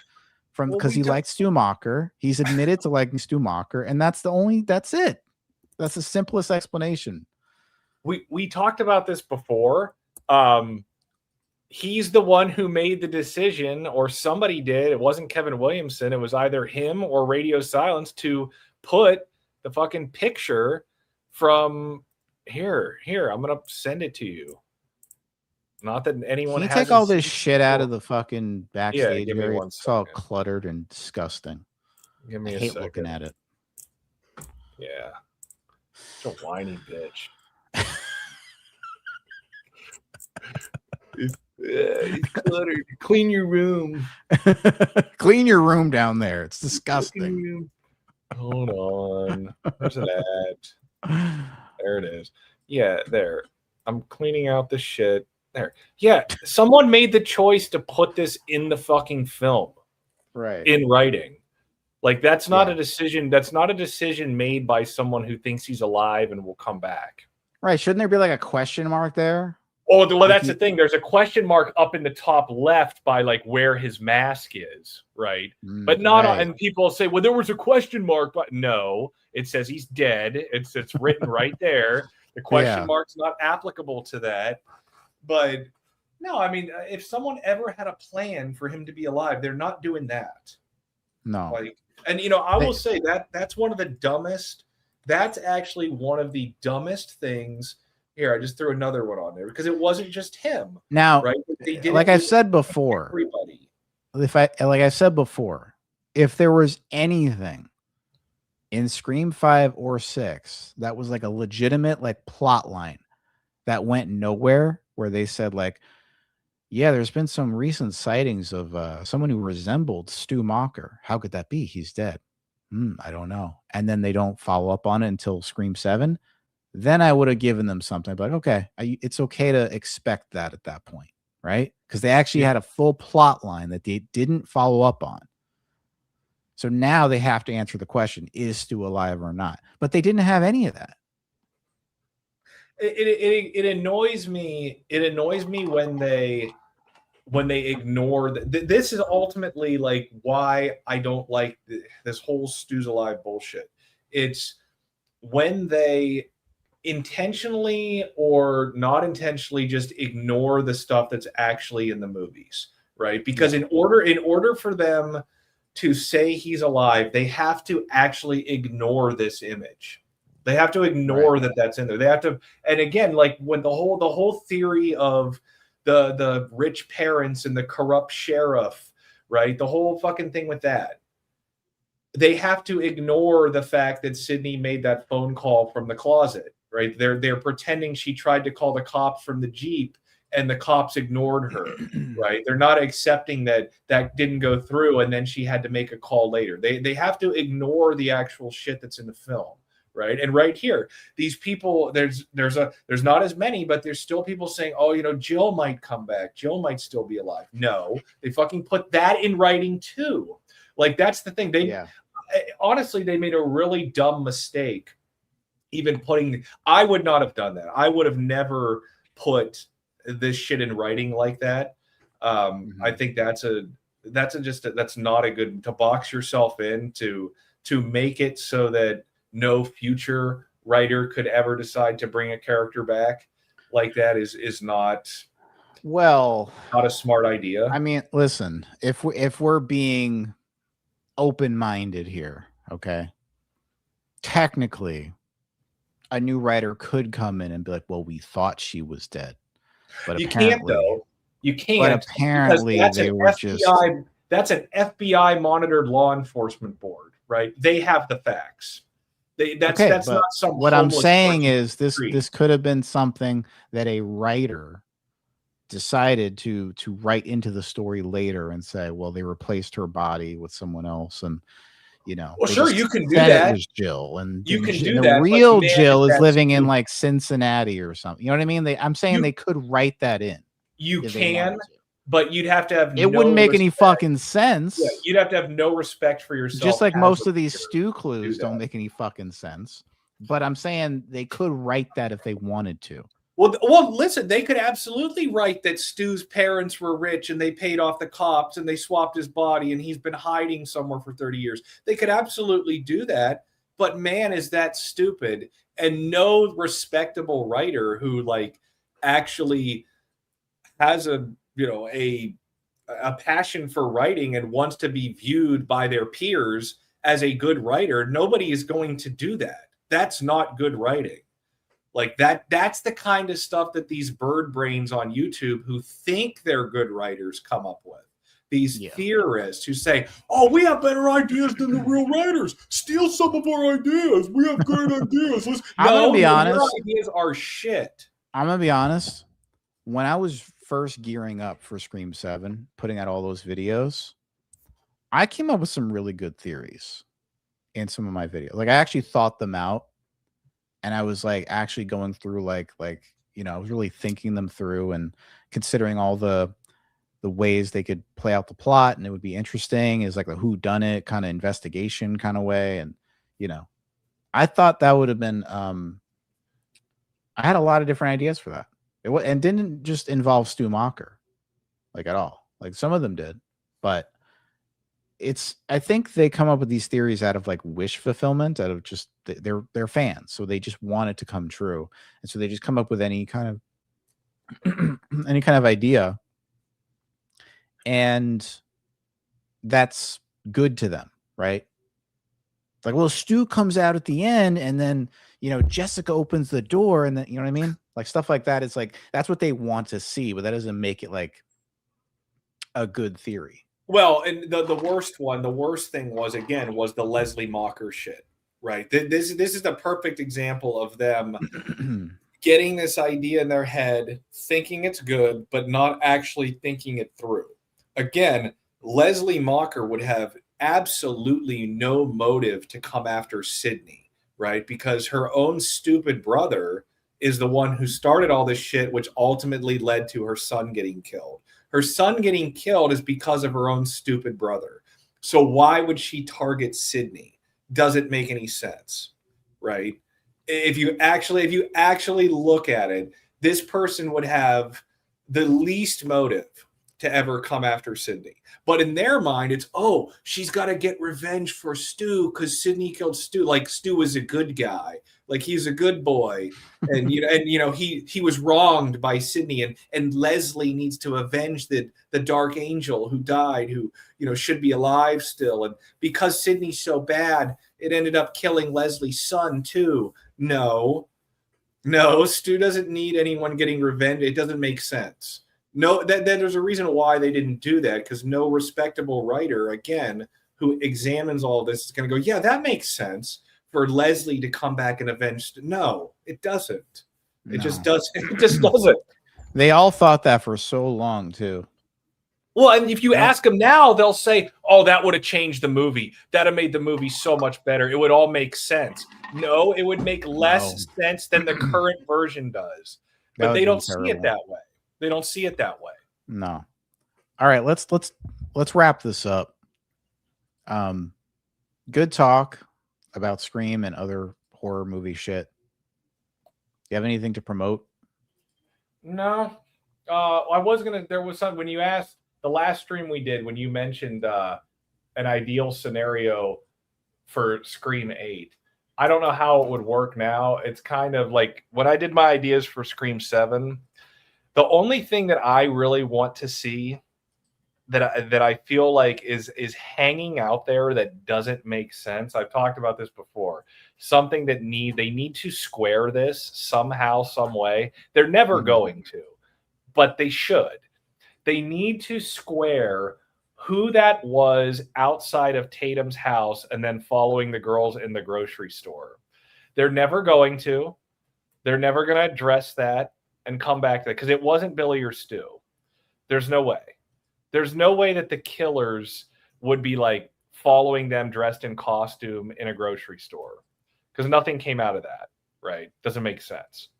because he liked Stu Macher. He's admitted to liking Stu Macher, and that's it. That's the simplest explanation. We talked about this before. He's the one who made the decision, or somebody did. It wasn't Kevin Williamson. It was either him or Radio Silence to put the fucking picture from here. I'm gonna send it to you. Not that anyone Can you has take all this shit out of the fucking backstage give me area? one It's all cluttered and disgusting. Give me I a hate second. looking at it. Yeah. Such a whiny bitch. It's cluttered. Clean your room. Clean your room down there. It's disgusting. Hold on. Where's it at? There it is. Yeah, there. I'm cleaning out the shit. There. Yeah, someone made the choice to put this in the fucking film. Right. In writing. Like that's not a decision. That's not a decision made by someone who thinks he's alive and will come back. Right. Shouldn't there be like a question mark there? Oh, well, that's the thing. There's a question mark up in the top left by like where his mask is, right? But not on, and people say, well, there was a question mark, but no, it says he's dead. It's written right there. The question mark's not applicable to that. But no, I mean, if someone ever had a plan for him to be alive, they're not doing that. No. Like, and I will say that's one of the dumbest. That's actually one of the dumbest things. Here, I just threw another one on there because it wasn't just him. Now, right? They did like I've said before, everybody. If there was anything in Scream 5 or 6 that was like a legitimate like plot line that went nowhere, where they said like, yeah, there's been some recent sightings of someone who resembled Stu Macher. How could that be? He's dead. I don't know. And then they don't follow up on it until Scream 7. Then I would have given them something like, okay, it's okay to expect that at that point, right? Because they actually had a full plot line that they didn't follow up on. So now they have to answer the question, is Stu alive or not? But they didn't have any of that. It annoys me. It annoys me when they ignore this is ultimately like why I don't like this whole Stu's alive bullshit. It's when they intentionally or not intentionally just ignore the stuff that's actually in the movies, right? Because in order for them to say he's alive, they have to actually ignore this image. They have to ignore that that's in there. They have to, and again, like when the whole theory of the rich parents and the corrupt sheriff, right? The whole fucking thing with that. They have to ignore the fact that Sydney made that phone call from the closet, right? They're pretending she tried to call the cops from the Jeep and the cops ignored her, right? They're not accepting that didn't go through and then she had to make a call later. They have to ignore the actual shit that's in the film, right? And right here, these people, there's not as many, but there's still people saying, oh, you know, Jill might come back. Jill might still be alive. No, they fucking put that in writing too. Like, that's the thing. Honestly, they made a really dumb mistake. Even putting, I would not have done that. I would have never put this shit in writing like that. I think that's not a good, to box yourself in, to make it so that no future writer could ever decide to bring a character back like that is not a smart idea. I mean, listen, if we're being open-minded here, okay, technically a new writer could come in and be like, well, we thought she was dead, but you can't, though. You can't. But apparently they were just, that's an FBI monitored law enforcement board, right? They have the facts. That's not some. What I'm saying is this could have been something that a writer decided to write into the story later and say, well, they replaced her body with someone else, and you know, well, sure, you can do that. It was Jill, and you can do the that. Real Jill is living in like Cincinnati or something. You know what I mean? I'm saying they could write that in. You can, but you'd have to have. It wouldn't make any fucking sense. Yeah, you'd have to have no respect for yourself. Just like most of these stew clues don't make any fucking sense. But I'm saying they could write that if they wanted to. Well, listen, they could absolutely write that Stu's parents were rich and they paid off the cops and they swapped his body and he's been hiding somewhere for 30 years. They could absolutely do that. But man, is that stupid. And no respectable writer who like actually has a passion for writing and wants to be viewed by their peers as a good writer, nobody is going to do that. That's not good writing. Like that's the kind of stuff that these bird brains on YouTube who think they're good writers come up with. These theorists who say, oh, we have better ideas than the real writers. Steal some of our ideas. We have great ideas. I'm going to be honest. Your ideas are shit. I'm going to be honest. When I was first gearing up for Scream 7, putting out all those videos, I came up with some really good theories in some of my videos. Like I actually thought them out. And I was like actually going through like you know, I was really thinking them through and considering all the ways they could play out the plot, and it would be interesting is like a whodunit kind of investigation kind of way. And you know, I thought that would have been I had a lot of different ideas for that. And didn't just involve Stu Macher like at all. Like some of them did, but I think they come up with these theories out of like wish fulfillment, out of just they're fans, so they just want it to come true, and so they just come up with any kind of idea, and that's good to them, right? Like, well, Stu comes out at the end, and then you know Jessica opens the door, and then you know what I mean, like stuff like that. It's like that's what they want to see, but that doesn't make it like a good theory. Well, and the worst thing was the Leslie Macher shit, right? This is the perfect example of them getting this idea in their head, thinking it's good, but not actually thinking it through. Again, Leslie Macher would have absolutely no motive to come after Sydney, right? Because her own stupid brother is the one who started all this shit, which ultimately led to her son getting killed. Her son getting killed is because of her own stupid brother. So why would she target Sydney? Doesn't make any sense, right? If you actually look at it, this person would have the least motive to ever come after Sydney. But in their mind, it's, oh, she's got to get revenge for Stu because Sydney killed Stu. Like Stu is a good guy. Like he's a good boy. And he was wronged by Sydney, and Leslie needs to avenge the dark angel who died, who should be alive still. And because Sydney's so bad, it ended up killing Leslie's son too. No, Stu doesn't need anyone getting revenge. It doesn't make sense. No, that there's a reason why they didn't do that, because no respectable writer, again, who examines all this is going to go, yeah, that makes sense for Leslie to come back and avenge. No, it doesn't. It just doesn't. It just doesn't. They all thought that for so long too. Well, and if you ask them now, they'll say, oh, that would have changed the movie. That would have made the movie so much better. It would all make sense. No, it would make less sense than the current version does. That But would they be don't see terrible. it that way. They don't see it that way. No. All right, let's wrap this up. Good talk about Scream and other horror movie shit. You have anything to promote? No. I was gonna. There was some when you asked the last stream we did when you mentioned an ideal scenario for Scream 8. I don't know how it would work now. It's kind of like when I did my ideas for Scream 7. The only thing that I really want to see that I feel like is hanging out there that doesn't make sense. I've talked about this before. Something that they need to square this somehow, some way. They're never going to, but they should. They need to square who that was outside of Tatum's house and then following the girls in the grocery store. They're never going to. They're never going to address that and come back to that because it wasn't Billy or Stu. There's no way. There's no way that the killers would be like following them dressed in costume in a grocery store because nothing came out of that, right? Doesn't make sense.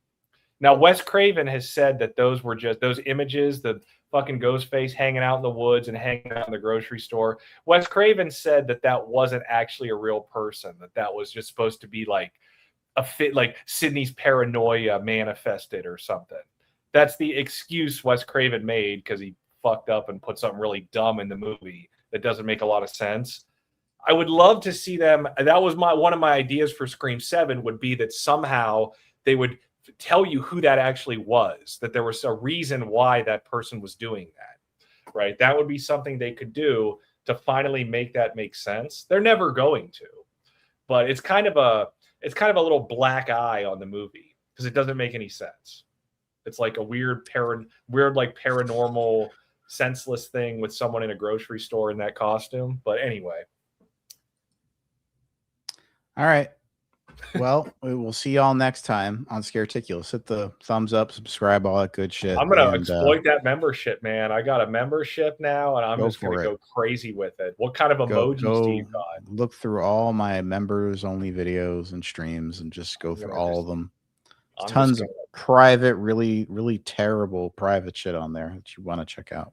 Now, Wes Craven has said that those were just those images, the fucking ghost face hanging out in the woods and hanging out in the grocery store. Wes Craven said that that wasn't actually a real person, that was just supposed to be like a fit, like Sydney's paranoia manifested or something. That's the excuse Wes Craven made because he fucked up and put something really dumb in the movie that doesn't make a lot of sense. I would love to see them. That was one of my ideas for Scream 7 would be that somehow they would tell you who that actually was, that there was a reason why that person was doing that, right? That would be something they could do to finally make that make sense. They're never going to, but it's kind of a little black eye on the movie because it doesn't make any sense. It's like a weird like paranormal senseless thing with someone in a grocery store in that costume. But anyway. All right. Well, we will see y'all next time on Scareticulus. Hit the thumbs up, subscribe, all that good shit. I'm gonna exploit that membership, man. I got a membership now, and I'm just gonna go crazy with it. What kind of emojis do you got? Look through all my members only videos and streams, and just go through all of them. Tons of private, really, really terrible private shit on there that you want to check out.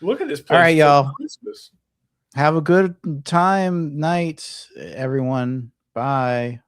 Look at this place. All right, y'all. Christmas. Have a good night, everyone. Bye.